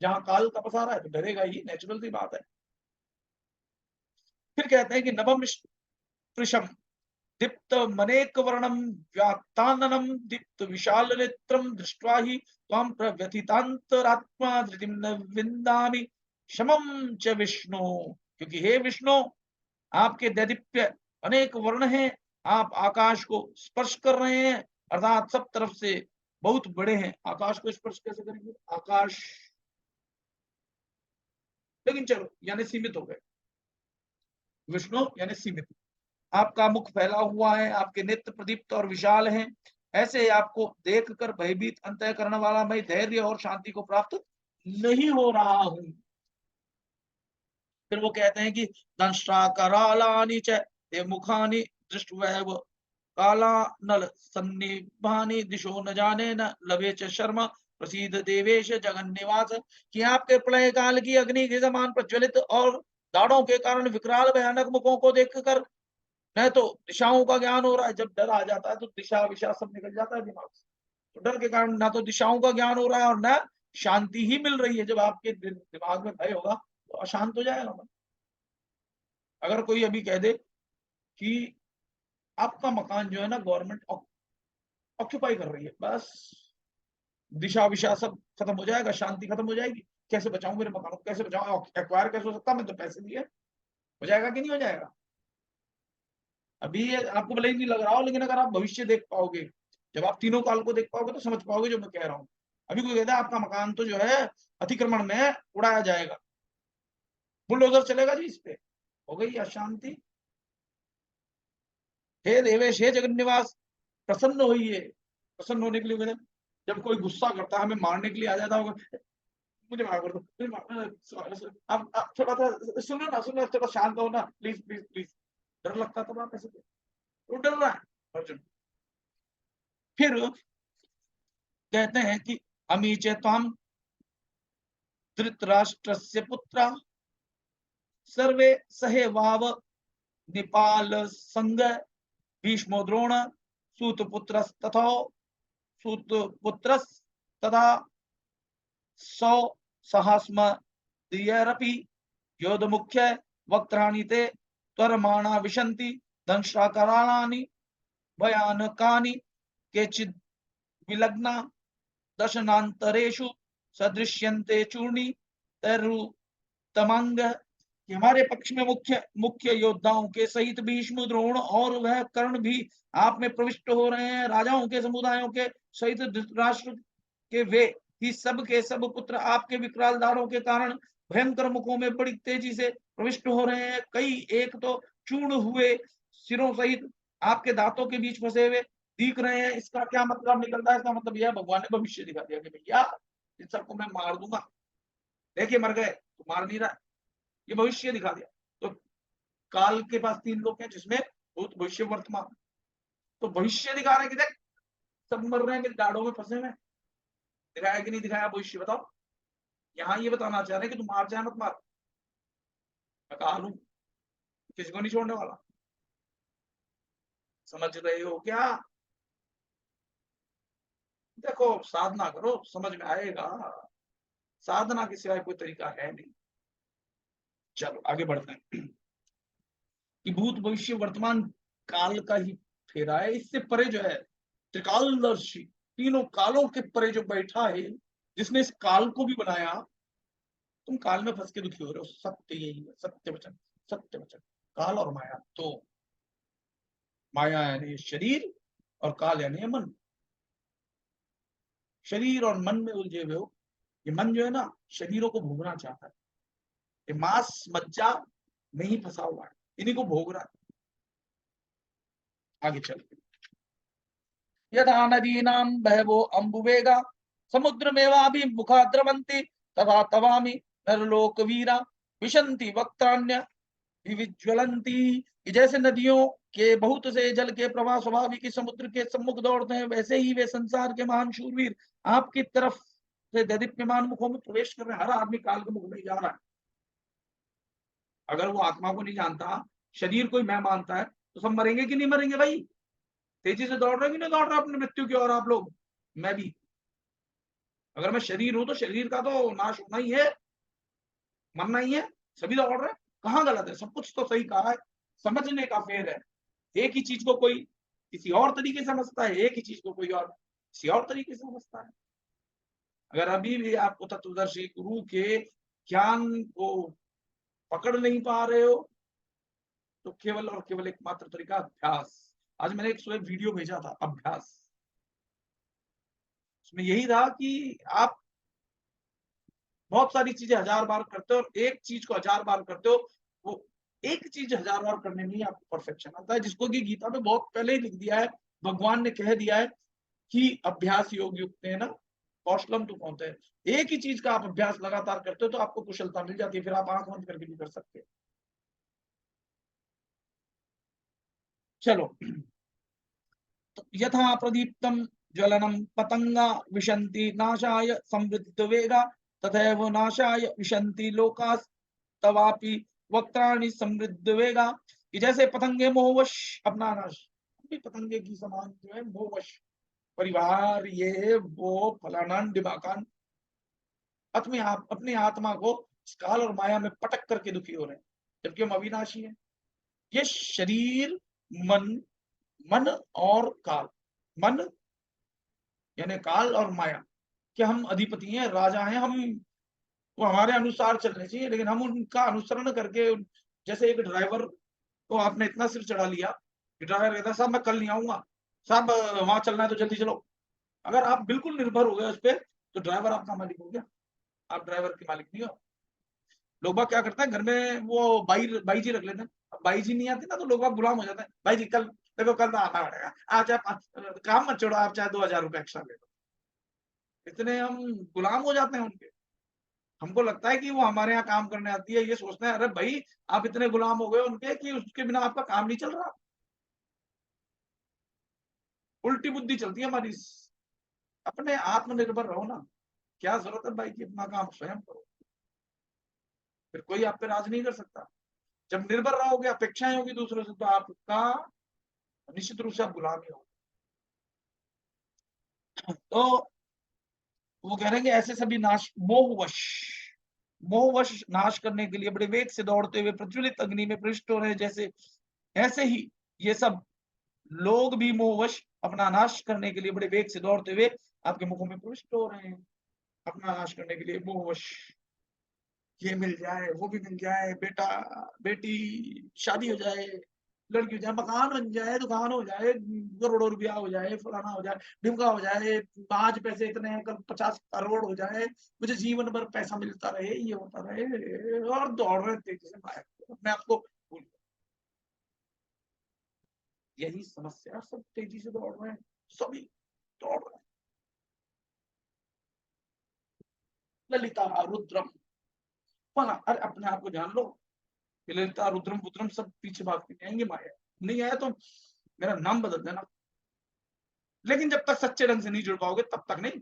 जहां काल तपस आ रहा है, तो डरेगा ही, नेचुरल सी बात है। फिर कहते हैं कि नभम स्पृशम दीप्त मनेक वर्णम व्यात्ताननम दीप्त विशाल नेत्रम दृष्ट्वा ही त्वां प्रव्यथितांतरात्मा धृतिम न विन्दामि शमं च विष्णु। क्योंकि हे विष्णु, आपके दैदीप्य अनेक वर्ण हैं, आप आकाश को स्पर्श कर रहे हैं, अर्थात सब तरफ से बहुत बड़े हैं। आकाश को स्पर्श कैसे करेंगे? आकाश, लेकिन चलो यानी सीमित हो गए, विष्णु यानी सीमित। आपका मुख फैला हुआ है, आपके नेत्र प्रदीप्त और विशाल हैं, ऐसे आपको देखकर भयभीत अंतःकरण वाला मैं धैर्य और शांति को प्राप्त नहीं हो रहा हूं। फिर वो कहते हैं कि दंष्ट्रा करालानि च ते मुखानि दृष्ट्वैव कालानल सन्निभानि दिशो न जाने न लभे च शर्मा प्रसीद देवेश जगन्निवास। कि आपके प्रलय काल की अग्नि के समान प्रज्वलित और दाढ़ों के कारण विकराल भयानक मुखों को देखकर न तो दिशाओं का ज्ञान हो रहा है, जब डर आ जाता है तो दिशा विशा सब निकल जाता है दिमाग से, तो डर के कारण ना तो दिशाओं का ज्ञान हो रहा है और न शांति ही मिल रही है। जब आपके दिमाग में भय होगा तो अशांत हो जाएगा मन। अगर कोई अभी कह दे कि आपका मकान जो है ना गवर्नमेंट ऑक्यूपाई कर रही है, बस दिशा विशा सब खत्म हो जाएगा, शांति खत्म हो जाएगी। कैसे बचाऊं मेरे मकान को, कैसे बचाऊं, एक्वायर कैसे हो सकता, मैं तो पैसे दिए। हो जाएगा कि नहीं हो जाएगा? अभी ये आपको भले ही नहीं लग रहा हो, लेकिन अगर आप भविष्य देख पाओगे, जब आप तीनों काल को देख पाओगे तो समझ पाओगे जो मैं कह रहा हूँ। अभी कोई कहता है आपका मकान तो जो है अतिक्रमण में उड़ाया जाएगा, बुलडोजर चलेगा जी इस पे, हो गई अशांति। हे देवेश, हे जगन्निवास, प्रसन्न होइए। प्रसन्न होने के लिए मैंने, जब कोई गुस्सा करता है, हमें मारने के लिए आ जाता होगा, मुझे माफ कर दो, आप थोड़ा सा सुनो ना, सुनो, थोड़ा शांत हो ना, प्लीज प्लीज प्लीज। डर लगता तब आप ऐसे, वो डर रहा है अर्जुन। फिर कहते हैं कि अमी च त्वाम धृतराष्ट्रस्य पुत्रा सर्वे सहेवाव निपाल संग भीष्मो द्रोण सूतपुत्रस्तथा सूतपुत्रस् तथा सौ सहस्म दियरपि योधमुख्य वक्त्राणि ते त्वरमाणा विशन्ति दंष्ट्राकरालानि भयानकानि केचिद् विलग्ना दशनान्तरेषु सदृश्यन्ते चूर्णी तरुतमंग। कि हमारे पक्ष में मुख्य मुख्य योद्धाओं के सहित भीष्म द्रोण और वह कर्ण भी आप में प्रविष्ट हो रहे हैं। राजाओं के समुदायों के सहित धृतराष्ट्र के वे ही सब के सब पुत्र आपके विकराल दाढ़ों के कारण भयंकर मुखों में बड़ी तेजी से प्रविष्ट हो रहे हैं। कई एक तो चूर्ण हुए सिरों सहित आपके दांतों के बीच फंसे हुए दिख रहे हैं। इसका क्या मतलब निकलता है? इसका मतलब यह भगवान ने भविष्य दिखा दिया कि भैया इन सबको मैं मार दूंगा। देखिए मर गए तो मार नहीं रहा, ये भविष्य दिखा दिया। तो काल के पास तीन लोग हैं जिसमें भूत भविष्य वर्तमान, तो भविष्य दिखा रहे हैं कि देख सब मर रहे हैं, मेरी दाढ़ों में फंसे हुए। दिखाया कि नहीं दिखाया भविष्य? बताओ। यहाँ ये बताना चाह रहे हैं कि तुम मार चाहे मत मार, मैं कहा लू किसी को नहीं छोड़ने वाला। समझ रहे हो क्या? देखो साधना करो, समझ में आएगा। साधना के सिवाय कोई तरीका है नहीं। चलो आगे बढ़ते हैं कि भूत भविष्य वर्तमान काल का ही फेरा है। इससे परे जो है त्रिकालदर्शी, तीनों कालों के परे जो बैठा है, जिसने इस काल को भी बनाया। तुम काल में फंस के दुखी हो रहे हो, सत्य यही है, सत्य वचन, सत्य वचन। काल और माया, तो माया यानी शरीर और काल यानी मन। शरीर और मन में उलझे हुए हो। ये मन जो है ना शरीरों को भोगना चाहता है, ये मांस मज्जा नहीं फंसा हुआ है, इन्हीं को भोग रहा है। आगे चलते यथा नदीनां बहवो अम्बुवेगा समुद्रमेवाभिमुखा द्रवन्ति तथा तवामि नरलोकवीरा विशन्ति वक्त्राण्य विज्वलंती, जैसे नदियों के बहुत से जल के प्रवाह स्वाभाविक समुद्र के सम्मुख दौड़ते हैं, वैसे ही वे संसार के महान शूरवीर आपकी तरफ से दैदीप्यमान मुखों में प्रवेश कर रहे हैं। हर आदमी काल के मुख में जा रहा है। अगर वो आत्मा को नहीं जानता, शरीर को ही मैं मानता है, तो सब मरेंगे कि नहीं मरेंगे भाई? तेजी से दौड़ रहे कि नहीं दौड़ रहे अपनी मृत्यु की ओर आप लोग? मैं भी। अगर मैं शरीर हूं तो शरीर का तो नाश होना ही है, मरना ही है। सभी दौड़ रहे हैं, कहाँ गलत है? सब कुछ तो सही कहा है, समझने का फेर है। एक ही चीज को कोई किसी और तरीके से समझता है, एक ही चीज को कोई और किसी और तरीके से समझता है। अगर अभी भी आपको तत्वदर्शी गुरु के ज्ञान को पकड़ नहीं पा रहे हो, तो केवल और केवल एकमात्र तरीका अभ्यास। आज मैंने एक सुबह वीडियो भेजा था, अभ्यास। उसमें यही था कि आप बहुत सारी चीजें 1000 बार करते हो और एक चीज को 1000 बार करते हो, वो एक चीज 1000 बार करने में ही आपको परफेक्शन आता है, जिसको कि गीता में बहुत पहले ही लिख दिया है, भगवान ने कह दिया है कि अभ्यास योग युक्त है ना, कौशलम तो कौन है। एक ही चीज का आप अभ्यास लगातार करते हो तो आपको कुशलता मिल जाती है, फिर आप आंख बंद करके भी कर सकते हो। चलो, तो यथा प्रदीप्तम ज्वलनम पतंगा विशन्ति नाशाय समृद्ध वेगा तथैव नाशाय विशन्ति लोकास तवापि वक्त्राणि समृद्ध वेगा, कि जैसे पतंगे मोहवश अपना नाश, पतंगे की समान जो है मोहवश, परिवार ये वो फलाना डिबाकान, अपनी आत्मा को काल और माया में पटक करके दुखी हो रहे हैं, जबकि हम अविनाशी हैं। ये शरीर, मन और काल, मन यानी काल और माया कि हम अधिपति हैं, राजा हैं, हम वो हमारे अनुसार चलने चाहिए, लेकिन हम उनका अनुसरण करके, जैसे एक ड्राइवर को आपने इतना सिर चढ़ा लिया कि ड्राइवर कहता है साहब मैं कल नहीं आऊंगा, साहब वहां चलना है तो जल्दी चलो। अगर आप बिल्कुल निर्भर हो गए उस पर, तो ड्राइवर आपका मालिक हो गया, आप ड्राइवर के मालिक नहीं हो। लोग बाग क्या करते हैं, घर में वो बाई जी रख लेते हैं। अब बाई जी नहीं आती ना, तो लोग बाग गुलाम हो जाते हैं, भाई जी कल देखो, कल तो आना पड़ेगा, आप चाहे काम मत छोड़ो, आप चाहे 2000 रुपए एक्स्ट्रा ले लो। इतने हम गुलाम हो जाते हैं उनके। हमको लगता है कि वो हमारे यहाँ काम करने आती है, ये सोचते हैं अरे भाई आप इतने गुलाम हो गए उनके कि उसके बिना आपका काम नहीं चल रहा। उल्टी बुद्धि चलती है हमारी। अपने आत्मनिर्भर रहो ना, क्या जरूरत है भाई कि अपना काम स्वयं करो, फिर कोई आप पे राज नहीं कर सकता। जब निर्भर रहोगे, अपेक्षाएं होगी दूसरों से, तो आपका निश्चित रूप से आप गुलाम ही हो। तो वो कह रहे हैं कि ऐसे सभी नाश मोहवश नाश करने के लिए बड़े वेग से दौड़ते हुए प्रज्वलित अग्नि में प्रविष्ट हो रहे हैं, जैसे ऐसे ही ये सब लोग भी मोहवश अपना नाश करने के लिए बड़े वेग से दौड़ते हुए आपके मुखों में प्रविष्ट हो रहे हैं, अपना नाश करने के लिए मोहवश। ये मिल जाए, वो भी मिल जाए, बेटा बेटी शादी हो जाए, लड़की हो जाए, मकान बन जाए, दुकान हो जाए, करोड़ों रुपया हो जाए, फलाना हो जाए, ढिमका हो जाए, आज पैसे इतने हैं कल 50 करोड़ हो जाए, मुझे जीवन भर पैसा मिलता रहे, ये होता रहे, और दौड़ रहे तेजी से माया अपने आप को भूल। यही समस्या, सब तेजी से दौड़ रहे हैं, सभी दौड़ रहे हैं। ललिता रुद्रम, अरे अपने आप को जान लो, ललिता रुद्रम पुत्रम सब पीछे भागते जाएंगे, माया नहीं आया तो मेरा नाम बदल देना। लेकिन जब तक सच्चे ढंग से नहीं जुड़ पाओगे तब तक नहीं,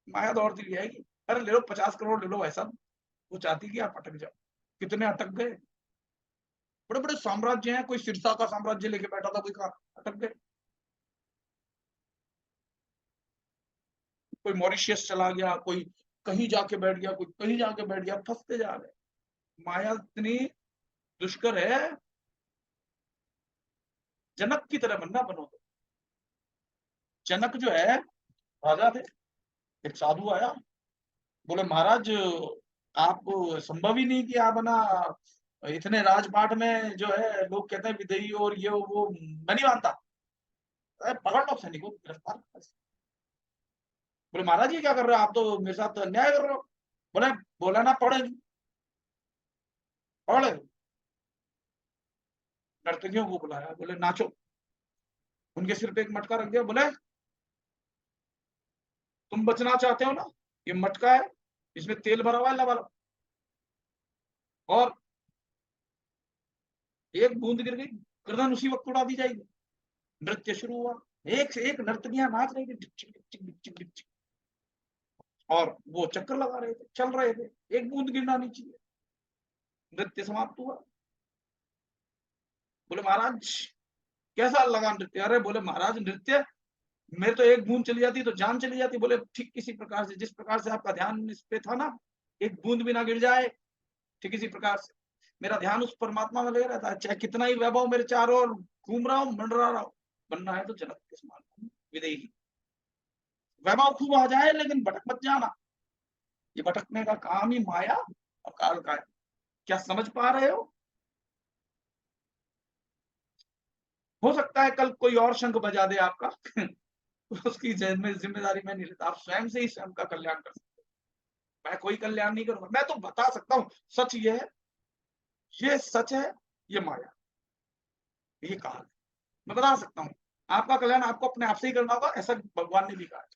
माया दौड़ती जाएगी। अरे ले लो 50 करोड़ ले लो, ऐसा वो चाहती कि आप अटक जाओ। कितने अटक गए, बड़े बड़े साम्राज्य हैं, कोई सिरसा का साम्राज्य लेके बैठा था, कोई कहा अटक गए, कोई मॉरिशियस चला गया, कोई कहीं जाके बैठ गया, कोई कहीं जाके बैठ गया, फंसते जा रहे। माया इतनी दुष्कर है, जनक की तरह बनना बनो। तो जनक जो है राजा थे, एक साधु आया, बोले महाराज आप संभव ही नहीं कि आप ना इतने राजपाट में जो है लोग कहते हैं विदेही और ये वो, मैं नहीं मानता, पकड़ लो सैनिक को, गिरफ्तार। बोले महाराज ये क्या कर रहे हो, आप तो मेरे साथ अन्याय कर रहे हो। बोले बोला ना पढ़े, पढ़े। नर्तकियों को बुलाया, बोले नाचो, उनके सिर पे एक मटका रख दिया, बोले तुम बचना चाहते हो ना, ये मटका है, इसमें तेल भरा हुआ है, लगा लो, और एक बूंद गिर गई, गर्दन उसी वक्त उड़ा दी जाएगी। नृत्य शुरू हुआ, एक से एक नर्तकियां नाच रही थी, डिचिक डिचिक डिचिक डिचिक, और वो चक्कर लगा रहे थे, चल रहे थे, एक बूंद गिरना नहीं चाहिए। नृत्य समाप्त हुआ। बोले महाराज कैसा लगा नृत्य? अरे बोले महाराज नृत्य, मेरे तो एक बूंद चली जाती तो जान चली जाती। बोले ठीक इसी प्रकार से, जिस प्रकार से आपका ध्यान इस पे था ना, एक बूंद भी ना गिर जाए, ठीक इसी प्रकार से मेरा ध्यान उस परमात्मा में लगा रहता है। चाहे कितना ही वैभव मेरे चारों ओर घूम रहा हूँ, मंडरा रहा हूँ, बनना है तो जनक के समान विदेही। वैभव खूब आ जाए लेकिन भटक मत जाना। ये भटकने का काम ही माया और काल का है। क्या समझ पा रहे हो? सकता है कल कोई और शंख बजा दे आपका उसकी जिम्मेदारी मैं नहीं लेता। आप स्वयं से ही स्वयं का कल्याण कर सकते हो। मैं कोई कल्याण नहीं करूंगा, मैं तो बता सकता हूँ सच ये है, ये सच है, ये माया, ये कहा है। मैं बता सकता हूँ आपका कल्याण आपको अपने आप से ही करना होगा, ऐसा भगवान ने भी कहा।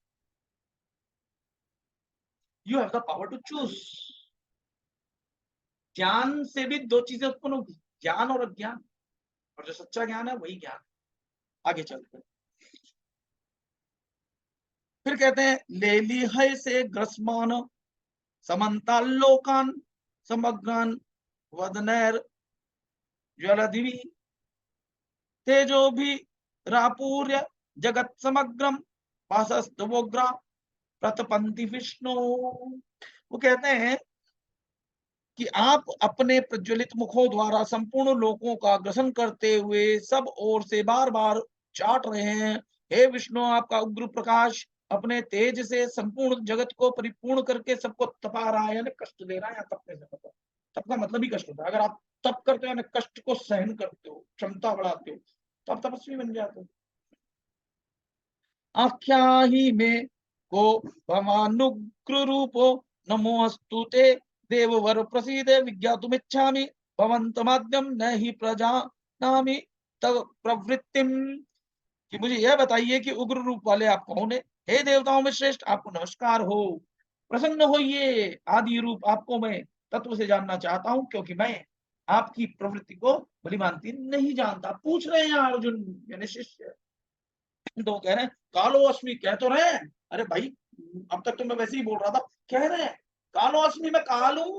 You have the power to choose. ज्ञान से भी दो चीजें उत्पन्न होगी, ज्ञान और अज्ञान, और जो सच्चा ज्ञान है वही ज्ञान। आगे चलते हैं। फिर कहते हैं लेली है से ग्रसमान समन्तालोकान समग्रान वदनैर ज्वलदिवि तेजो भी रापूर्य जगत समग्रम वासस्तवोग्रा प्रतपंति विष्णु। वो कहते हैं कि आप अपने प्रज्वलित मुखों द्वारा संपूर्ण लोकों का ग्रसन करते हुए सब ओर से बार बार चाट रहे हैं। हे विष्णु, आपका उग्र प्रकाश अपने तेज से संपूर्ण जगत को परिपूर्ण करके सबको तपा रहा है, यानी कष्ट दे रहा है। तपने से मतलब, तप का मतलब ही कष्ट होता है। अगर आप तप करते हो, यानी कष्ट को सहन करते हो, क्षमता बढ़ाते हो, तो आप तपस्वी बन जाते हो। आख्या ही में को भवानुग्र रूपो नमोस्तु ते देववर प्रसीदे विज्ञातुमिच्छामि भवन्तमाद्यं न हि प्रजानामि तव प्रवृत्तिम। कि मुझे यह बताइए कि उग्र रूप वाले आप कौन है? हे देवताओं में श्रेष्ठ, आपको नमस्कार हो, प्रसन्न होइए। आदि रूप आपको मैं तत्व से जानना चाहता हूं, क्योंकि मैं आपकी प्रवृत्ति को भली भांति नहीं जानता। पूछ रहे हैं अर्जुन यानी शिष्य। तो कह रहे हैं कालो अस्मि, कह तो रहे हैं। अरे भाई अब तक तो मैं वैसे ही बोल रहा था, कह रहे हैं कालो अस्मि, मैं काल हूं।